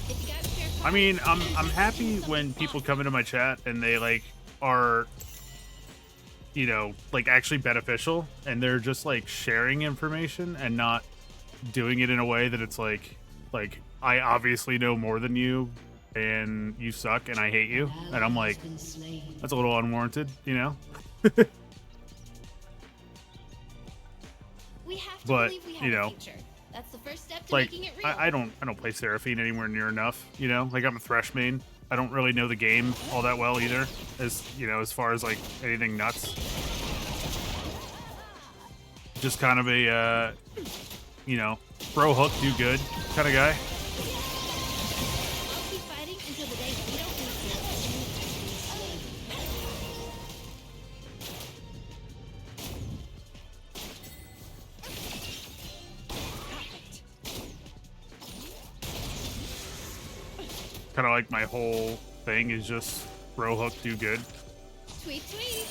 If you got spare I mean, I'm happy when people come into my chat and they like are, you know, like actually beneficial, and they're just like sharing information and not doing it in a way that it's like I obviously know more than you and you suck and I hate you, and I'm like, that's a little unwarranted, you know. we have to But, believe we have you know, a future. That's the first step to like making it real. I don't play Seraphine anywhere near enough, you know. Like, I'm a Thresh main. I don't really know the game all that well either, as you know, as far as like anything nuts. Just kind of a you know, throw hook, do good kind of guy. I'll keep fighting until the day we don't need to. Kind of like my whole thing is just throw hook, do good. Tweet, tweet.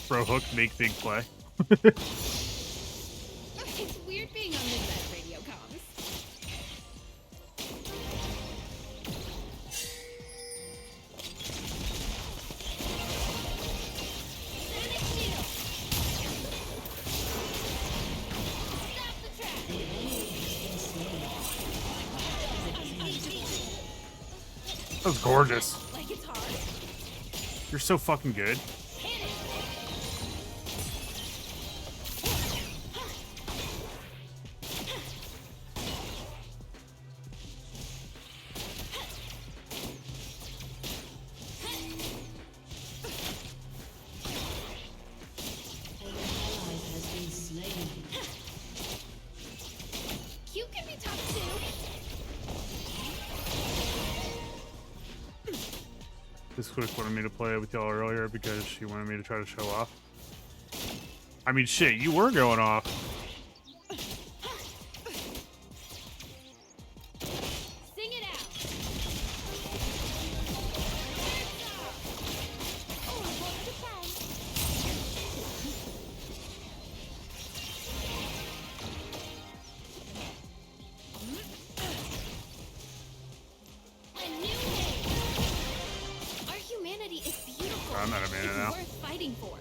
Throw hook, make big play. It's weird being on midnight radio comms. Sonic shield. Stop the track. That was gorgeous. Like it's hard. You're so fucking good. Hit it. Q can be tough too. This quick wanted me to play with y'all earlier because she wanted me to try to show off. I mean, shit, you were going off. Sing it out. Oh, I want to find. A new day. Our humanity is beautiful. I'm not a man it's now. worth fighting for.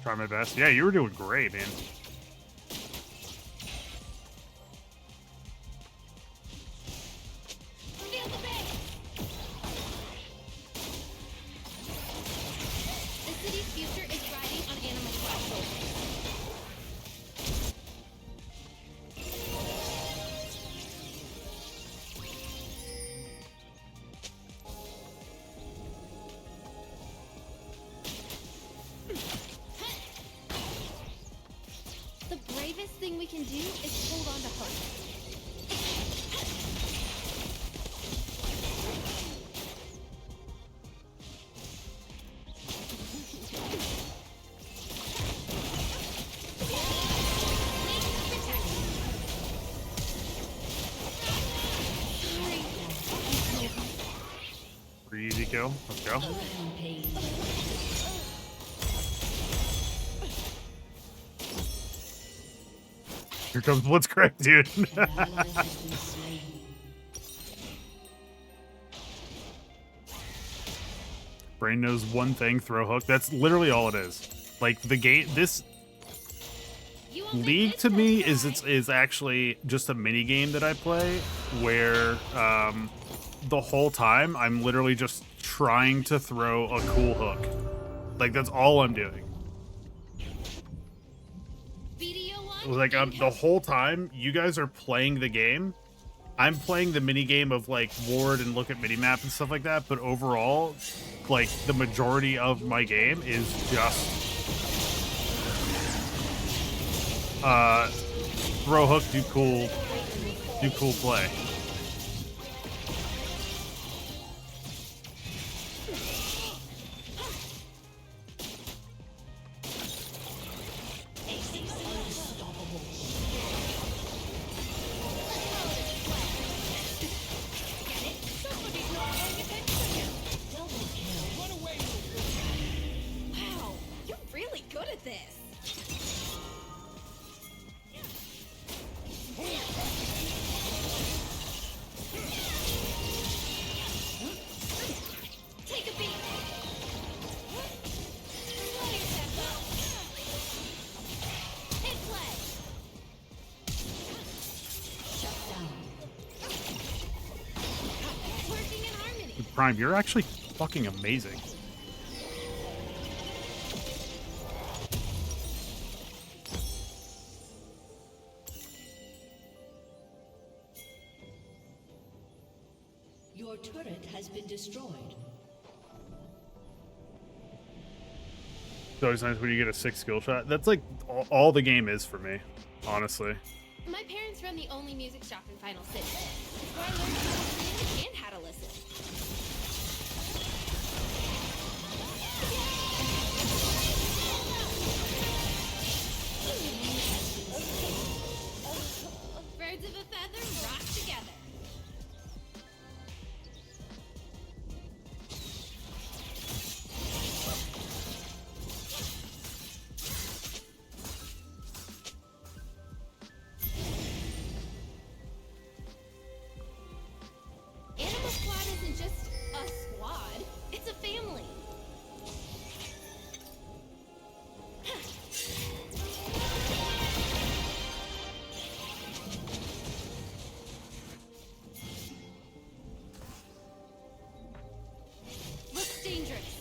Try my best. Yeah, you were doing great, man. Feel the bass. The city's future is riding on Animal Squad's shoulders. The bravest thing we can do is hold on to hope. Pretty easy kill. Let's go. Here comes Blitzcrank, dude. Brain knows one thing, throw hook. That's literally all it is. Like, the game, this league to me is actually just a mini game that I play where the whole time I'm literally just trying to throw a cool hook. Like, that's all I'm doing. BDO1? Like the whole time you guys are playing the game, I'm playing the mini game of like ward and look at mini map and stuff like that. But overall, like the majority of my game is just throw hook, do cool play. Wow, you're really good at this. Take a beat. Slow your tempo. Hit play. Shut down. Working in harmony. Prime, you're actually fucking amazing. Your turret has been destroyed. It's always nice when you get a 6 skill shot. That's like all the game is for me, honestly. My parents run the only music shop in Final City. It's where I learned how to sing and how to listen. Birds of a feather rock together. Animal Squad isn't just a squad, it's a family. Looks dangerous.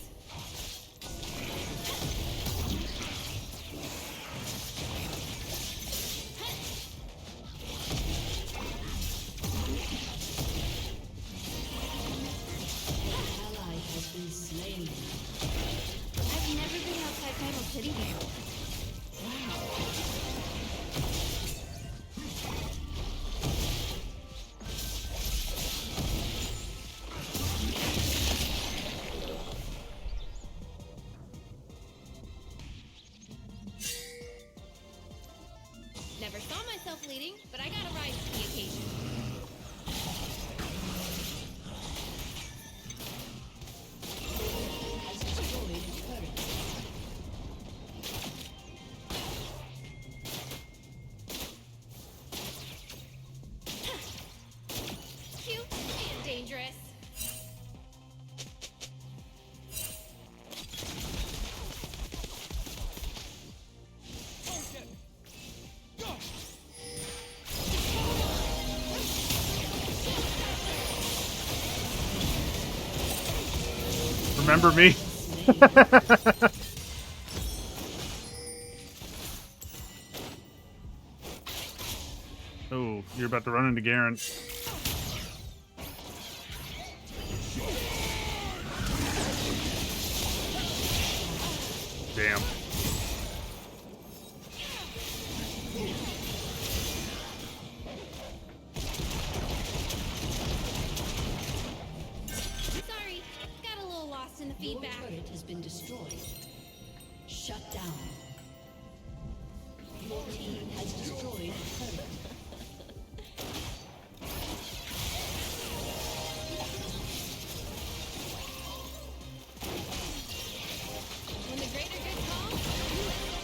Ally has been slain. I've never been outside Final City before. Never saw myself leading, but I gotta rise to the occasion. Has destroyed a turret. Cute and dangerous. Remember me? Oh, you're about to run into Garen. Damn. Sorry, got a little lost in the Your feedback. turret has been destroyed. Shut down. Your team has destroyed a turret. When the greater good calls, you listen.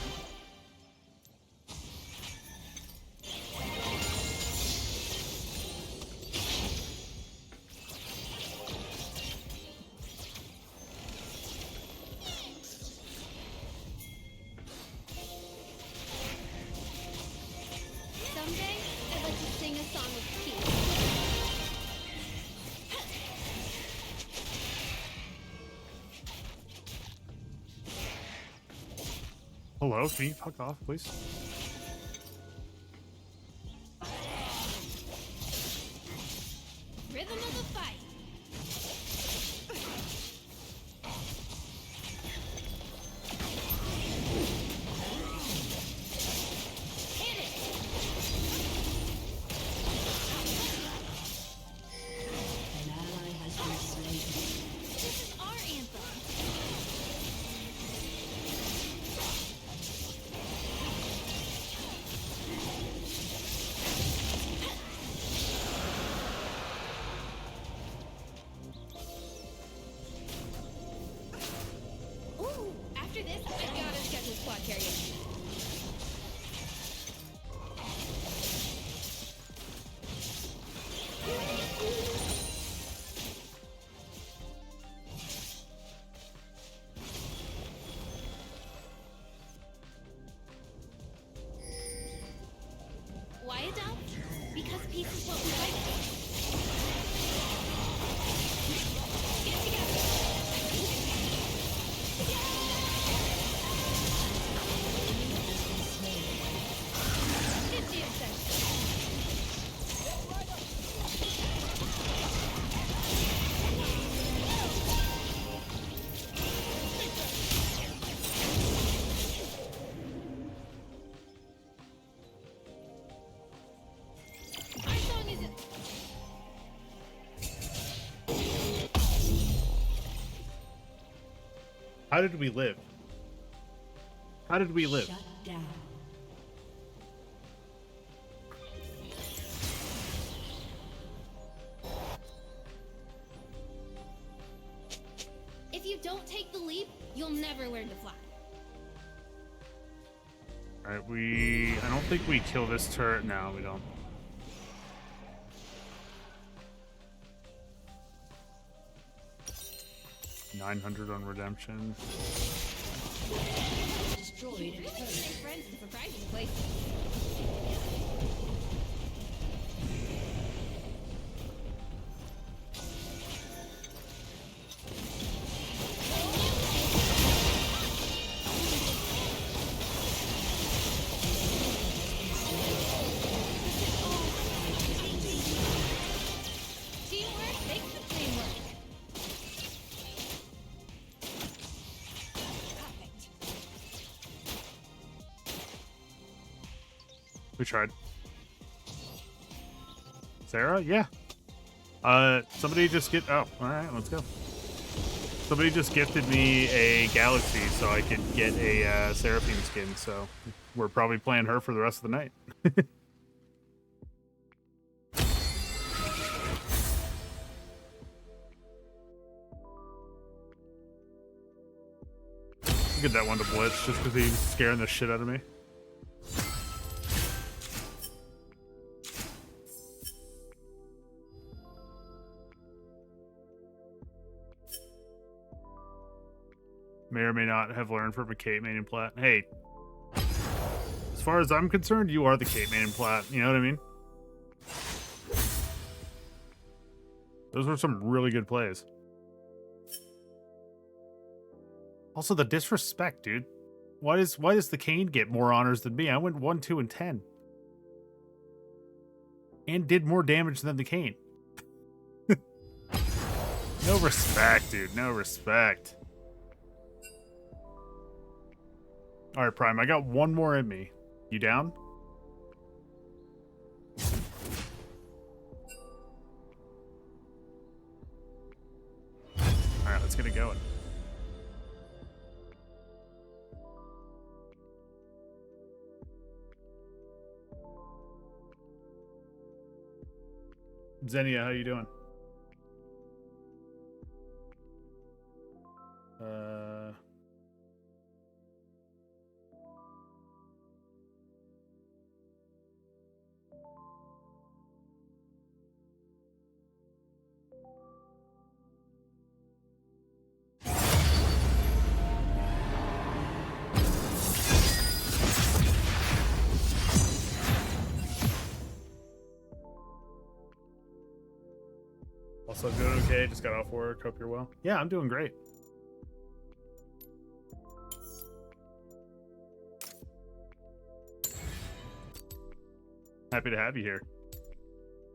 Someday, I'd like to sing a song with peace. Hello, can you fuck off, please? How did we live? How did we live? Shut down. If you don't take the leap, you'll never learn to fly. Alright, I don't think we kill this turret. No, we don't. $900 on redemption. Destroyed You a really turret. make friends in surprising places. Teamwork makes the dream work. Perfect. We tried. Sarah? Yeah. Somebody just get. Oh, all right, let's go. Somebody just gifted me a Galaxy so I could get a Seraphine skin, so we're probably playing her for the rest of the night. Get that one to blitz just because he's scaring the shit out of me. May or may not have learned from a Kate Main and Plat. Hey, as far as I'm concerned, you are the Kate Main and Plat. You know what I mean? Those were some really good plays. Also, the disrespect, dude. Why does the Kane get more honors than me? I went 1, 2, and 10. And did more damage than the Kane. No respect, dude. No respect. Alright, Prime, I got one more in me. You down? Alright, let's get it going. Xenia, how you doing? Also doing okay, just got off work, hope you're well. Yeah, I'm doing great. Happy to have you here.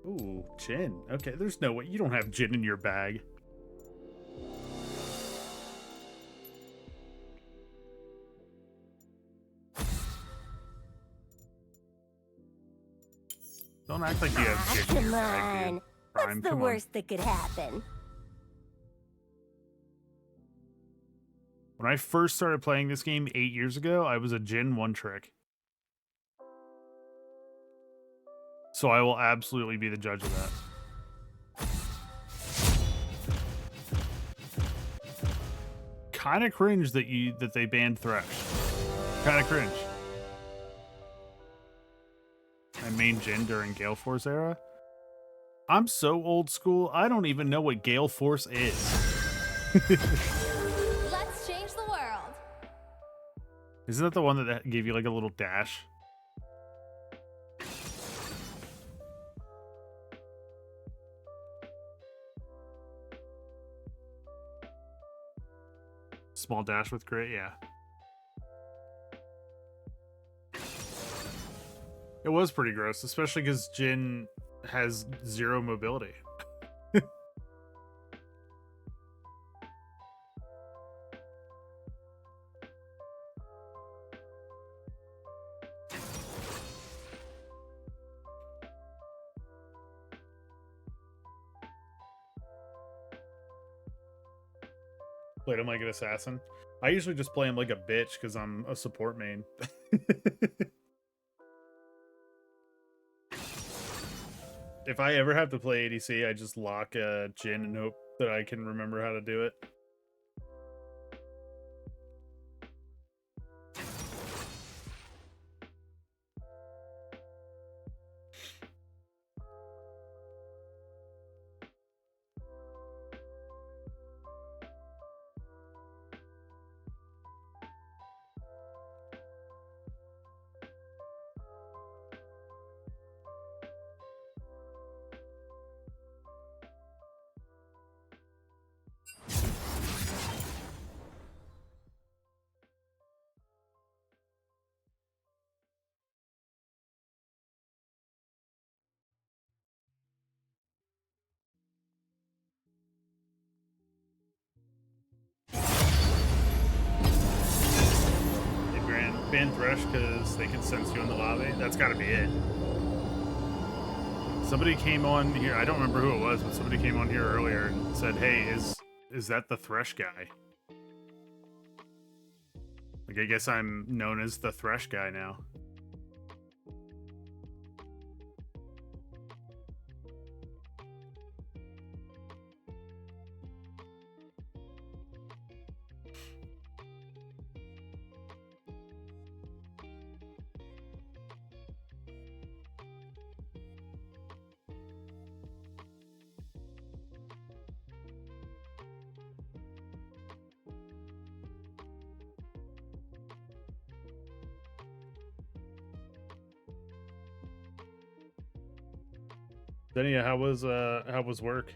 Ooh, gin. Okay, there's no way. You don't have gin in your bag. Don't act like you have gin in your Come bag, on. dude. What's Prime, the come on. worst that could happen? When I first started playing this game 8 years ago, I was a gin one trick. So I will absolutely be the judge of that. Kind of cringe that they banned Thresh. Kind of cringe. I main Jhin during Gale Force era. I'm so old school, I don't even know what Gale Force is. Let's change the world. Isn't that the one that gave you like a little dash? Small dash with crit, yeah. It was pretty gross, especially because Jhin has 0 mobility. Played him like an assassin. I usually just play him like a bitch because I'm a support main. If I ever have to play ADC, I just lock Jhin and hope that I can remember how to do it. Ban Thresh because they can sense you in the lobby. That's got to be it. Somebody came on here. I don't remember who it was, but somebody came on here earlier and said, "Hey, is that the Thresh guy?" Like, I guess I'm known as the Thresh guy now. Then yeah, how was work?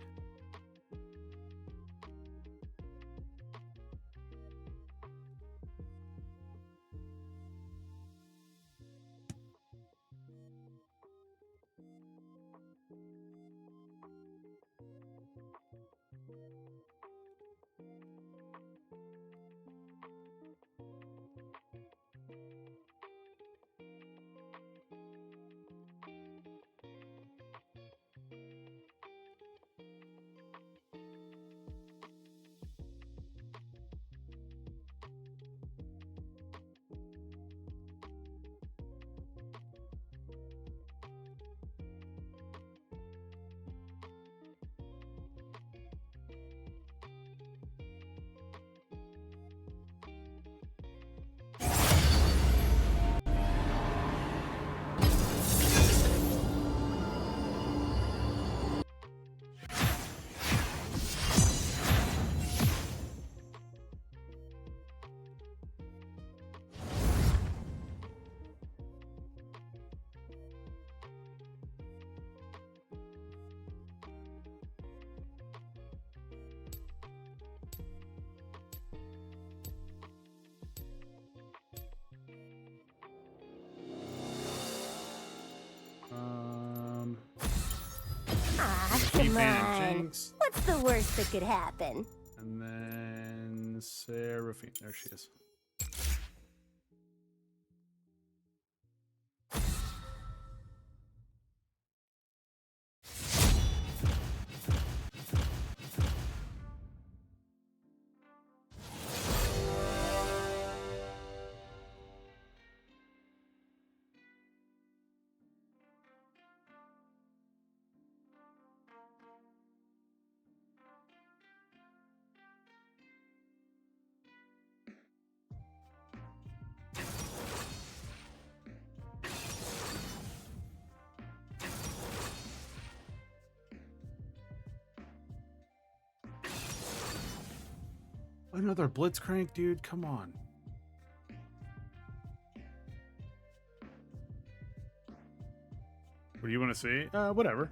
Come T-Fan on. Jinx. What's the worst that could happen? And then Seraphine. There she is. Another Blitzcrank, dude. Come on. What do you want to see? Whatever.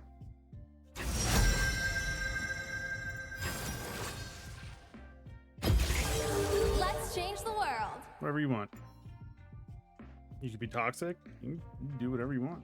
Let's change the world. Whatever you want. You could be toxic. You can do whatever you want.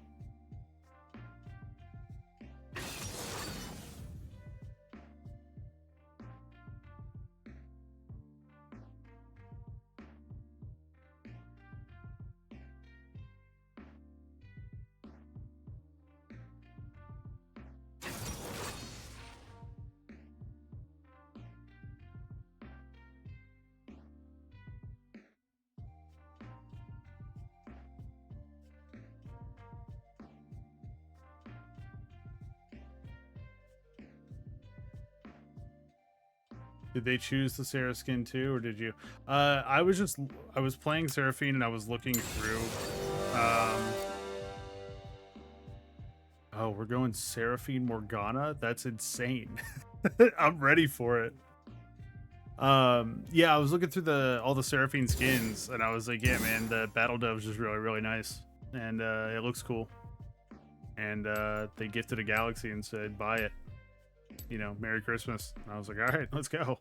Did they choose the Sarah skin too, or did you? I was playing Seraphine and I was looking through. Oh, we're going Seraphine Morgana? That's insane. I'm ready for it. Yeah, I was looking through all the Seraphine skins and I was like, yeah, man, the Battle Dove's just really, really nice. And it looks cool. And they gifted a Galaxy and said, buy it. You know, Merry Christmas. And I was like, all right, let's go.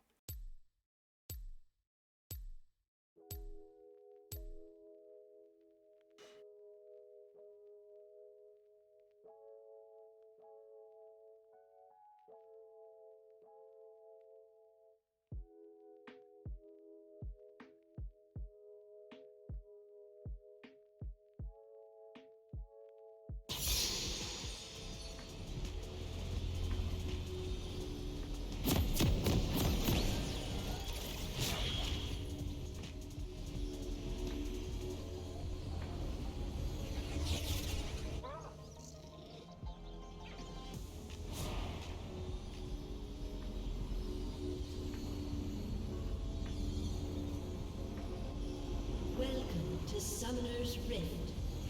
Welcome to Summoner's Rift.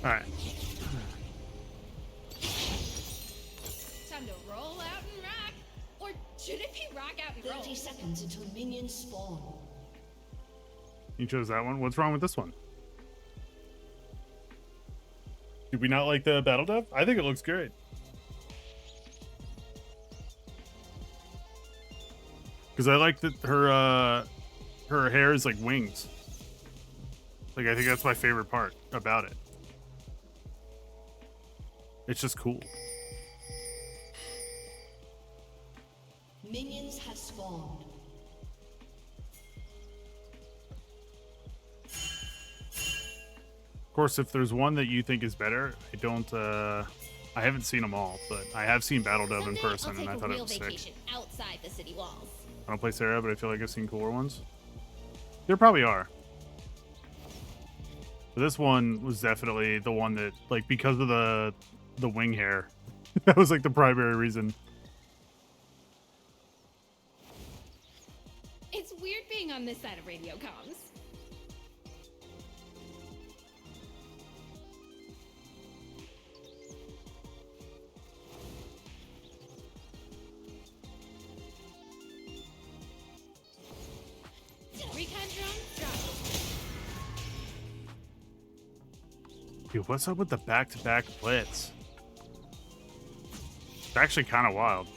All right. Time to roll out and rock. Or should it be rock out and roll? 30 seconds until minions spawn. You chose that one. What's wrong with this one? Did we not like the Battle Dove? I think it looks great. Because I like that her hair is like wings. Like, I think that's my favorite part about it. It's just cool. Minions have spawned. Of course, if there's one that you think is better, I haven't seen them all, but I have seen Battle Dove in Someday person, I'll and I take thought a it real was sick. vacation outside the city walls. I don't play Sarah, but I feel like I've seen cooler ones. There probably are. But this one was definitely the one that, like, because of the wing hair, that was like the primary reason. It's weird being on this side of radio comms. Recon drone, drop. Dude, what's up with the back-to-back blitz? It's actually kind of wild.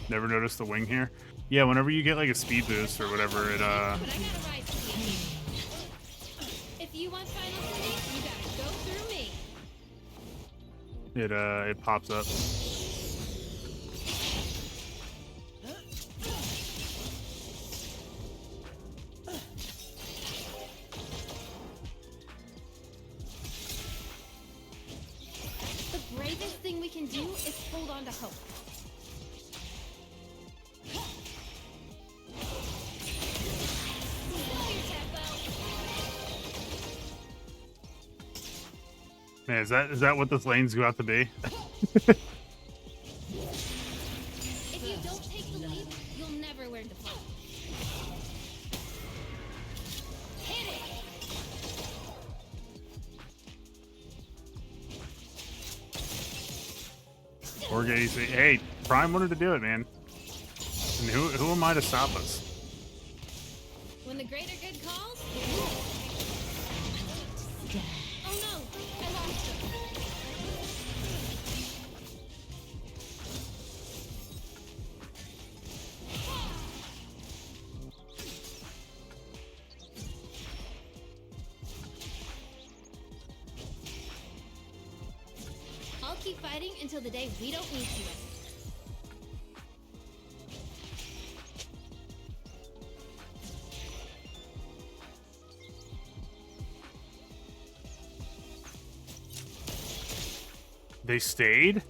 Never noticed the wing here. Yeah, whenever you get like a speed boost or whatever, it But I gotta rise to the occasion. If you want Final City, you gotta go through me. it pops up. The bravest thing we can do is hold on to hope. Slow your tempo. Man, is that what this lane's about to be? If you don't take the lead, you'll never learn to fly. Hit it! Orga, hey, Prime wanted to do it, man. And who am I to stop us? When the greater good calls. Oh no, I lost him. I'll keep fighting until the day we don't need to. They stayed?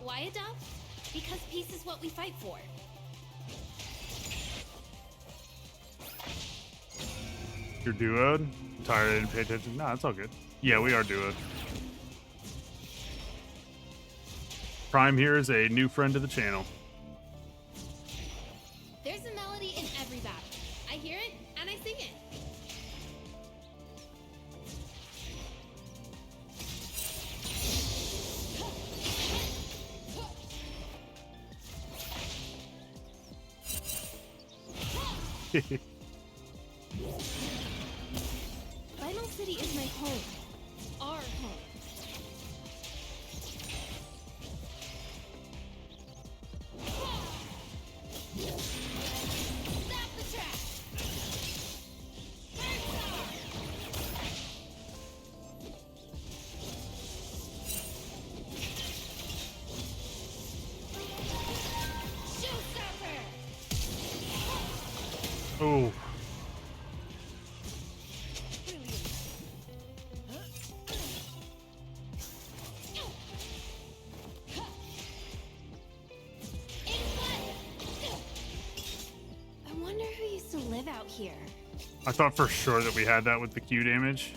Why a dove? Because peace is what we fight for. You're duoed? I'm tired, I didn't pay attention. No, it's all good. Yeah, we are duoed. Prime here is a new friend to the channel. There's a melody in every battle. I hear it and I sing it. Final City is my home. Our home. Stop the track! Showstopper! Oh. I wonder who used to live out here. I thought for sure that we had that with the Q damage.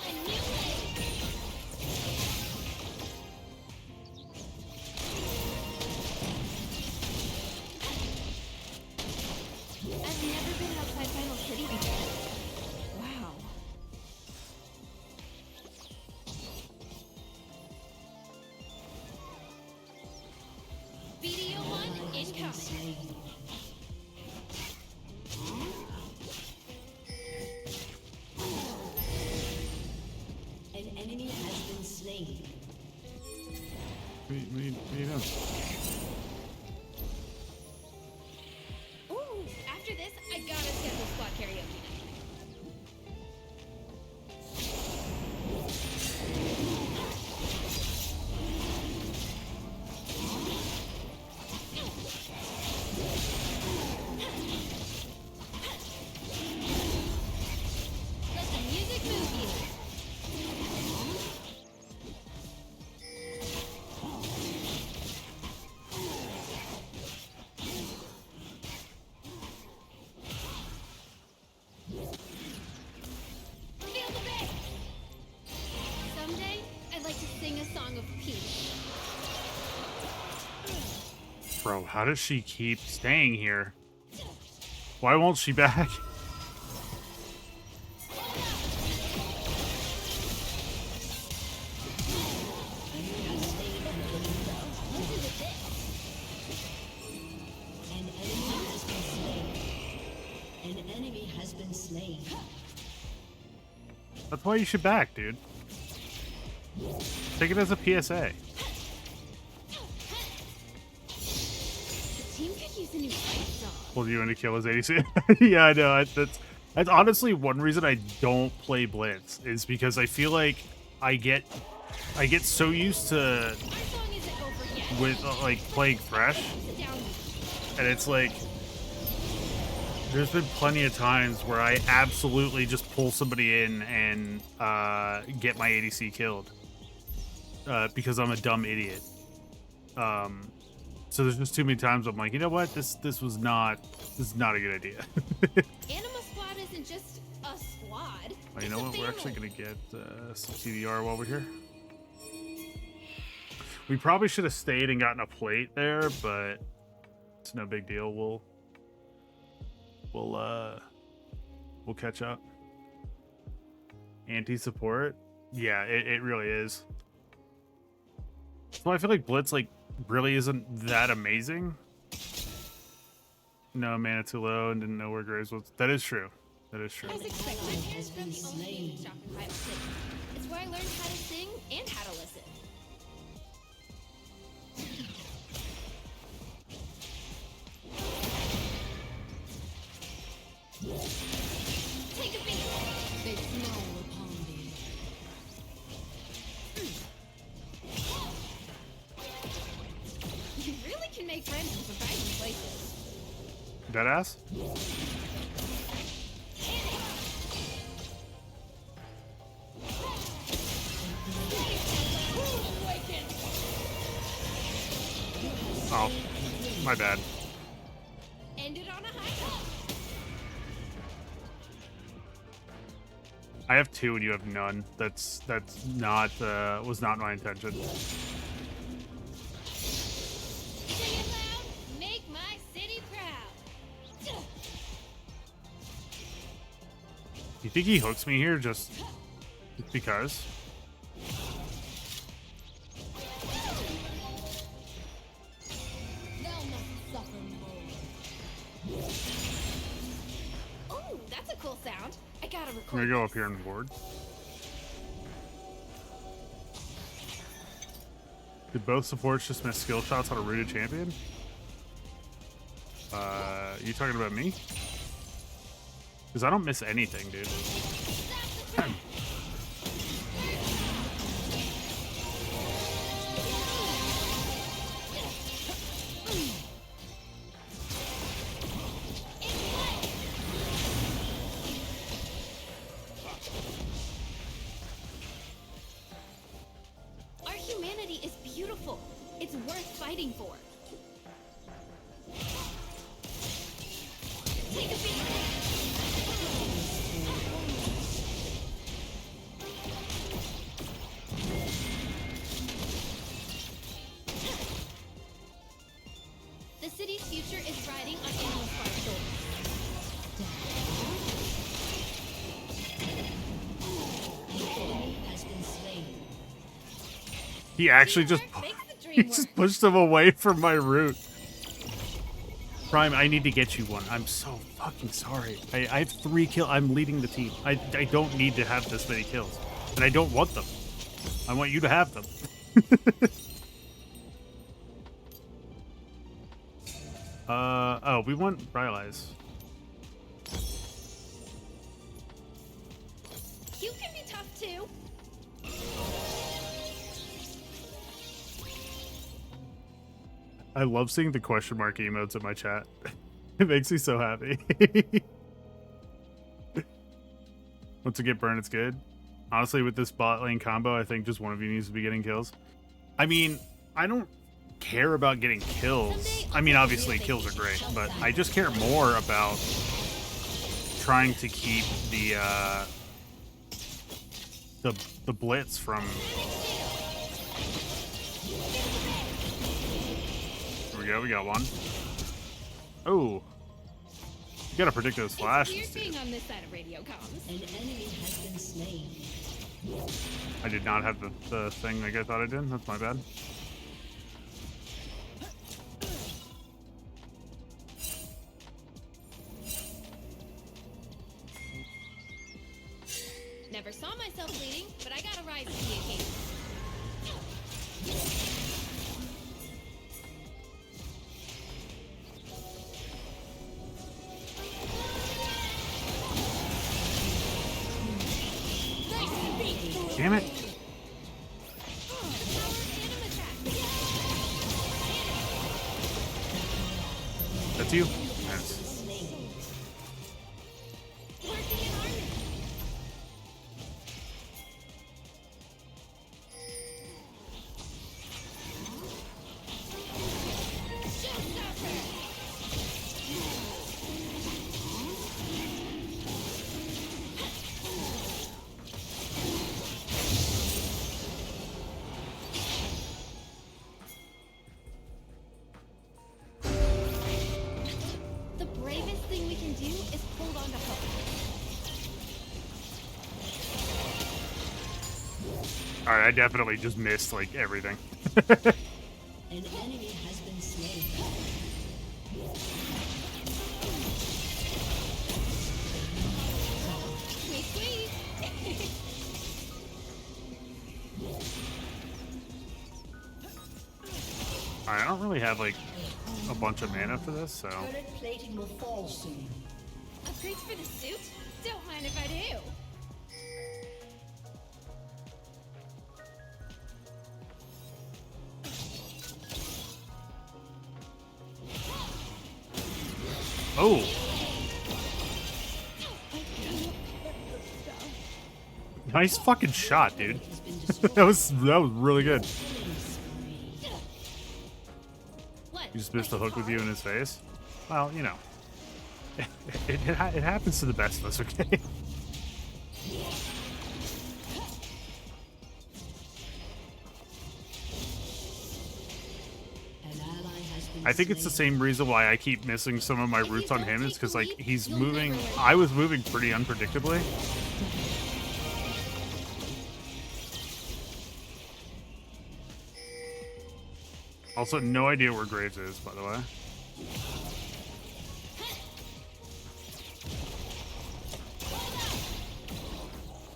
A new way. I've never been outside Final City before. Wow. Video 1 incoming. An enemy has been slain. What do you know? Ooh, after this, I gotta schedule squad karaoke night. Let the music move you. Feel the bass. Someday, I'd like to sing a song of peace. Bro, how does she keep staying here? Why won't she back? An enemy has been slain. An enemy has been slain. That's why you should back, dude. Take it as a PSA. The team could use a new fight song. Pull you into kill his ADC. Yeah, I know. That's honestly one reason I don't play Blitz is because I feel like I get so used to Our song isn't over yet. with like playing Thresh, Sit down. and it's like there's been plenty of times where I absolutely just pull somebody in and get my ADC killed because I'm a dumb idiot. So there's just too many times I'm like, you know what, this is not a good idea. Anima Squad isn't just a squad. Well, you know what? We're actually gonna get some CDR while we're here. We probably should have stayed and gotten a plate there, but it's no big deal. We'll catch up. Anti-support, yeah, it really is. So I feel like Blitz like really isn't that amazing. No, mana too low and didn't know where Graves was. That is true. That is true. As expected, my parents found the only music shop in Final City. It's where I learned how to sing and how to listen. Take a beat. They snow upon thee. You really can make friends in surprising places. Dead ass? Oh, my bad. Ended on a high note. I have 2 and you have none. That's not was not my intention. Sing it loud, make my city proud. You think he hooks me here just because? They'll not suffer more. Oh, that's a cool sound. I gotta I'm record. gonna go up here and ward. Did both supports just miss skill shots on a rooted champion? You talking about me? Because I don't miss anything, dude. Our humanity is beautiful. It's worth fighting for. Take a beat. The city's future is riding on Animal Farm's shoulders. An enemy has been slain. He actually just Teamwork makes the he dream just work. pushed him away from my route. Prime, I need to get you one. I'm so fucking sorry. I have 3 kills. I'm leading the team. I don't need to have this many kills. And I don't want them. I want you to have them. Oh, we want Brylise. You can be tough too. I love seeing the question mark emotes in my chat. It makes me so happy. Once you get burned, it's good. Honestly, with this bot lane combo, I think just one of you needs to be getting kills. I mean, I don't care about getting kills. I mean, obviously, kills are great, but I just care more about trying to keep the blitz from. Here we go. We got one. Oh, you gotta predict those flashes, It's weird dude. being on this side of radio comms. An enemy has been slain. I did not have the thing like I thought I did. That's my bad. Never saw myself leading, but I gotta rise to the occasion. Damn it. That's you? Yes. Working in harmony. The bravest thing we can do is hold on to hope. Alright, I definitely just missed like everything. An enemy has been slain. Sweet, sweet. Alright, I don't really have like a bunch of mana for this, so. Turret plating will fall soon. Upgrades for the suit? Don't mind if I do. Oh! Nice fucking shot, dude. Has been destroyed. that was really good. Killing spree. What? You just missed a hook with you in his face. Well, you know, it happens to the best of us, okay? I think it's the same reason why I keep missing some of my routes on him is because like he's moving. I was moving pretty unpredictably. Also, no idea where Graves is, by the way.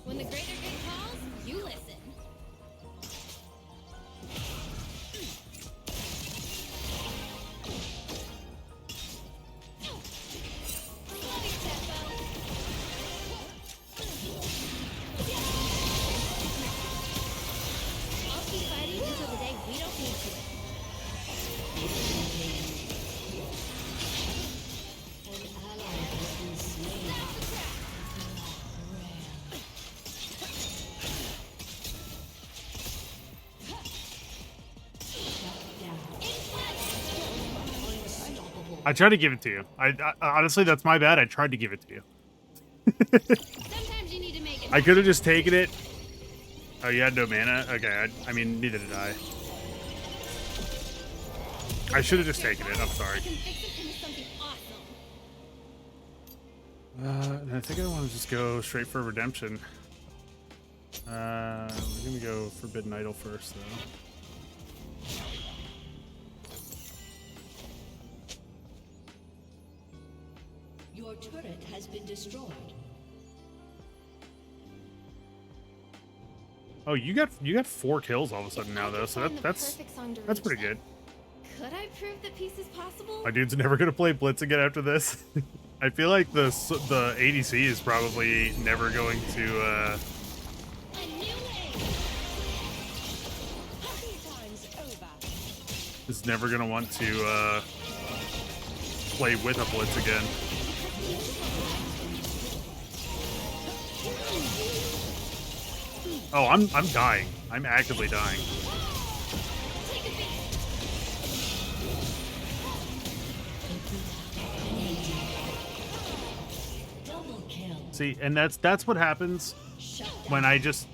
When the greater good calls, you listen. Slow your tempo. I'll keep fighting until the day we don't need to. An ally has been slain. I tried to give it to you. I honestly, that's my bad. I tried to give it to you. Sometimes you need to make it. I could have just taken it. Oh, you had no mana? Okay, I mean, neither did I. I should have just taken it. I'm sorry. I can fix it into something awesome. I think I want to just go straight for redemption. We're gonna go Forbidden Idol first, though. Your turret has been destroyed. Oh, you got 4 kills all of a sudden now, though. So that's pretty good. Could I prove that peace is possible? My dude's never gonna play Blitz again after this. I feel like the ADC is probably never going to. A new way. Happy times over. Is never gonna want to play with a Blitz again. Oh, I'm dying. I'm actively dying. Take a beat. Double kill. See, and that's what happens when I just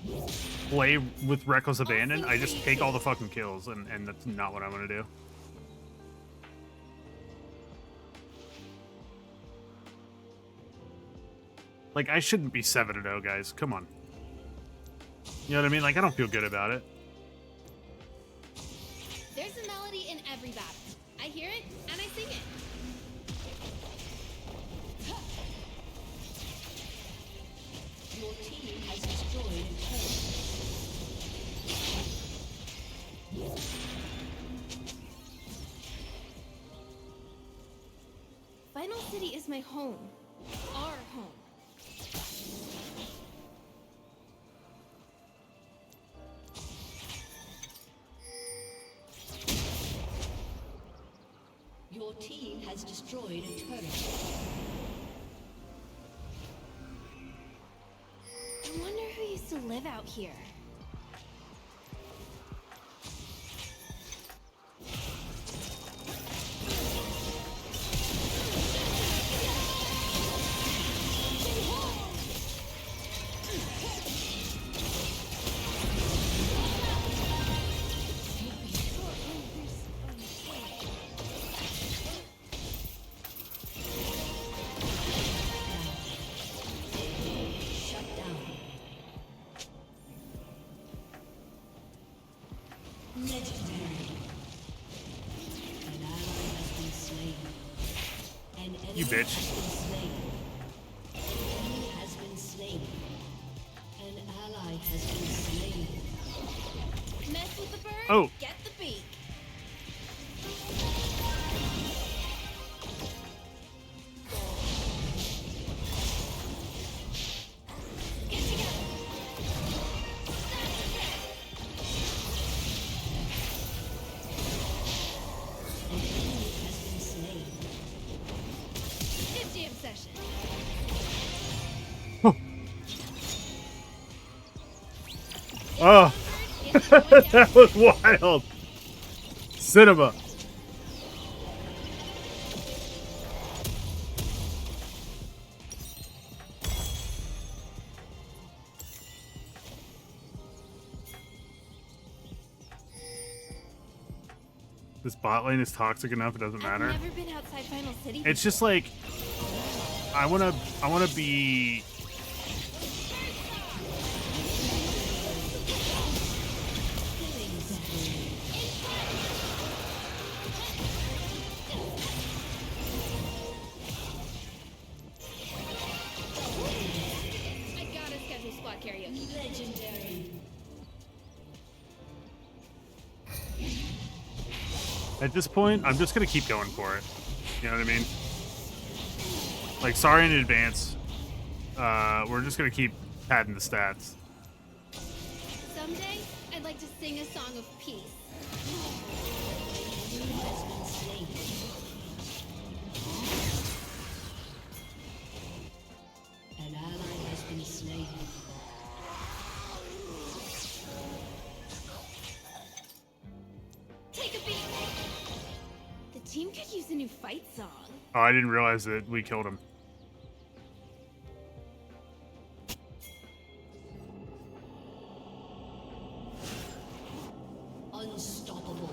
play with Reckless Abandon. I just take all the fucking kills, and that's not what I want to do. Like, I shouldn't be 7-0, guys. Come on. You know what I mean? Like, I don't feel good about it. There's a melody in every battle. I hear it and I sing it. Your team has destroyed a turret. Final City is my home. Our home. Your team has destroyed a turret. I wonder who used to live out here. Shut down. Legendary. An ally has been slain. An enemy You bitch. has been slain. An enemy has been slain. An ally has been slain. Mess with the bird, Oh. get the beak. Get together. An enemy has been slain. It's jam session. Oh, It's going down. that was wild. Cinema. This bot lane is toxic enough, it doesn't matter. I've never been outside Final City. It's just like I wanna be I gotta schedule squad karaoke. Legendary. at this point, I'm just gonna keep going for it. You know what I mean? Like, sorry in advance. We're just gonna keep padding the stats. Someday, I'd like to sing a song of peace. Has been slain. An ally has been slain. Take a beat. The team could use a new fight song. Oh, I didn't realize that we killed him. Unstoppable.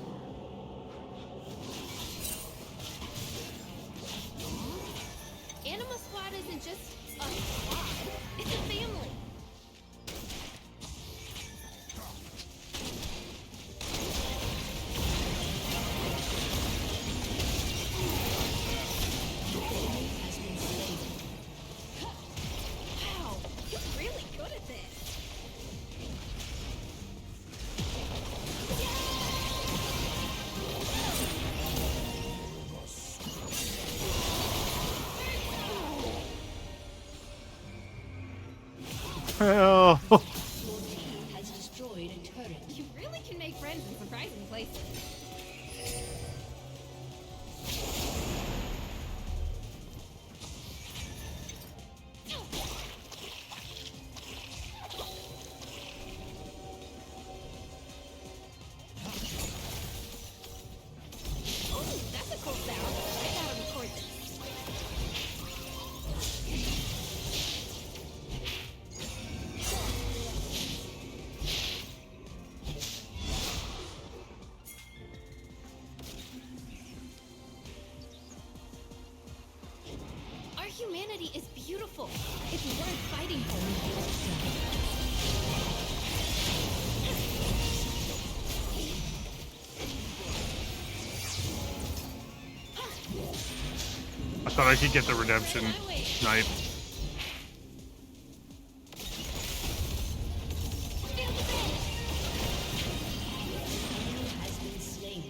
Anima Squad isn't just a squad. It's a family. Has been slain. Wow, you're really good at this. Well, Your team has destroyed a turret. You really can make friends in surprising places. Oh, that's a cool sound. I gotta record this. Our humanity is beautiful. It's worth fighting for. I thought I could get the redemption knife. Has been slain.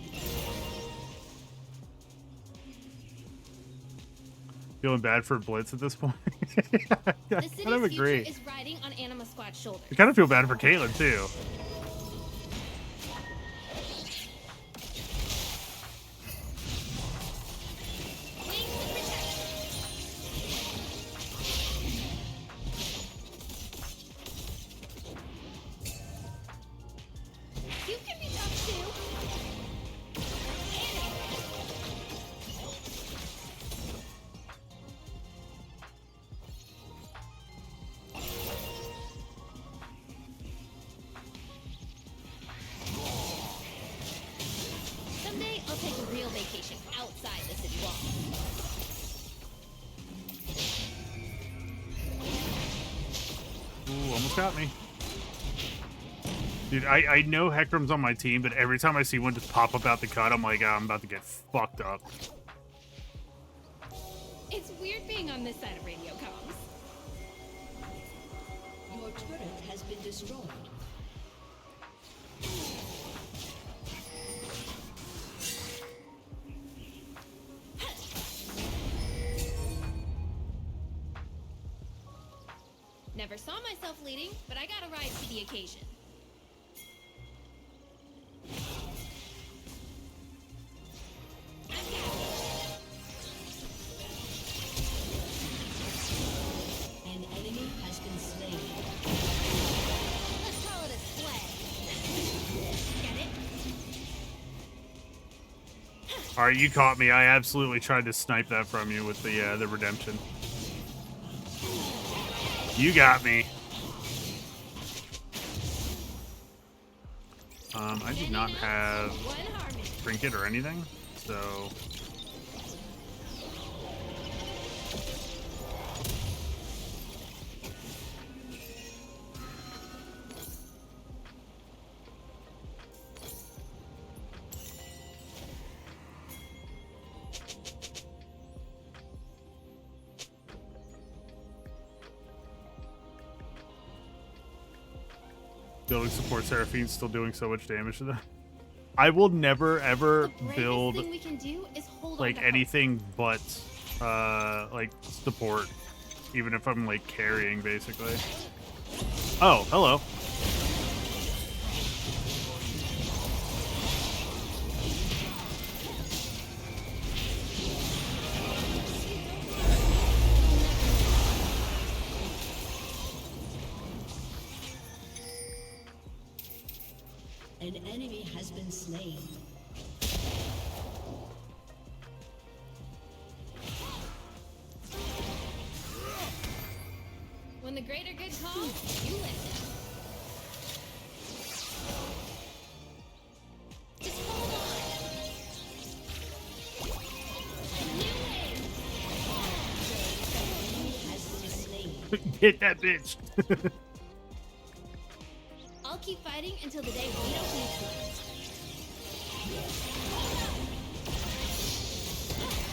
Feeling bad for Blitz at this point. I The kind of city's future agree. is riding on Anima Squad's shoulders. I kind of feel bad for Caitlyn too. Wings of protection. You can be tough too. Someday I'll take a real vacation outside the city walls. Ooh, almost got me. Dude, I know Hecarim's on my team, but every time I see one just pop up out the cut, I'm like, oh, I'm about to get fucked up. It's weird being on this side of radio comms. Your turret has been destroyed. Never saw myself leading, but I gotta rise to the occasion. I've got it. An enemy has been slain. Let's call it a sled. Get it? All right, you caught me. I absolutely tried to snipe that from you with the redemption. You got me. I do not have trinket or anything, so building support Seraphine's still doing so much damage to them. I will never ever build thing we can do is hold like on to anything but like support, even if I'm like carrying basically. Oh, hello. An enemy has been slain. When the greater good calls, you listen. Just hold on. Has been slain. Hit that bitch. I'll keep fighting until the day we don't need to.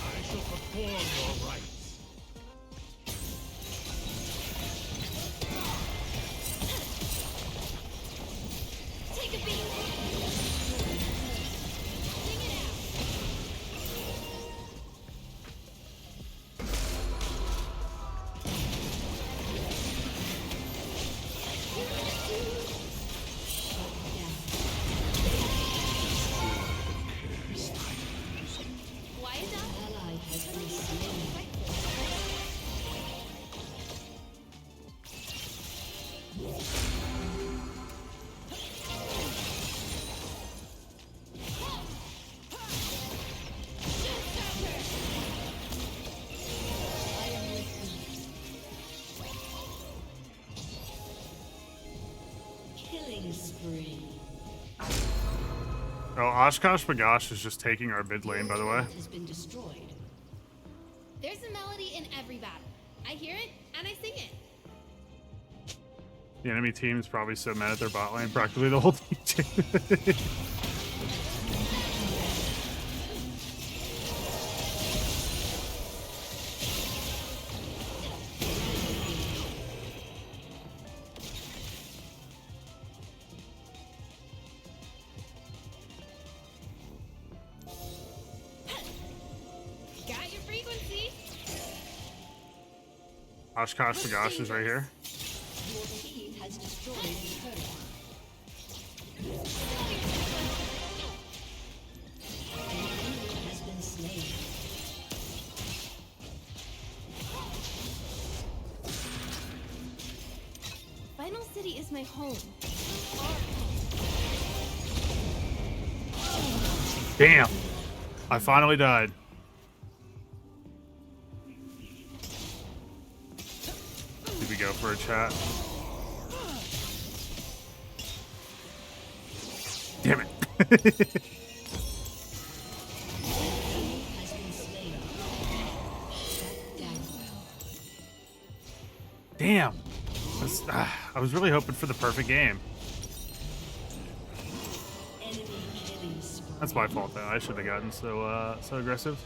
I shall perform your rites. Take a beat. Sing it out. Why is that? Ally has been slain. Killing spree. Oh, Oshkosh Bagosh is just taking our mid lane, by the way. Has been destroyed. There's a melody in every battle. I hear it and I sing it. The enemy team is probably so mad at their bot lane, practically the whole team. Got your frequency. Oshkosh Bagosh is right here. Your team has destroyed a turret. An enemy has been slain. Final City is my home. Damn. I finally died. Did we go for a chat? Damn it. Has been slain. Shut down. Damn. I was really hoping for the perfect game. Enemy killing spree. That's my fault though. I should have gotten so aggressive.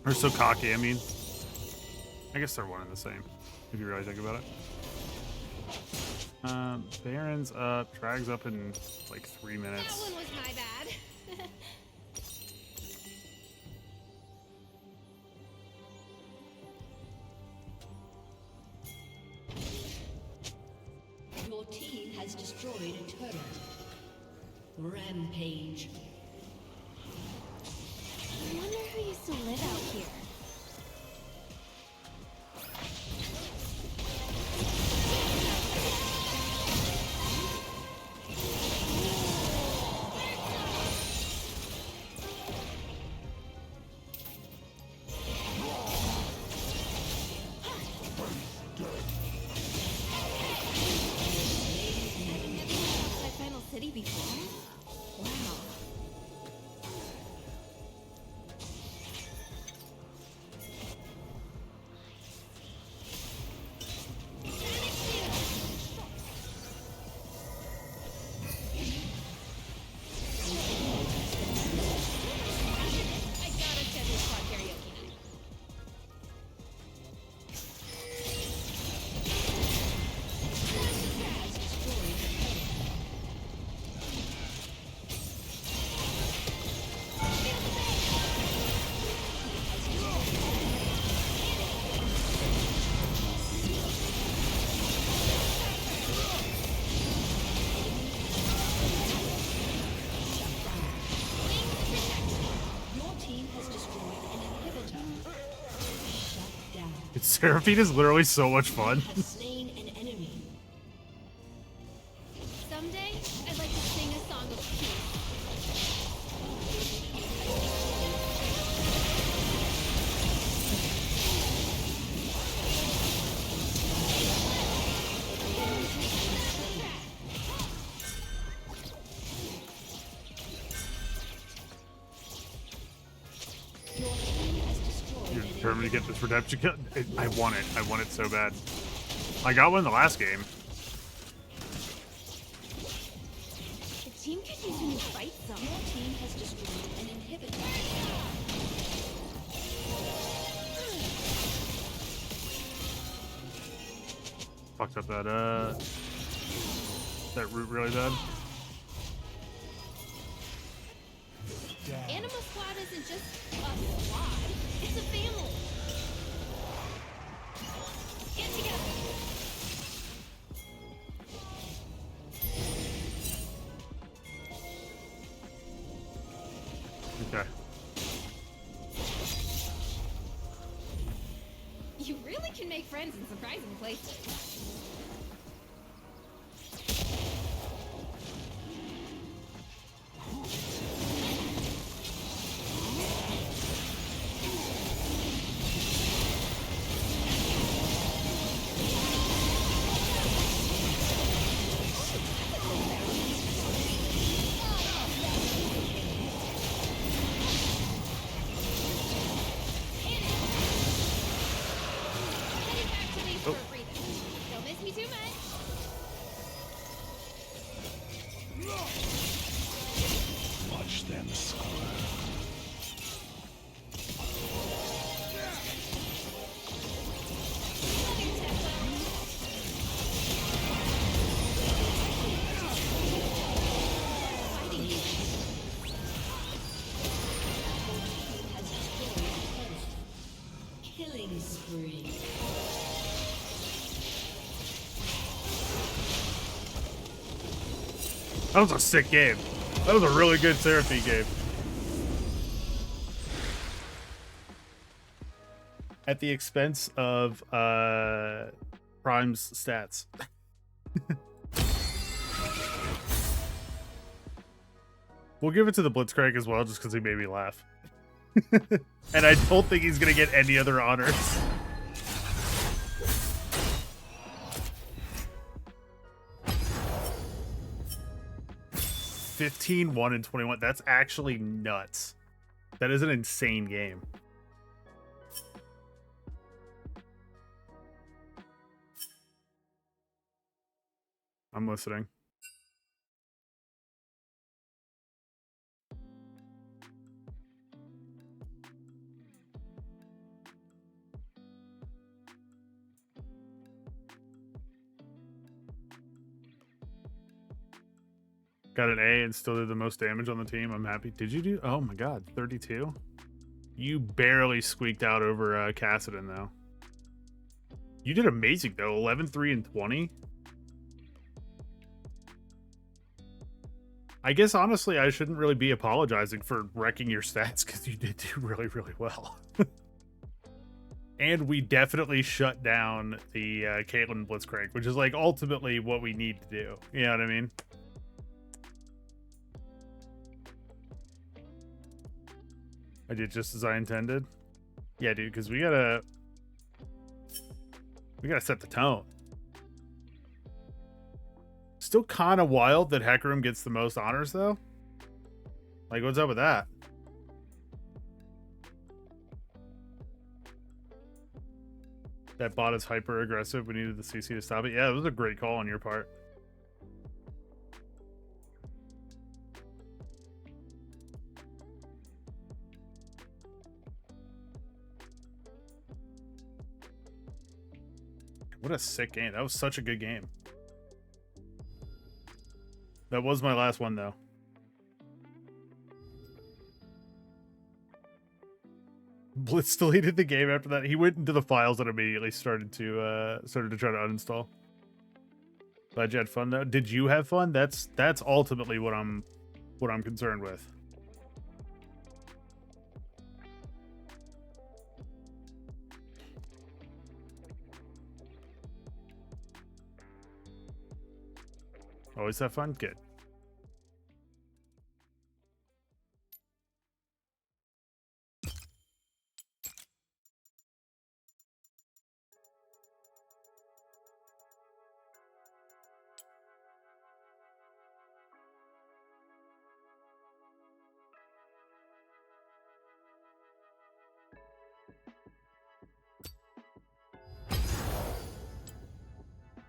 Or so cocky, I mean. I guess they're one and the same, if you really think about it. Baron's up, Drag's up in like 3 That minutes. one was my bad. Your team has destroyed a turret. Rampage. I wonder who used to live out here. My Final City before. Seraphine is literally so much fun. Has slain an enemy. Someday, I'd like to sing a song of peace. Your team has destroyed You're an determined enemy. to get this redemption kill. I want it. I want it so bad. I got one in the last game. The team could use a new fight song. Your team has destroyed an inhibitor. Fucked up that root really bad. Animal Squad isn't just a squad, it's a family. Get together. Okay. You really can make friends in surprising places. Heading back to base for a breather. Don't miss me too much. Watch them squirm. Has destroyed an enemy. Killing spree. That was a sick game. That was a really good Seraphine game. At the expense of Prime's stats. We'll give it to the Blitzcrank as well, just because he made me laugh. And I don't think he's gonna get any other honors. $15, 1, and 21. That's actually nuts. That is an insane game. I'm listening. Got an A and still did the most damage on the team. I'm happy. Did you do? Oh my god, 32? You barely squeaked out over Cassidon, though. You did amazing, though. 11, 3, and 20. I guess, honestly, I shouldn't really be apologizing for wrecking your stats, because you did do really, really well. And we definitely shut down the Caitlyn Blitzcrank, which is, like, ultimately what we need to do. You know what I mean? I did just as I intended. Yeah, dude, because we gotta set the tone. Still kind of wild that Hecarim gets the most honors, though. Like, what's up with that? That bot is hyper aggressive. We needed the CC to stop it. Yeah, it was a great call on your part. What a sick game. That was such a good game. That was my last one, though. Blitz deleted the game after that. He went into the files and immediately started to try to uninstall. Glad you had fun, though. Did you have fun? That's ultimately what I'm concerned with. Always have fun? Good.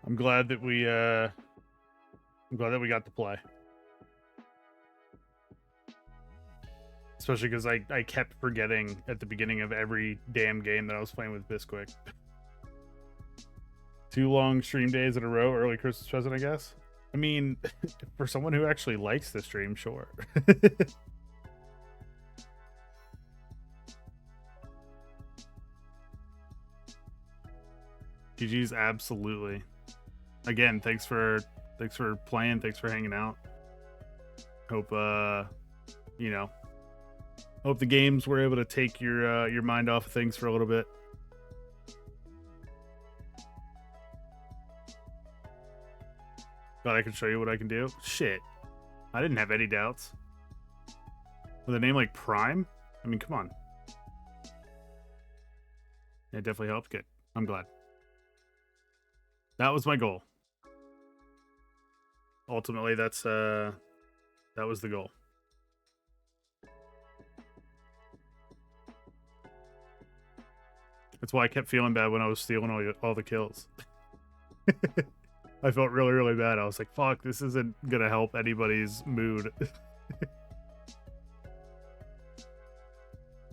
I'm glad that we got to play. Especially because I kept forgetting at the beginning of every damn game that I was playing with Bisquick. 2 long stream days in a row, early Christmas present, I guess. I mean, for someone who actually likes the stream, sure. GG's absolutely. Again, thanks for playing, thanks for hanging out. Hope you know, hope the games were able to take your mind off of things for a little bit. Thought I could show you what I can do. Shit. I didn't have any doubts. With a name like Prime? I mean, come on. It definitely helped. Good. I'm glad. That was my goal. Ultimately, that was the goal. That's why I kept feeling bad when I was stealing all the kills. I felt really, really bad. I was like, fuck, this isn't gonna help anybody's mood.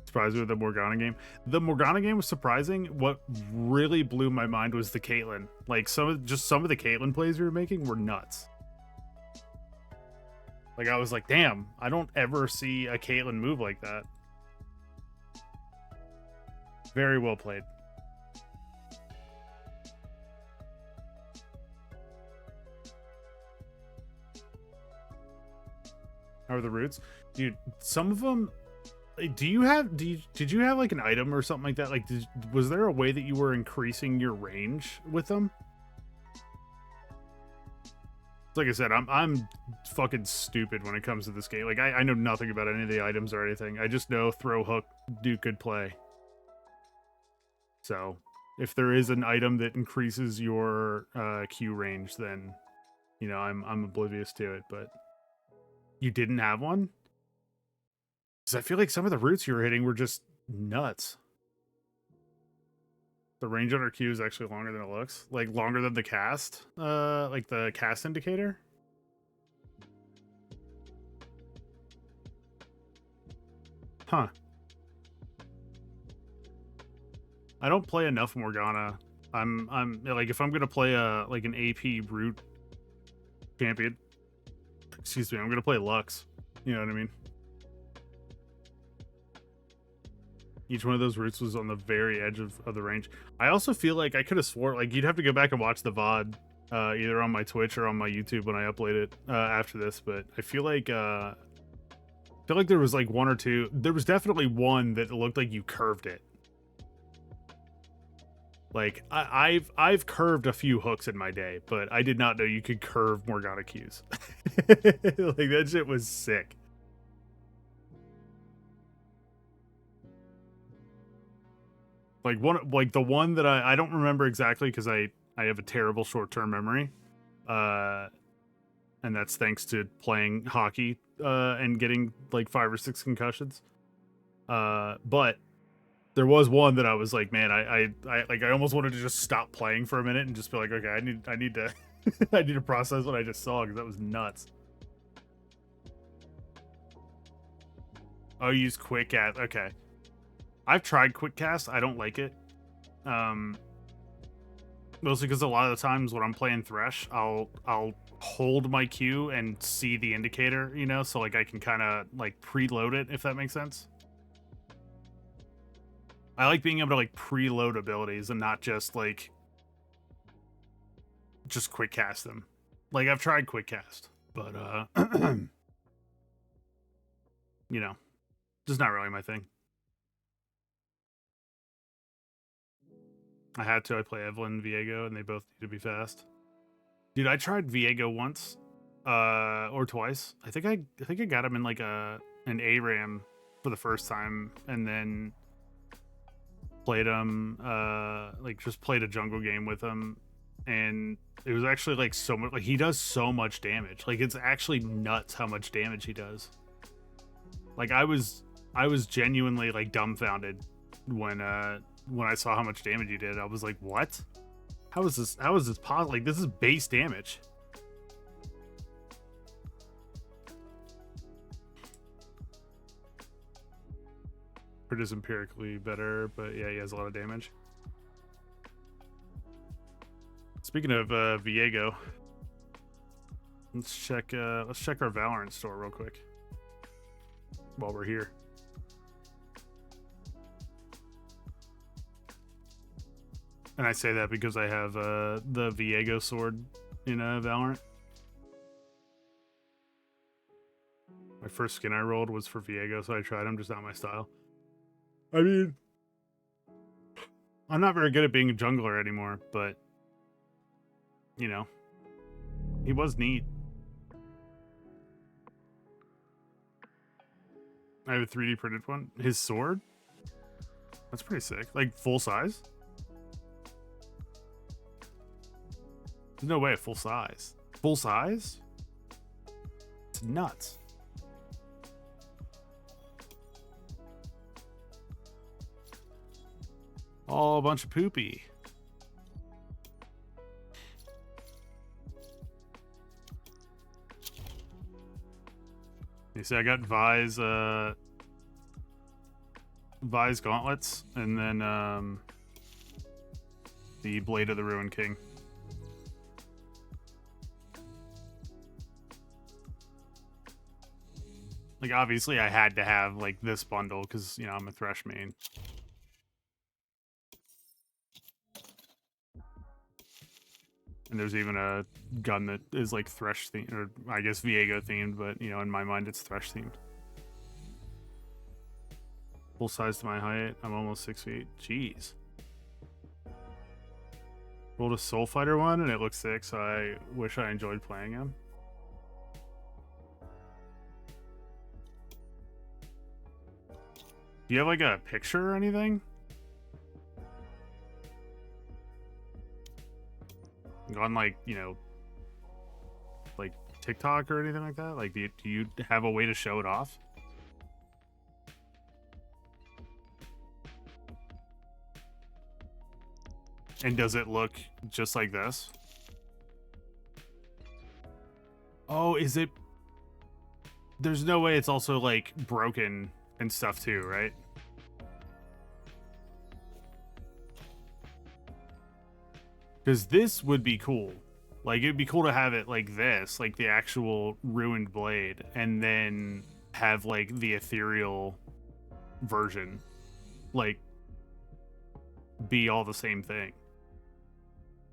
Surprised me with the Morgana game. The Morgana game was surprising. What really blew my mind was the Caitlyn. Like some of the Caitlyn plays we were making were nuts. Like I was like, damn, I don't ever see a Caitlyn move like that. Very well played. How are the roots? Dude, some of them... did you have like an item or something like that? Like, was there a way that you were increasing your range with them? Like I said, I'm fucking stupid when it comes to this game. Like, I know nothing about any of the items or anything. I just know throw, hook, do good play. So, if there is an item that increases your Q range, then, you know, I'm oblivious to it. But you didn't have one? Because I feel like some of the roots you were hitting were just nuts. The range on our Q is actually longer than it looks. Like, longer than the cast. Like the cast indicator. Huh. I don't play enough Morgana. I'm like, if I'm gonna play like an AP root champion, excuse me, I'm gonna play Lux. You know what I mean? Each one of those roots was on the very edge of the range. I also feel like I could have swore, like, you'd have to go back and watch the VOD, either on my Twitch or on my YouTube when I upload it after this, but I feel like there was like one or two. There was definitely one that looked like you curved it. Like, I've curved a few hooks in my day, but I did not know you could curve Morgana Qs. Like, that shit was sick. Like the one that I don't remember exactly because I have a terrible short-term memory, and that's thanks to playing hockey and getting like 5 or 6 concussions. But there was one that I was like, man, I almost wanted to just stop playing for a minute and just be like, okay, I need to I need to process what I just saw because that was nuts. Oh, use quick at okay. I've tried quick cast. I don't like it. Mostly because a lot of the times when I'm playing Thresh, I'll hold my Q and see the indicator, you know, so like I can kind of like preload it, if that makes sense. I like being able to like preload abilities and not just like just quick cast them. Like I've tried quick cast, but you know, just not really my thing. I had to. I play Evelyn and Viego, and they both need to be fast. Dude, I tried Viego once. or twice. I think I got him in like an ARAM for the first time, and then played him like just played a jungle game with him, and it was actually like so much. Like he does so much damage. Like it's actually nuts how much damage he does. Like I was genuinely like dumbfounded when I saw how much damage he did. I was like, what? How is this possible? Like this is base damage. Crit is empirically better, but yeah, he has a lot of damage. Speaking of Viego, let's check our Valorant store real quick while we're here. And I say that because I have the Viego sword in Valorant. My first skin I rolled was for Viego, so I tried him, just not my style. I mean, I'm not very good at being a jungler anymore, but, you know, he was neat. I have a 3D printed one. His sword? That's pretty sick. Like, full size? There's no way, full size. Full size? It's nuts. Oh, a bunch of poopy. You see, I got Vi's gauntlets, and then the Blade of the Ruined King. Like, obviously, I had to have like this bundle because, you know, I'm a Thresh main. And there's even a gun that is like Thresh themed, or I guess Viego themed, but you know, in my mind it's Thresh themed. Full size to my height. I'm almost 6 feet. Jeez. Rolled a Soul Fighter one and it looks sick, so I wish I enjoyed playing him. Do you have like a picture or anything? On like, you know, like TikTok or anything like that? Like, do you have a way to show it off? And does it look just like this? Oh, is it? There's no way it's also like broken and stuff too, right? Because this would be cool. Like, it'd be cool to have it like this, like the actual ruined blade, and then have like the ethereal version, like, be all the same thing.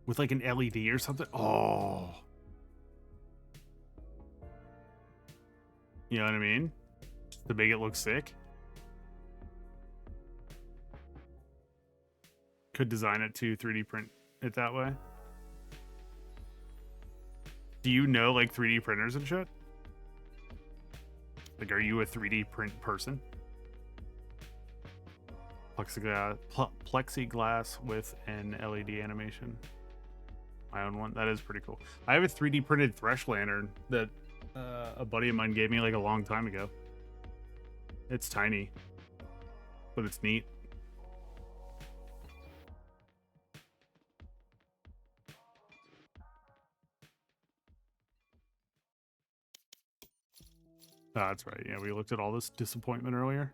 With like an LED or something. Oh. You know what I mean? To make it look sick. Could design it to 3D print it that way. Do you know like 3D printers and shit? Like, are you a 3D print person? Plexiglass with an LED animation. I own one. That is pretty cool. I have a 3D printed Thresh lantern that a buddy of mine gave me like a long time ago. It's tiny, but it's neat. Oh, that's right. Yeah, we looked at all this disappointment earlier.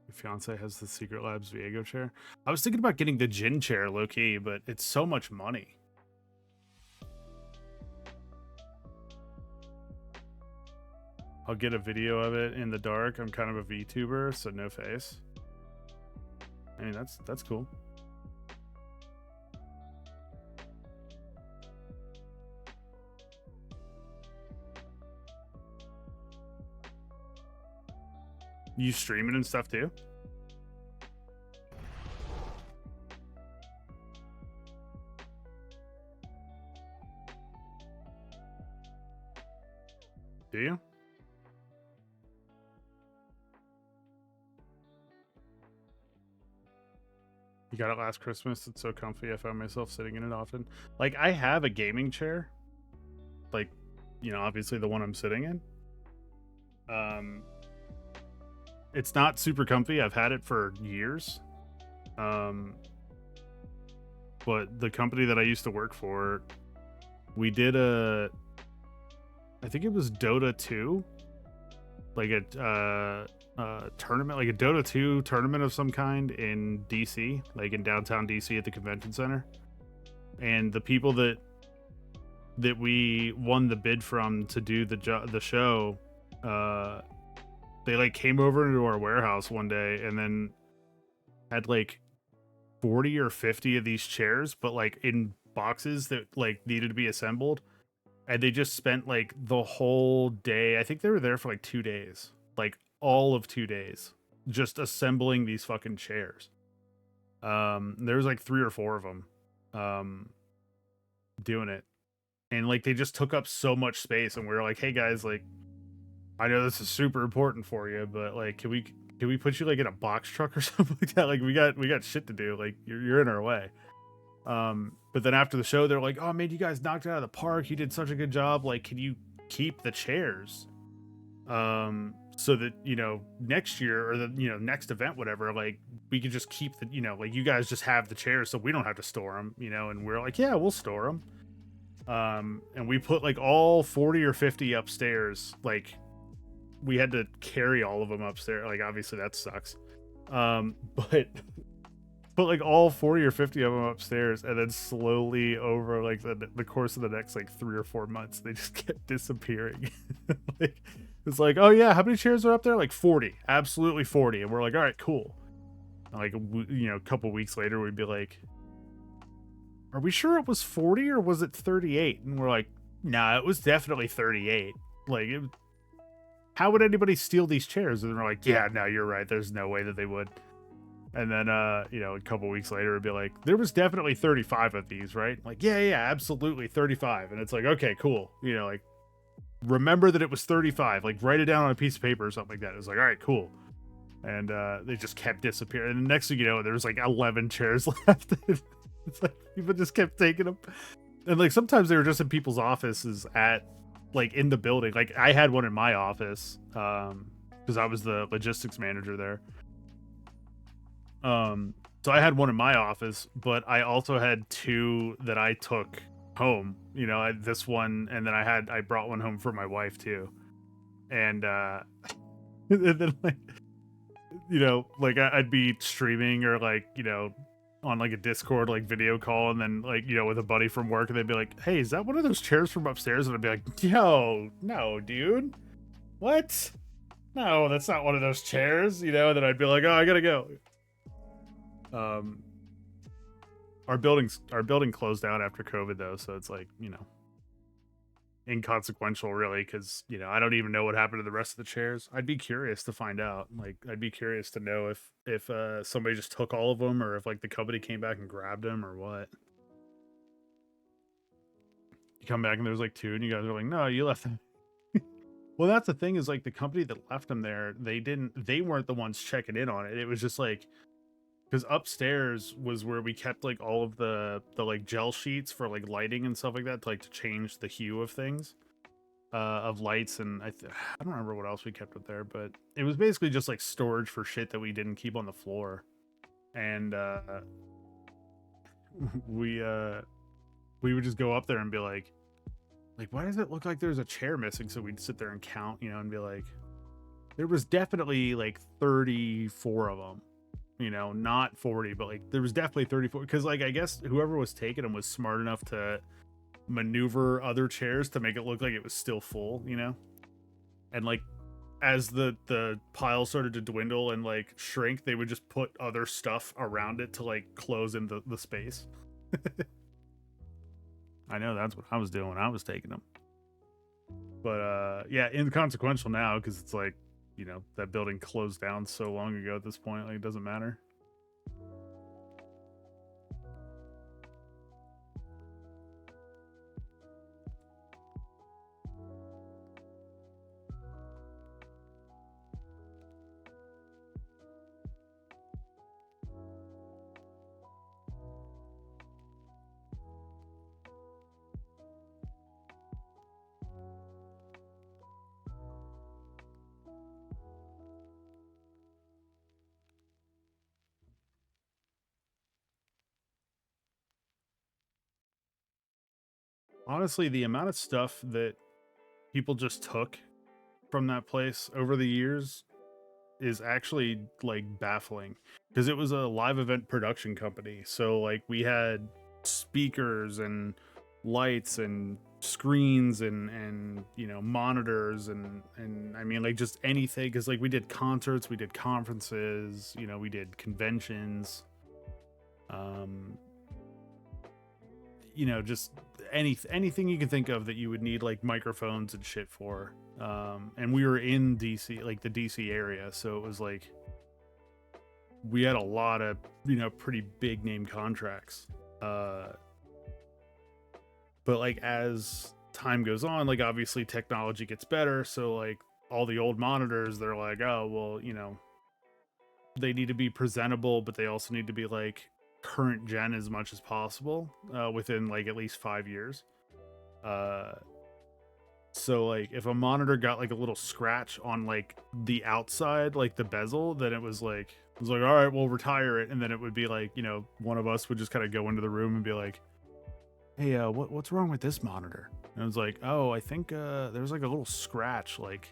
Your fiance has the Secret Labs Viego chair. I was thinking about getting the Jin chair low key, but it's so much money. I'll get a video of it in the dark. I'm kind of a VTuber, so no face. I mean, that's cool. You stream it and stuff too? Do you? You got it last Christmas. It's so comfy. I found myself sitting in it often. Like, I have a gaming chair. Like, you know, obviously the one I'm sitting in. It's not super comfy. I've had it for years. But the company that I used to work for, we did I think it was Dota 2, like a tournament, like a Dota 2 tournament of some kind in DC, like in downtown DC at the convention center. And the people that we won the bid from to do the show, they like came over into our warehouse one day and then had like 40 or 50 of these chairs, but like in boxes that like needed to be assembled. And they just spent like the whole day. I think they were there for like 2 days, like all of 2 days, just assembling these fucking chairs. There was like 3 or 4 of them doing it. And like they just took up so much space, and we were like, hey guys, like, I know this is super important for you, but like, can we put you like in a box truck or something like that? Like we got shit to do. Like you're in our way. But then after the show, they're like, oh man, you guys knocked it out of the park. You did such a good job. Like, can you keep the chairs? So that, you know, next year or the, you know, next event, whatever, like we could just keep the, you know, like you guys just have the chairs so we don't have to store them, you know? And we're like, yeah, we'll store them. And we put like all 40 or 50 upstairs. Like we had to carry all of them upstairs. Like obviously that sucks. But put like all 40 or 50 of them upstairs, and then slowly over like the course of the next like 3 or 4 months, they just kept disappearing. Like, it's like, oh yeah, how many chairs are up there? Like 40, absolutely 40. And we're like, all right, cool. And like, you know, a couple weeks later, we'd be like, are we sure it was 40 or was it 38? And we're like, nah, it was definitely 38. Like, how would anybody steal these chairs? And we're like, yeah, no, you're right. There's no way that they would. And then, you know, a couple weeks later, it'd be like, there was definitely 35 of these, right? Like, yeah, absolutely 35. And it's like, okay, cool. You know, like, remember that it was 35. Like, write it down on a piece of paper or something like that. It was like, all right, cool. And they just kept disappearing. And the next thing you know, there was like 11 chairs left. It's like people just kept taking them. And like sometimes they were just in people's offices like in the building. Like I had one in my office because I was the logistics manager there. So I had one in my office, but I also had 2 that I took home. You know, this one, and then I brought one home for my wife too. And and then like, you know, like I'd be streaming or like, you know, on like a Discord like video call, and then like, you know, with a buddy from work, and they'd be like, hey, is that one of those chairs from upstairs? And I'd be like, yo, no, dude, what? No, that's not one of those chairs, you know. And then I'd be like, oh, I gotta go. Our building closed down after COVID though, so it's like, you know, inconsequential really, because, you know, I don't even know what happened to the rest of the chairs. I'd be curious to find out. Like, I'd be curious to know if somebody just took all of them, or if like the company came back and grabbed them, or what. You come back and there's like 2, and you guys are like, no, you left them. Well, that's the thing, is like the company that left them there, they weren't the ones checking in on it. It was just like, because upstairs was where we kept like all of the like gel sheets for like lighting and stuff like that, to like to change the hue of things, of lights. And I don't remember what else we kept up there, but it was basically just like storage for shit that we didn't keep on the floor. And we would just go up there and be like, why does it look like there's a chair missing? So we'd sit there and count, you know, and be like, there was definitely like 34 of them. You know, not 40, but like there was definitely 34, because like I guess whoever was taking them was smart enough to maneuver other chairs to make it look like it was still full, you know. And like as the pile started to dwindle and like shrink, they would just put other stuff around it to like close in the space. I know that's what I was doing when I was taking them. But yeah, inconsequential now, because it's like, you know, that building closed down so long ago at this point, like it doesn't matter. Honestly, the amount of stuff that people just took from that place over the years is actually like baffling, because it was a live event production company. So like we had speakers and lights and screens and monitors and I mean like just anything, because like we did concerts, we did conferences, we did conventions, just anything you can think of that you would need like microphones and shit for. And we were in DC, like the DC area, so it was like we had a lot of pretty big name contracts. But like as time goes on, like obviously technology gets better, so like all the old monitors, they're like, oh well, they need to be presentable, but they also need to be like current gen as much as possible, within like at least 5 years. So like if a monitor got like a little scratch on like the outside, like the bezel, then it was like all right, we'll retire it. And then it would be like, one of us would just kind of go into the room and be like, hey, what's wrong with this monitor? And it was like, oh, I think there's like a little scratch like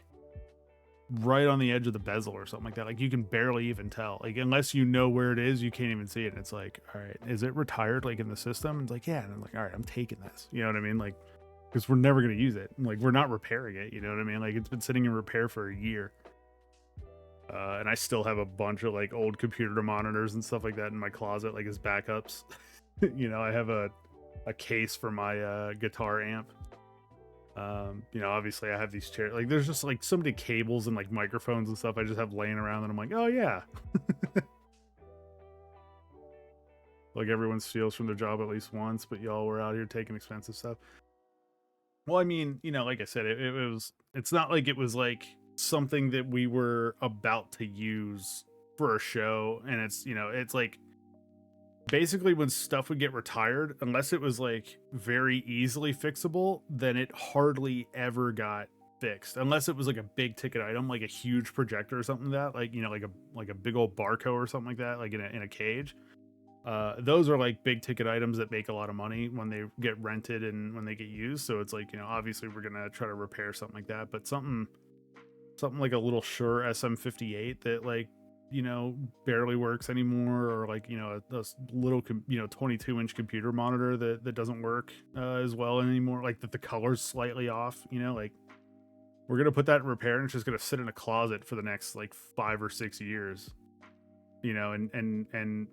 right on the edge of the bezel or something like that. Like you can barely even tell, like unless you know where it is, you can't even see it. And it's like, all right, is it retired like in the system? And it's like, yeah. And I'm like, all right, I'm taking this, you know what I mean? Like, because we're never going to use it. Like we're not repairing it, you know what I mean? Like it's been sitting in repair for a year. And I still have a bunch of like old computer monitors and stuff like that in my closet, like as backups. I have a case for my guitar amp. Obviously I have these chairs, like there's just like so many cables and like microphones and stuff I just have laying around, and I'm like, oh yeah. Like everyone steals from their job at least once, but y'all were out here taking expensive stuff. Well, I mean, like I said, it's not like it was like something that we were about to use for a show. And it's like basically when stuff would get retired, unless it was like very easily fixable, then it hardly ever got fixed, unless it was like a big ticket item, like a huge projector or something like that, like a big old Barco or something like that, like in a cage. Those are like big ticket items that make a lot of money when they get rented and when they get used. So it's like, obviously we're gonna try to repair something like that, but something like a little Shure SM58 that like barely works anymore, or like a little 22-inch computer monitor that doesn't work as well anymore, like that the color's slightly off, like we're gonna put that in repair and it's just gonna sit in a closet for the next like 5 or 6 years, and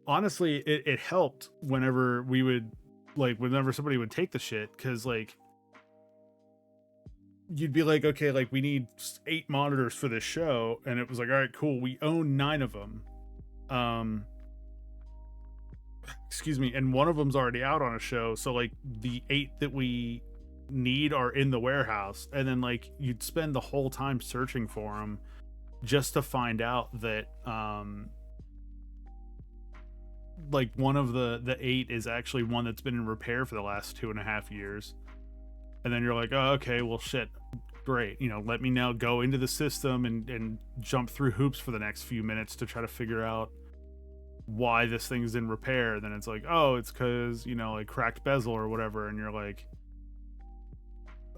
honestly, it helped whenever somebody would take the shit, because like you'd be like, okay, like we need 8 monitors for this show, and it was like, all right, cool, we own 9 of them, excuse me, and one of them's already out on a show, so like the 8 that we need are in the warehouse, and then like you'd spend the whole time searching for them just to find out that like one of the 8 is actually one that's been in repair for the last 2.5 years. And then you're like, oh, okay, well shit, great, let me now go into the system and jump through hoops for the next few minutes to try to figure out why this thing's in repair. And then it's like, oh, it's because like cracked bezel or whatever, and you're like,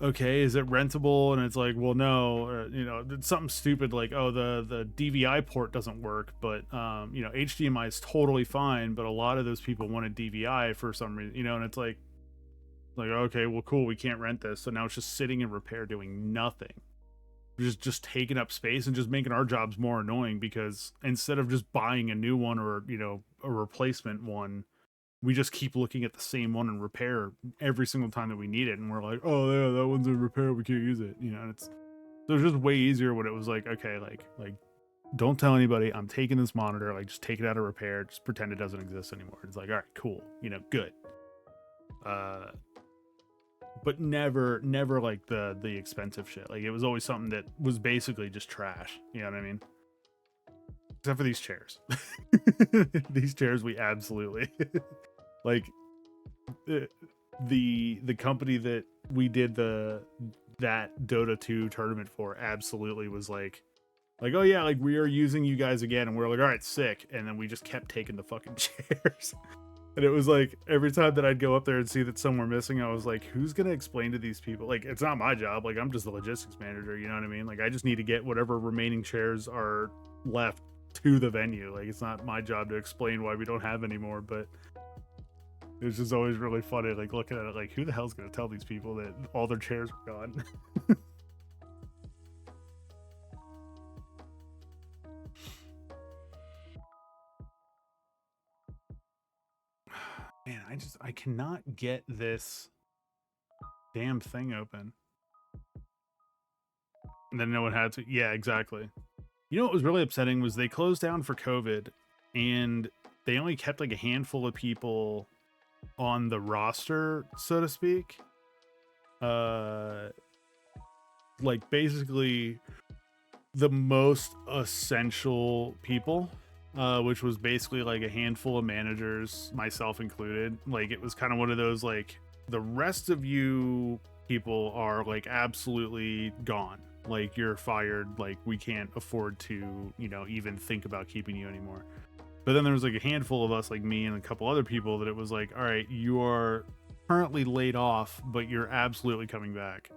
okay, is it rentable? And it's like, well, no, it's something stupid like, oh, the DVI port doesn't work, but HDMI is totally fine, but a lot of those people wanted DVI for some reason, and it's like, okay, well, cool, we can't rent this, so now it's just sitting in repair doing nothing, just taking up space and just making our jobs more annoying, because instead of just buying a new one or a replacement one, we just keep looking at the same one in repair every single time that we need it, and we're like, oh yeah, that one's in repair, we can't use it, and it's just way easier when it was like, okay, like don't tell anybody, I'm taking this monitor, like just take it out of repair, just pretend it doesn't exist anymore. It's like, all right, cool, good. But never like the expensive shit. Like it was always something that was basically just trash, you know what I mean? Except for these chairs. These chairs we absolutely like. The company that we did that Dota 2 tournament for absolutely was like, oh yeah, like we are using you guys again, and we're like, all right, sick, and then we just kept taking the fucking chairs. And it was like every time that I'd go up there and see that some were missing, I was like, who's gonna explain to these people? Like, it's not my job. Like, I'm just the logistics manager, you know what I mean? Like, I just need to get whatever remaining chairs are left to the venue. Like, it's not my job to explain why we don't have any more, but it was just always really funny, like looking at it like, who the hell's gonna tell these people that all their chairs were gone? Man, I cannot get this damn thing open. And then no one had to. Yeah, exactly. You know what was really upsetting was they closed down for COVID, and they only kept like a handful of people on the roster, so to speak. Like basically the most essential people, which was basically like a handful of managers, myself included. Like, it was kind of one of those, like, the rest of you people are like absolutely gone. Like, you're fired. Like, we can't afford to, you know, even think about keeping you anymore. But then there was like a handful of us, like me and a couple other people, that it was like, all right, you are currently laid off, but you're absolutely coming back.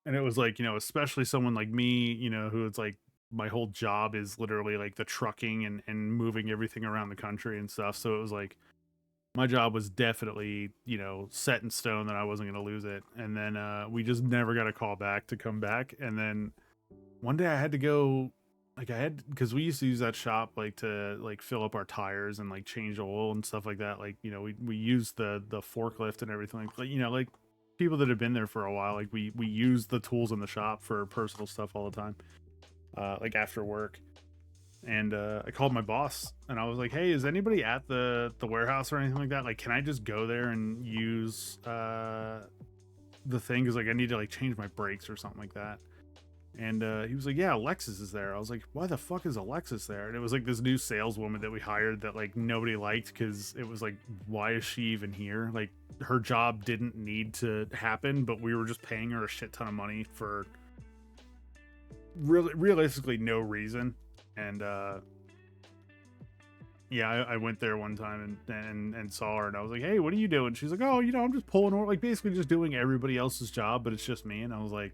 And it was like, you know, especially someone like me, you know, who it's like, my whole job is literally like the trucking and moving everything around the country and stuff. So it was like, my job was definitely, you know, set in stone that I wasn't going to lose it. And then we just never got a call back to come back. And then one day I had to go, like, because we used to use that shop like to like fill up our tires and like change oil and stuff like that. Like, you know, we used the forklift and everything, like, you know, like people that have been there for a while, like we use the tools in the shop for personal stuff all the time, like after work. And I called my boss and I was like, hey, is anybody at the warehouse or anything like that? Like, can I just go there and use the thing? Because like I need to like change my brakes or something like that. And he was like, yeah, Alexis is there. I was like, why the fuck is Alexis there? And it was like this new saleswoman that we hired that like nobody liked, because it was like, why is she even here? Like, her job didn't need to happen, but we were just paying her a shit ton of money for really realistically no reason. And yeah, I went there one time and saw her, and I was like, hey, what are you doing? She's like, oh, you know, I'm just pulling over, like basically just doing everybody else's job, but it's just me. And I was like,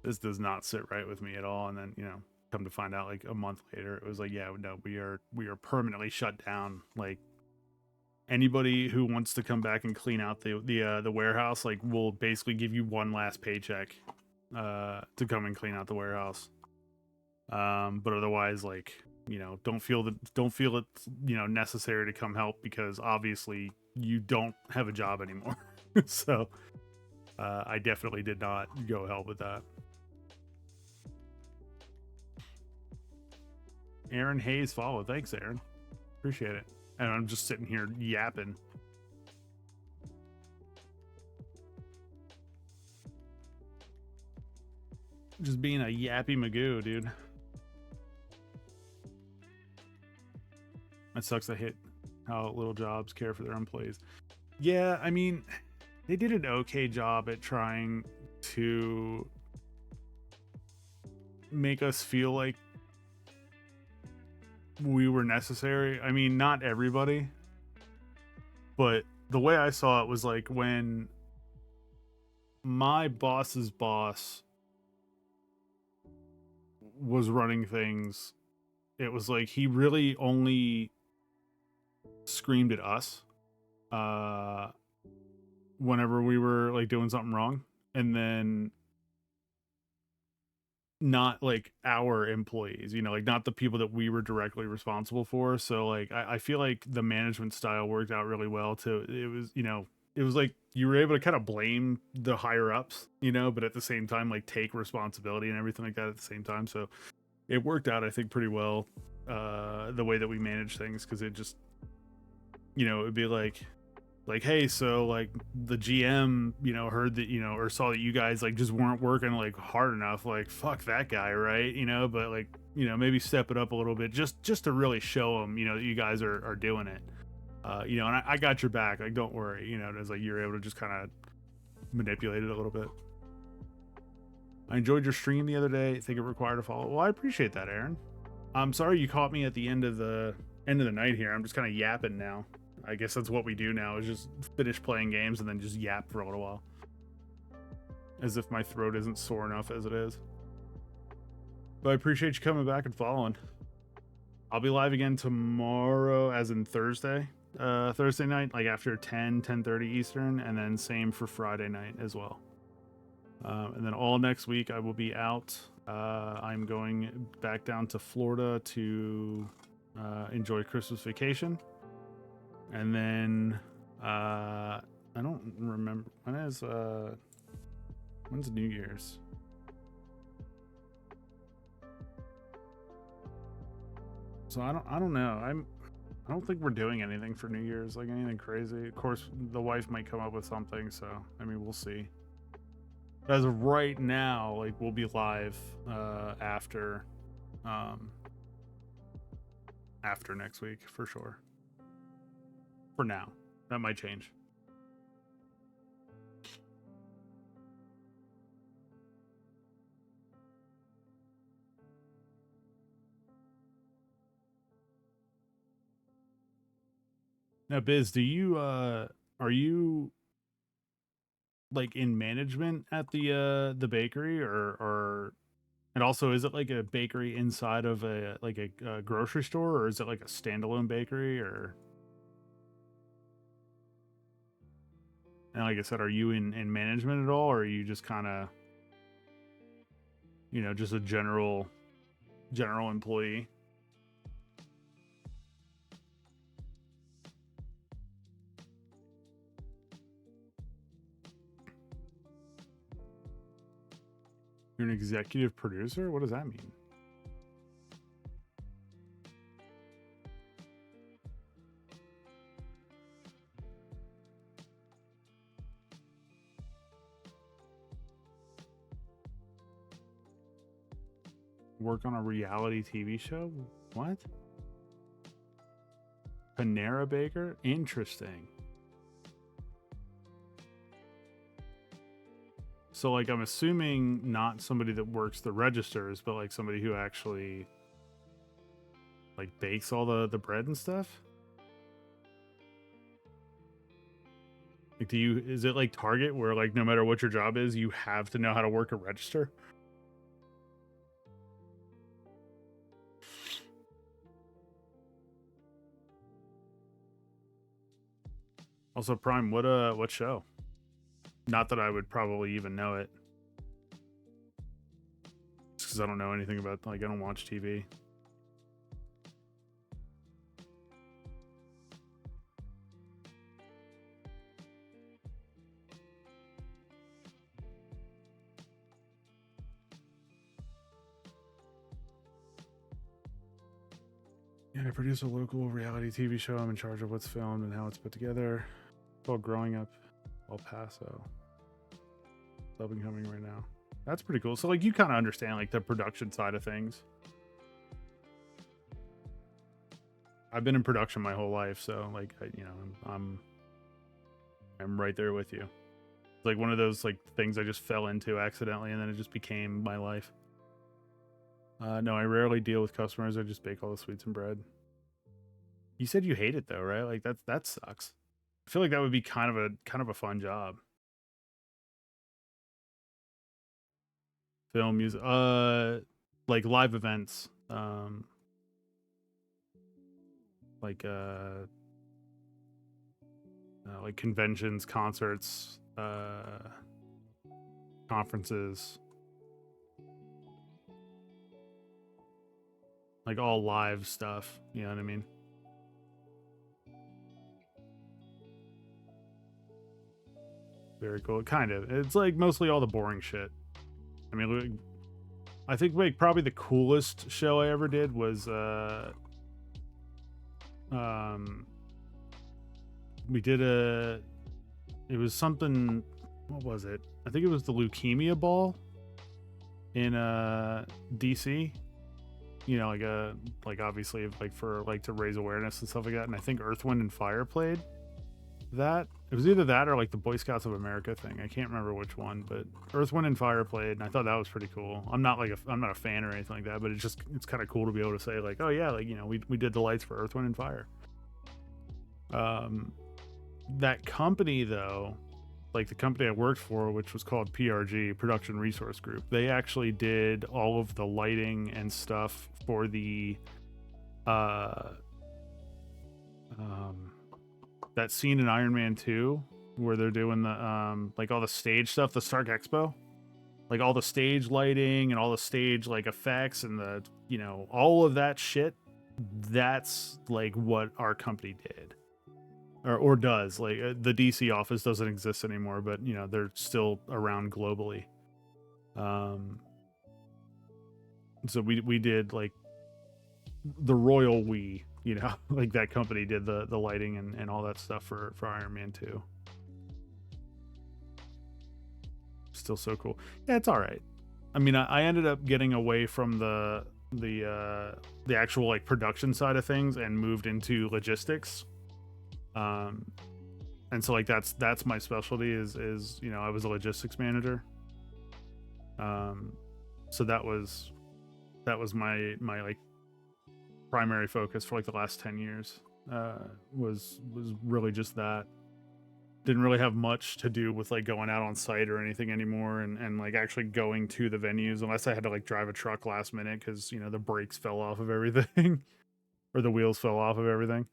this does not sit right with me at all. And then, you know, come to find out like a month later, it was like, yeah, no, we are permanently shut down. Like, anybody who wants to come back and clean out the warehouse, like, we'll basically give you one last paycheck to come and clean out the warehouse. But otherwise, like, you know, don't feel it, you know, necessary to come help, because obviously you don't have a job anymore. So I definitely did not go help with that. Aaron Hayes follow. Thanks, Aaron. Appreciate it. And I'm just sitting here yapping. Just being a yappy Magoo, dude. That sucks. I hate how little jobs care for their employees. Yeah, I mean, they did an okay job at trying to make us feel like we were necessary. I mean, not everybody, but the way I saw it was like, when my boss's boss was running things, it was like he really only screamed at us whenever we were like doing something wrong, and then not like our employees, you know, like not the people that we were directly responsible for. So like I feel like the management style worked out really well too. It was, you know, it was like you were able to kind of blame the higher ups, you know, but at the same time like take responsibility and everything like that at the same time. So it worked out, I think, pretty well, the way that we manage things, because it just, you know, it'd be like, hey, so like the GM, you know, heard that, you know, or saw that you guys like just weren't working like hard enough, like fuck that guy, right? You know, but like, you know, maybe step it up a little bit just to really show them, you know, that you guys are doing it, you know, and I got your back, like don't worry, you know. It's like you're able to just kind of manipulate it a little bit. I enjoyed your stream the other day. I think it required a follow. Well, I appreciate that, Aaron. I'm sorry you caught me at the end of the night here. I'm just kind of yapping now. I guess that's what we do now, is just finish playing games and then just yap for a little while. As if my throat isn't sore enough as it is. But I appreciate you coming back and following. I'll be live again tomorrow, as in Thursday. Thursday night, like after 10:30 Eastern, and then same for Friday night as well. And then all next week I will be out. I'm going back down to Florida to enjoy Christmas vacation. And then I don't remember when's New Year's. So I don't know. I don't think we're doing anything for New Year's, like anything crazy. Of course, the wife might come up with something, so I mean, we'll see. But as of right now, like we'll be live after next week for sure. For now, that might change. Now, Biz, do you are you like in management at the bakery, or and also is it like a bakery inside of a grocery store, or is it like a standalone bakery, or? And like I said, are you in management at all, or are you just kind of, you know, just a general employee? You're an executive producer? What does that mean? Work on a reality TV show? What? Panera Baker? Interesting. So, like, I'm assuming not somebody that works the registers, but like somebody who actually like bakes all the bread and stuff. Like, is it like Target where like no matter what your job is, you have to know how to work a register? Also, Prime, what show? Not that I would probably even know it. Just because I don't know anything about, like, I don't watch TV. Yeah, I produce a local reality TV show. I'm in charge of what's filmed and how it's put together. It's called Growing Up El Paso. Up and coming right now. That's pretty cool. So like you kind of understand like the production side of things. I've been in production my whole life, so like I'm right there with you. It's like one of those like things I just fell into accidentally, and then it just became my life. No, I rarely deal with customers. I just bake all the sweets and bread. You said you hate it though, right? Like that sucks. I feel like that would be kind of a fun job. Film, music, like live events, like conventions, concerts, conferences, like all live stuff. You know what I mean? Very cool. Kind of. It's like mostly all the boring shit. I mean, I think like probably the coolest show I ever did was we did it was something, what was it? I think it was the leukemia ball in DC. You know, like obviously like for like to raise awareness and stuff like that. And I think Earth, Wind and Fire played. That it was either that or like the Boy Scouts of America thing. I can't remember which one, but Earth, Wind, and Fire played, and I thought that was pretty cool. I'm not a fan or anything like that, but it's kind of cool to be able to say like, oh yeah, like we did the lights for Earth, Wind, and Fire. That company though, like the company I worked for, which was called PRG, Production Resource Group, they actually did all of the lighting and stuff for the that scene in Iron Man 2 where they're doing the like all the stage stuff, the Stark Expo, like all the stage lighting and all the stage like effects and the all of that shit. That's like what our company did or does. Like the DC office doesn't exist anymore, but they're still around globally. So we did like the royal we, like that company did the lighting and all that stuff for Iron Man 2. Still so cool. Yeah, it's all right. I mean, I ended up getting away from the actual like production side of things and moved into logistics. And so like that's my specialty is I was a logistics manager. So that was my like primary focus for like the last 10 years. Was really just that. Didn't really have much to do with like going out on site or anything anymore, and like actually going to the venues, unless I had to like drive a truck last minute because the brakes fell off of everything or the wheels fell off of everything.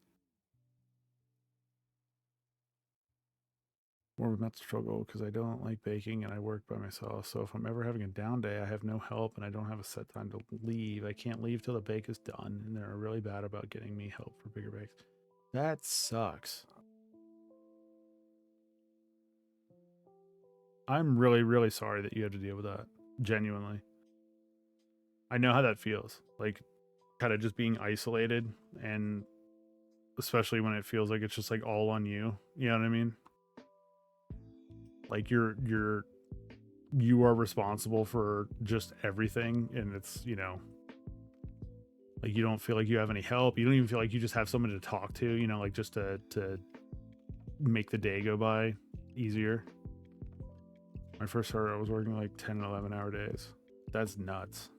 More of a mental struggle because I don't like baking and I work by myself. So if I'm ever having a down day, I have no help and I don't have a set time to leave. I can't leave till the bake is done, and they're really bad about getting me help for bigger bakes. That sucks. I'm really, really sorry that you had to deal with that. Genuinely. I know how that feels. Like kind of just being isolated, and especially when it feels like it's just like all on you. You know what I mean? Like you are responsible for just everything, and it's like you don't feel like you have any help. You don't even feel like you just have someone to talk to, like just to make the day go by easier. When I first started, I was working like 10 and 11 hour days. That's nuts.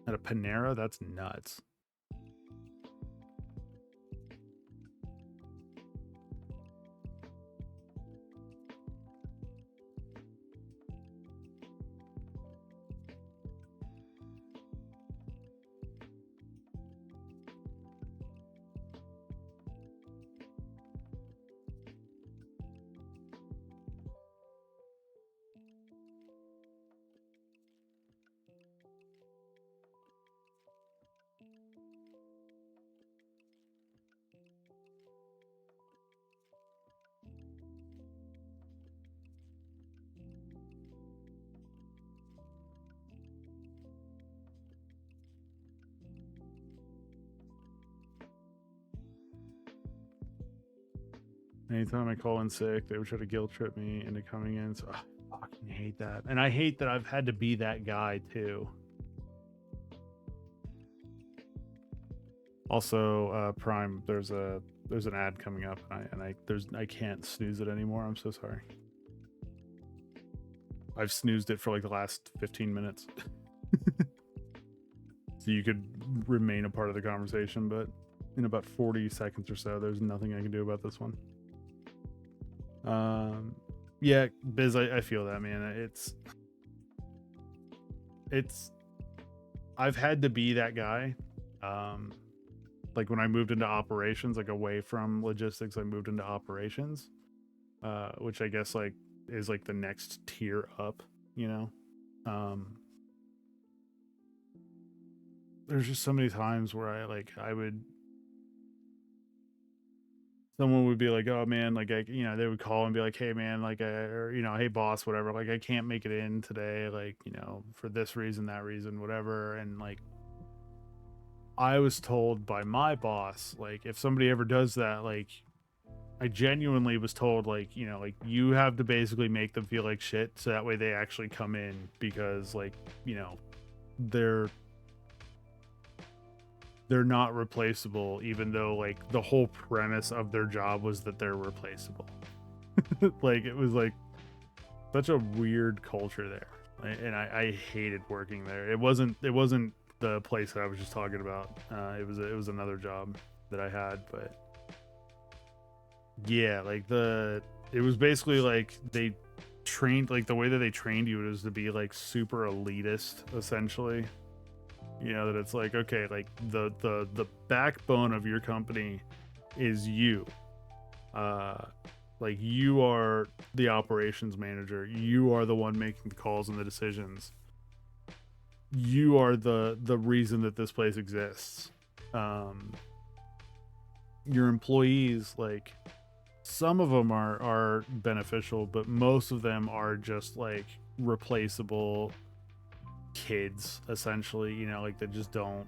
At a Panera, that's nuts. Anytime I call in sick, they would try to guilt trip me into coming in. So I fucking hate that. And I hate that I've had to be that guy too. Also, Prime, there's an ad coming up, and I can't snooze it anymore. I'm so sorry. I've snoozed it for like the last 15 minutes. So you could remain a part of the conversation, but in about 40 seconds or so, there's nothing I can do about this one. Yeah, Biz, I feel that, man. It's I've had to be that guy. Like when I moved into operations, like away from logistics, I moved into operations, which I guess like is like the next tier up, there's just so many times where someone would be like, oh man, like they would call and be like, hey man, like or hey boss, whatever, like I can't make it in today, like for this reason, that reason, whatever. And like I was told by my boss, like if somebody ever does that, like I genuinely was told, like like you have to basically make them feel like shit so that way they actually come in, because like they're they're not replaceable, even though like the whole premise of their job was that they're replaceable. Like it was like such a weird culture there, and I hated working there. It wasn't the place that I was just talking about. It was another job that I had, but yeah, like it was basically like they trained, like the way that they trained you was to be like super elitist, essentially. You know, that it's like, okay, like the backbone of your company is you. Like you are the operations manager. You are the one making the calls and the decisions. You are the reason that this place exists. Your employees, like some of them are beneficial, but most of them are just like replaceable kids, essentially, you know, like they just don't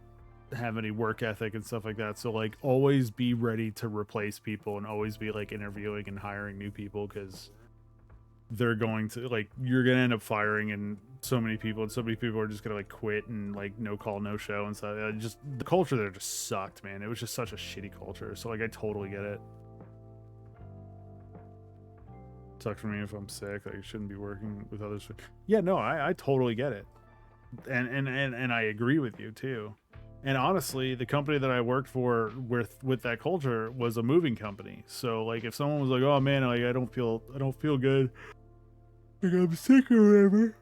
have any work ethic and stuff like that. So like always be ready to replace people and always be like interviewing and hiring new people, because they're going to like, you're gonna end up firing and so many people, and so many people are just gonna like quit and like no call, no show and stuff. Just the culture there just sucked, man. It was just such a shitty culture. So like I totally get it. Sucks for me if I'm sick, like I shouldn't be working with others. Yeah, no, I totally get it. And I agree with you too. And honestly, the company that I worked for with that culture was a moving company. So like if someone was like, "Oh man, like I don't feel good, like I'm sick or whatever,"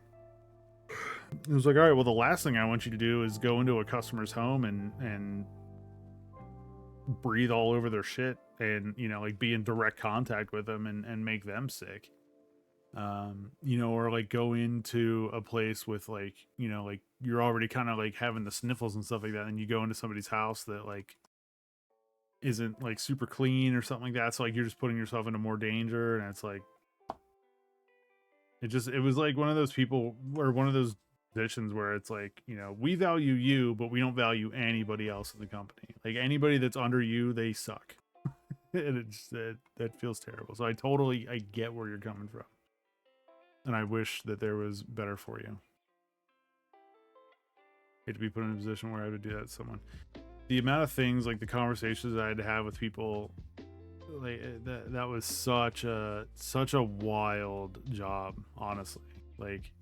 it was like, "All right, well the last thing I want you to do is go into a customer's home and breathe all over their shit and, you know, like be in direct contact with them and make them sick." You know, or like go into a place with like, you know, like you're already kind of like having the sniffles and stuff like that, and you go into somebody's house that like isn't like super clean or something like that, so like you're just putting yourself into more danger. And it's like it was like one of those people, or one of those positions where it's like, you know, we value you but we don't value anybody else in the company. Like anybody that's under you, they suck. And it's that feels terrible. So I get where you're coming from. And I wish that there was better for you. Hate to be put in a position where I would do that to someone. The amount of things, like the conversations I had to have with people, like that was such a wild job, honestly. Like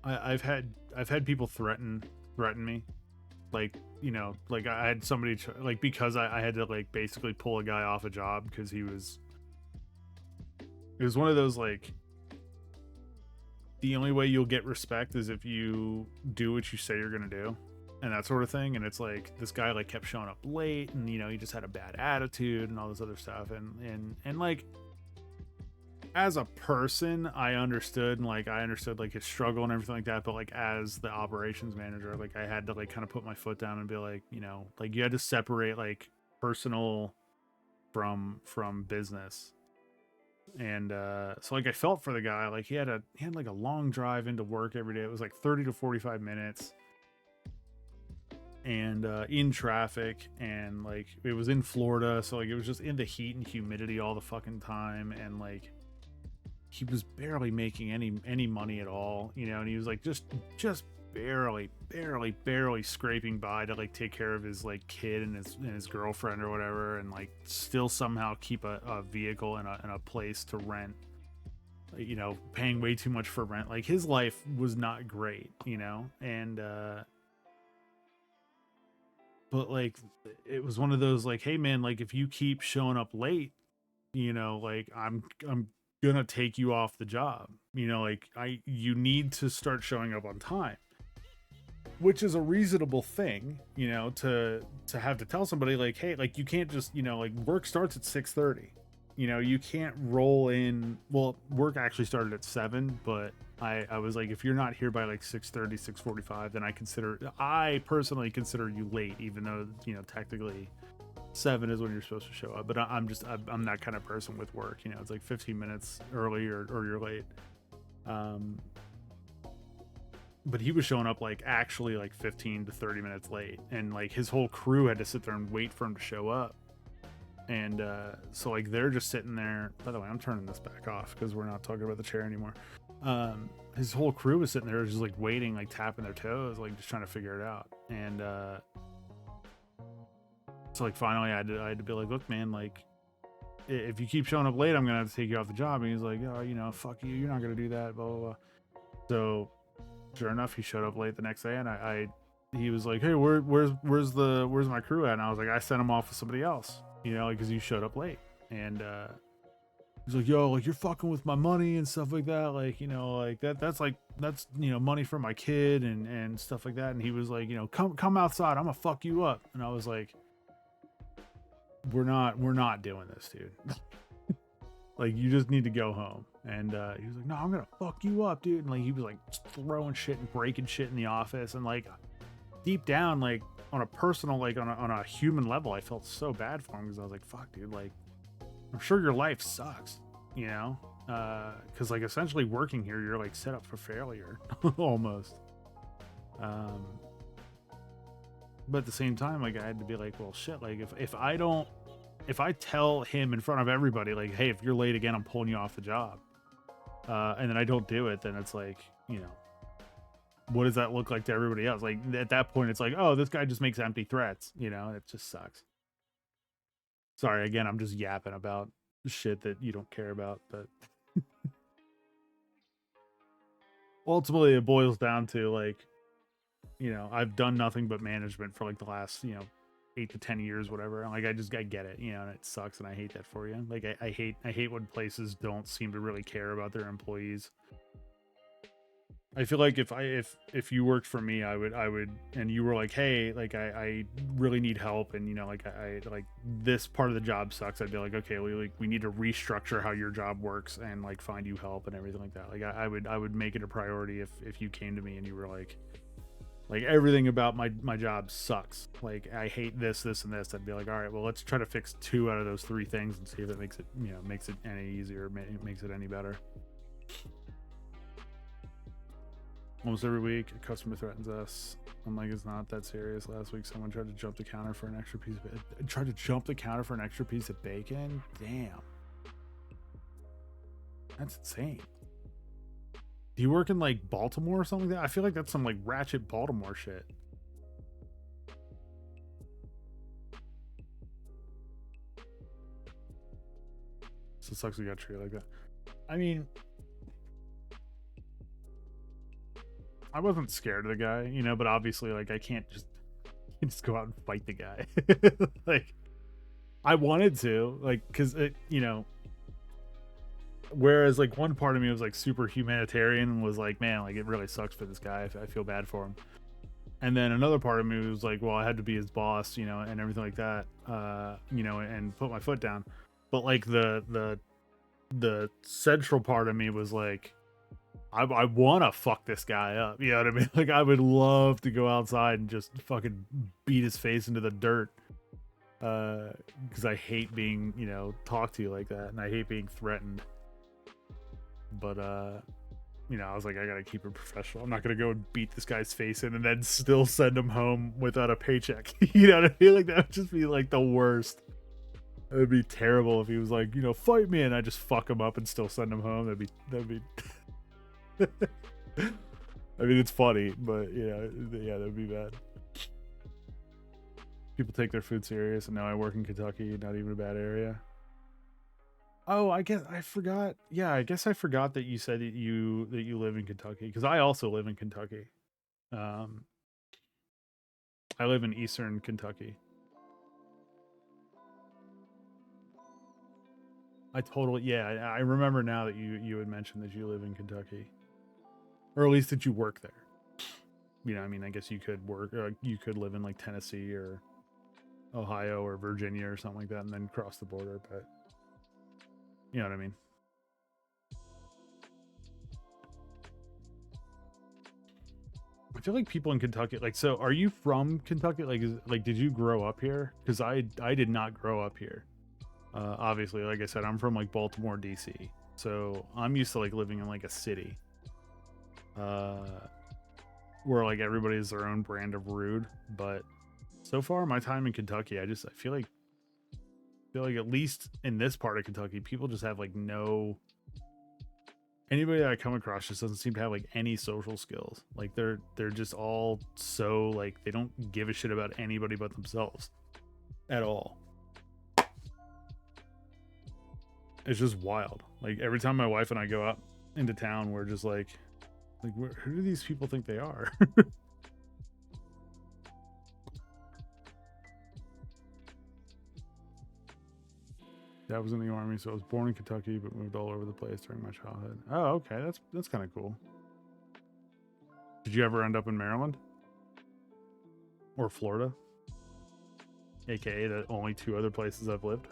I've had people threaten me. Like, you know, like I had somebody like, because I had to like basically pull a guy off a job because it was one of those like, the only way you'll get respect is if you do what you say you're gonna do, and that sort of thing. And it's like this guy like kept showing up late, and you know, he just had a bad attitude and all this other stuff, and like, as a person, I understood like his struggle and everything like that. But like as the operations manager, like I had to like kind of put my foot down and be like, you know, like you had to separate like personal from business. And so like I felt for the guy. Like he had like a long drive into work every day. It was like 30 to 45 minutes. And in traffic, and like it was in Florida, so like it was just in the heat and humidity all the fucking time. And like he was barely making any money at all, you know, and he was like just barely scraping by to like take care of his like kid and his girlfriend or whatever, and like still somehow keep a vehicle and a place to rent, you know, paying way too much for rent. Like his life was not great, you know. And but like it was one of those like, hey man, like if you keep showing up late, you know, like I'm gonna take you off the job, you know, like you need to start showing up on time, which is a reasonable thing, you know, to have to tell somebody like, hey, like you can't just, you know, like work starts at 6:30, you know, you can't roll in. Well, work actually started at 7, but I was like, if you're not here by like 6:30, 6:45, then I personally consider you late, even though, you know, technically 7 is when you're supposed to show up. But I'm that kind of person with work, you know, it's like 15 minutes early or you're late. But he was showing up like actually like 15 to 30 minutes late, and like his whole crew had to sit there and wait for him to show up. And so like they're just sitting there. By the way, I'm turning this back off because we're not talking about the chair anymore. His whole crew was sitting there just like waiting, like tapping their toes, like just trying to figure it out. And so like finally I had to be like, look, man, like if you keep showing up late, I'm gonna have to take you off the job. And he's like, oh, you know, fuck you, you're not gonna do that, blah blah blah. So sure enough, he showed up late the next day, and he was like, hey, where's my crew at? And I was like, I sent him off with somebody else, you know, because you showed up late. And he's like, yo, like you're fucking with my money and stuff like that, like, you know, like that's you know, money for my kid and stuff like that. And he was like, you know, come outside, I'm gonna fuck you up. And I was like, we're not doing this, dude. Like, you just need to go home. And he was like, no, I'm gonna fuck you up, dude. And like he was like throwing shit and breaking shit in the office. And like deep down, like on a personal, like on a human level, I felt so bad for him, because I was like, fuck, dude, like I'm sure your life sucks, you know, because like essentially working here, you're like set up for failure almost. But at the same time, like I had to be like, well, shit, like if I tell him in front of everybody, like, hey, if you're late again, I'm pulling you off the job, and then I don't do it, then it's like, you know, what does that look like to everybody else? Like at that point, it's like, oh, this guy just makes empty threats, you know. It just sucks. Sorry, again, I'm just yapping about shit that you don't care about, but ultimately it boils down to, like, you know, I've done nothing but management for like the last, you know, 8 to 10 years, whatever. Like I get it, you know, and it sucks, and I hate that for you. Like I hate when places don't seem to really care about their employees. I feel like if you worked for me, I would, and you were like, hey, like I really need help, and you know, like I like this part of the job sucks, I'd be like, okay, we need to restructure how your job works and like find you help and everything like that. Like I would make it a priority if you came to me and you were like everything about my job sucks, like I hate this and this. I'd be like, all right, well, let's try to fix 2 out of those 3 things and see if it makes it, you know, makes it any easier, makes it any better. Almost every week, a customer threatens us. I'm like, it's not that serious. Last week, someone tried to jump the counter for an extra piece of bacon. Damn, that's insane. Do you work in like Baltimore or something like that? I feel like that's some like ratchet Baltimore shit. So it sucks we got treated like that. I mean, I wasn't scared of the guy, you know, but obviously, like, I can't just go out and fight the guy. Like, I wanted to, like, because it, you know, whereas like one part of me was like super humanitarian and was like, man, like it really sucks for this guy, I feel bad for him. And then another part of me was like, well, I had to be his boss, you know, and everything like that, you know, and put my foot down. But like the central part of me was like, I want to fuck this guy up, you know what I mean? Like I would love to go outside and just fucking beat his face into the dirt, because I hate being, you know, talked to like that, and I hate being threatened. But you know, I was like, I gotta keep it professional. I'm not gonna go and beat this guy's face in and then still send him home without a paycheck. You know what I mean? Like that would just be like the worst. It would be terrible if he was like, you know, fight me, and I just fuck him up and still send him home. That'd be I mean, it's funny, but yeah, that'd be bad. People take their food serious, and now I work in Kentucky, not even a bad area. Oh, I guess I forgot. Yeah, I guess I forgot that you said that you live in Kentucky, because I also live in Kentucky. I live in Eastern Kentucky. I remember now that you had mentioned that you live in Kentucky, or at least that you work there. You know, I mean, I guess you could work, you could live in like Tennessee or Ohio or Virginia or something like that, and then cross the border. But you know what I mean. I feel like people in Kentucky, like, so are you from Kentucky? Like, did you grow up here? Because I did not grow up here. Obviously, like I said, I'm from like Baltimore, DC, so I'm used to like living in like a city, where like everybody has their own brand of rude. But so far, my time in Kentucky, I feel like feel like at least in this part of Kentucky, people just have like no. Anybody that I come across just doesn't seem to have like any social skills. Like they're just all so like they don't give a shit about anybody but themselves at all. It's just wild. Like every time my wife and I go out into town, we're just like who do these people think they are? Dad was in the army, so I was born in Kentucky, but moved all over the place during my childhood. Oh, okay, that's kind of cool. Did you ever end up in Maryland or Florida, aka the only two other places I've lived?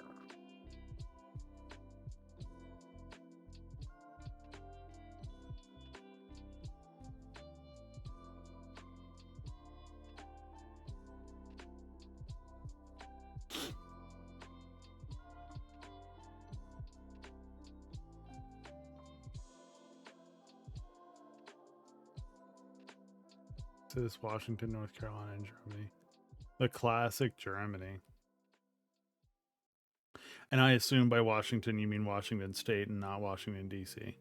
This Washington, North Carolina, and Germany. The classic Germany. And I assume by Washington you mean Washington State and not Washington, D.C.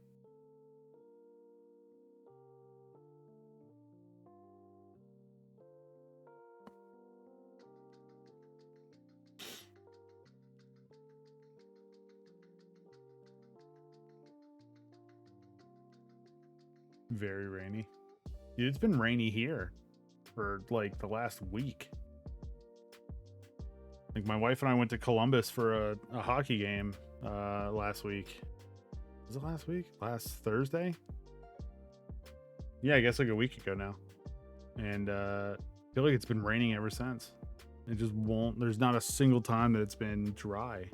Very rainy. Dude, it's been rainy here for like the last week. Like my wife and I went to Columbus for a hockey game last week. Was it last week? Last Thursday? Yeah, I guess like a week ago now. And I feel like it's been raining ever since. It just won't, there's not a single time that it's been dry.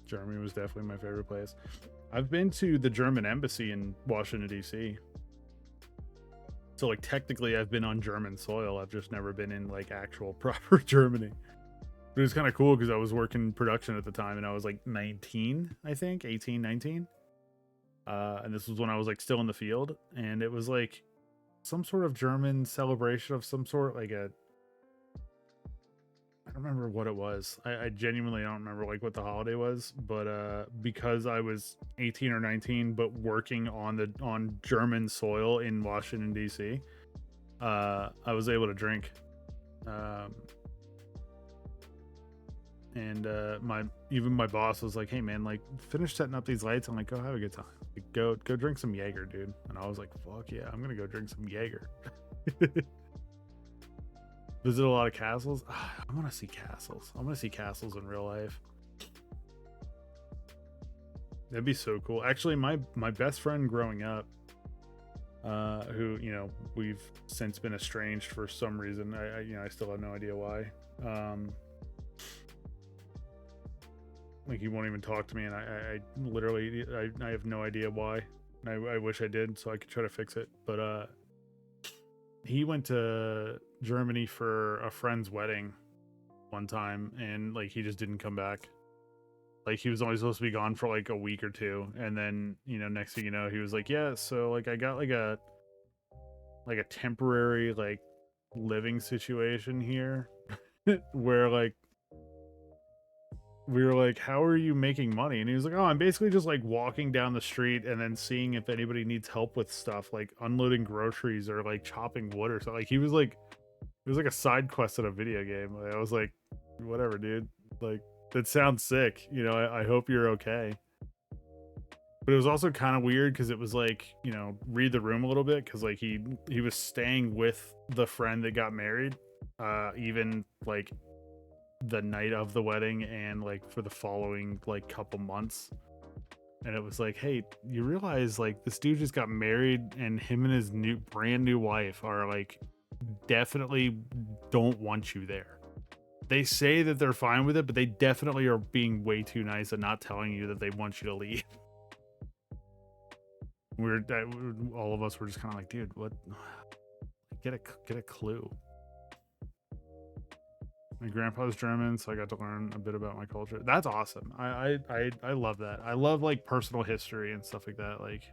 Germany was definitely my favorite place. I've been to the German embassy in Washington, D.C. So, like, technically I've been on German soil. I've just never been in, like, actual proper Germany. But it was kind of cool because I was working production at the time and I was, like, 19, I think. 18, 19. And this was when I was, like, still in the field. And it was, like, some sort of German celebration of some sort. Like a... I don't remember what it was. I genuinely don't remember like what the holiday was, but because I was 18 or 19 but working on German soil in Washington DC, I was able to drink. And my boss was like, "Hey man, like finish setting up these lights and like go have a good time. Like, go drink some Jaeger, dude." And I was like, "Fuck yeah, I'm gonna go drink some Jaeger." Visit a lot of castles. I want to see castles. I want to see castles in real life. That'd be so cool. Actually, my best friend growing up, who we've since been estranged for some reason. I still have no idea why. Like he won't even talk to me, and I literally I have no idea why. And I wish I did so I could try to fix it, but he went to Germany for a friend's wedding one time and like he just didn't come back. Like he was only supposed to be gone for like a week or two, and then next thing you know he was like, yeah, so like I got like a temporary like living situation here where like we were like, how are you making money? And he was like, oh, I'm basically just like walking down the street and then seeing if anybody needs help with stuff like unloading groceries or like chopping wood or something. Like he was like, it was like a side quest in a video game. Like, I was like, whatever, dude. Like that sounds sick. I hope you're okay. But it was also kind of weird because it was like, read the room a little bit, because like he was staying with the friend that got married, even like the night of the wedding and like for the following like couple months. And it was like, hey, you realize like this dude just got married and him and his brand new wife are like definitely don't want you there. They say that they're fine with it, but they definitely are being way too nice and not telling you that they want you to leave. All of us were just kind of like, dude, what? Get a clue. My grandpa's German, so I got to learn a bit about my culture. That's awesome. I love that. I love like personal history and stuff like that. Like,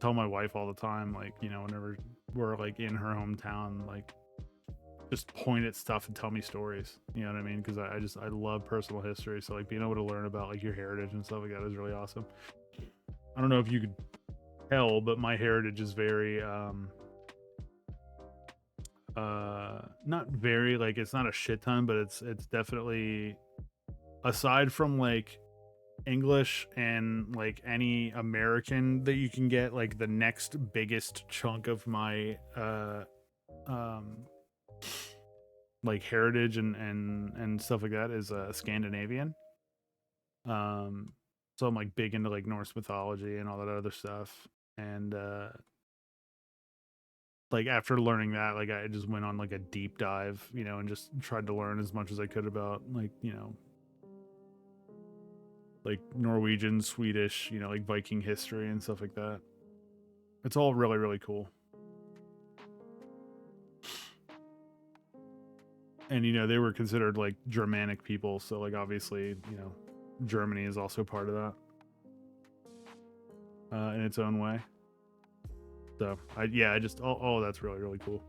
tell my wife all the time, like, whenever we're like in her hometown, like just point at stuff and tell me stories. You know what I mean? Because I love personal history. So like being able to learn about like your heritage and stuff like that is really awesome. I don't know if you could tell, but my heritage is very not very, like, it's not a shit ton, but it's definitely, aside from like English and like any American that you can get, like the next biggest chunk of my like heritage and stuff like that is Scandinavian. So I'm like big into like Norse mythology and all that other stuff. And like after learning that, like I just went on like a deep dive, you know, and just tried to learn as much as I could about like, you know, like Norwegian, Swedish, you know, like Viking history and stuff like that. It's all really, really cool. And, you know, they were considered like Germanic people. So like, obviously, you know, Germany is also part of that in its own way. So I just, oh, that's really, really cool.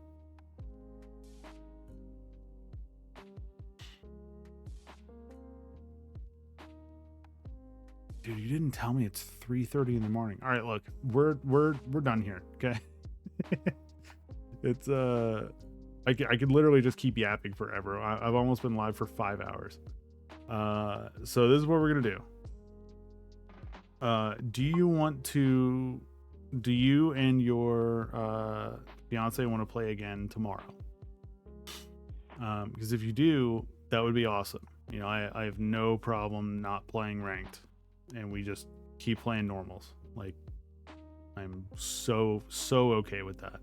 Dude, you didn't tell me it's 3:30 in the morning. All right, look, we're done here. Okay. It's I could literally just keep yapping forever. I've almost been live for 5 hours. So this is what we're gonna do. Do you and your fiance want to play again tomorrow? Because if you do, that would be awesome. You know, I have no problem not playing ranked, and we just keep playing normals. Like, I'm so okay with that.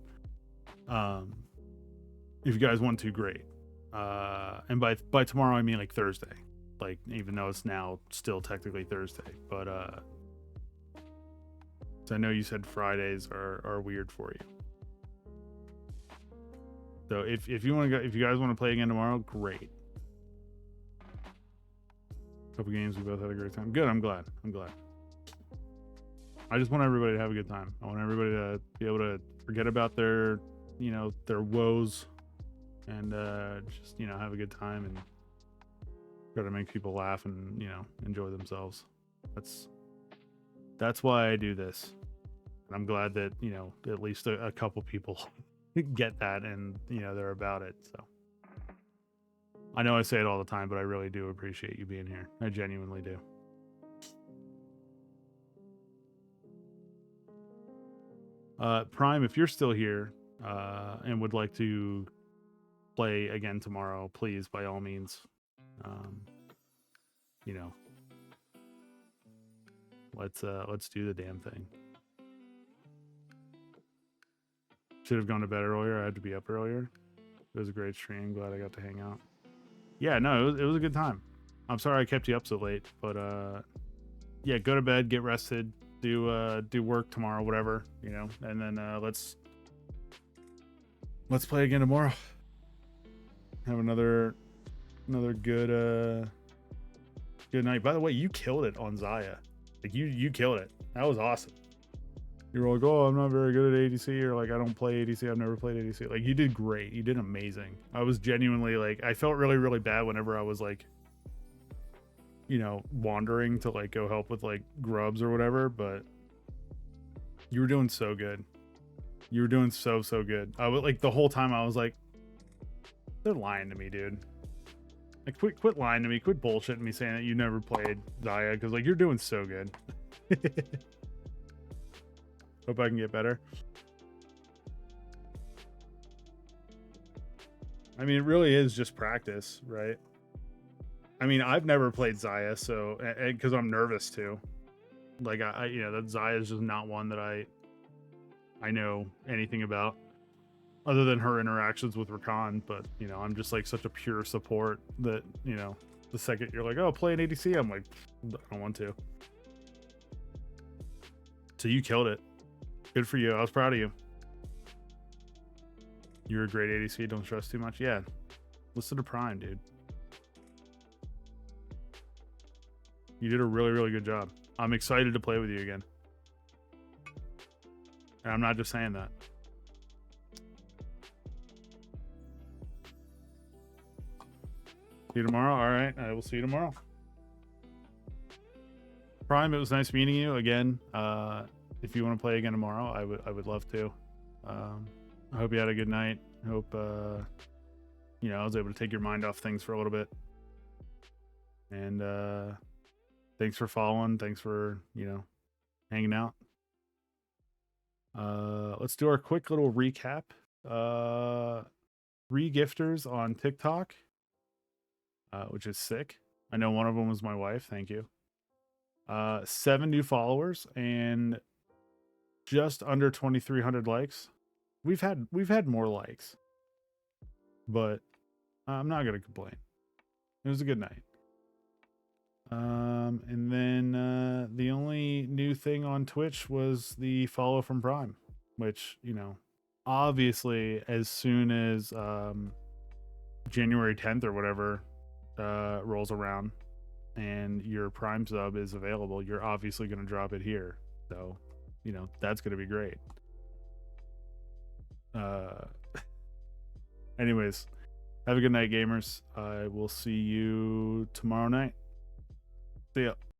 If you guys want to, great. And by tomorrow I mean like Thursday. Like, even though it's now still technically Thursday, but so I know you said Fridays are weird for you. So if you want to go, if you guys want to play again tomorrow, great. Couple games, we both had a great time. Good, I'm glad. I just want everybody to have a good time. I want everybody to be able to forget about their, you know, their woes, and just, you know, have a good time and try to make people laugh and, you know, enjoy themselves. That's why I do this. And I'm glad that, you know, at least a couple people get that, and, you know, they're about it. So I know I say it all the time, but I really do appreciate you being here. I genuinely do. Prime, if you're still here and would like to play again tomorrow, please, by all means, you know, let's do the damn thing. Should have gone to bed earlier. I had to be up earlier. It was a great stream. Glad I got to hang out. Yeah, no, it was a good time. I'm sorry I kept you up so late, but yeah, go to bed, get rested, do work tomorrow, whatever, you know, and then let's play again tomorrow. Have another good night. By the way, you killed it on Zaya. Like, you killed it. That was awesome. You were like, oh, I'm not very good at ADC, or like, I don't play ADC. I've never played ADC. Like, you did great. You did amazing. I was genuinely like, I felt really, really bad whenever I was like, you know, wandering to like go help with like grubs or whatever, but you were doing so good. You were doing so good. I was like, the whole time I was like, they're lying to me, dude. Like, quit lying to me. Quit bullshitting me saying that you never played Zaya, because like, you're doing so good. Hope I can get better. I mean, it really is just practice, right? I mean, I've never played Zaya, so, because I'm nervous too. Like, I you know, that Zaya is just not one that I know anything about, other than her interactions with Rakan. But, you know, I'm just like such a pure support that, you know, the second you're like, oh, play an ADC, I'm like, I don't want to. So you killed it. Good for you. I was proud of you. You're a great ADC. Don't stress too much. Yeah. Listen to Prime, dude. You did a really, really good job. I'm excited to play with you again. And I'm not just saying that. See you tomorrow. All right, I will see you tomorrow. Prime, it was nice meeting you again. If you want to play again tomorrow, I would love to. I hope you had a good night. I hope you know, I was able to take your mind off things for a little bit. And thanks for following. Thanks for, you know, hanging out. Let's do our quick little recap. 3 gifters on TikTok, which is sick. I know one of them was my wife. Thank you. 7 new followers and just under 2,300 likes. We've had more likes, but I'm not gonna complain. It was a good night. And then the only new thing on Twitch was the follow from Prime, which, you know, obviously as soon as January 10th or whatever rolls around and your Prime sub is available, you're obviously going to drop it here. So, you know, that's going to be great. Anyways, have a good night, gamers. I will see you tomorrow night. See ya.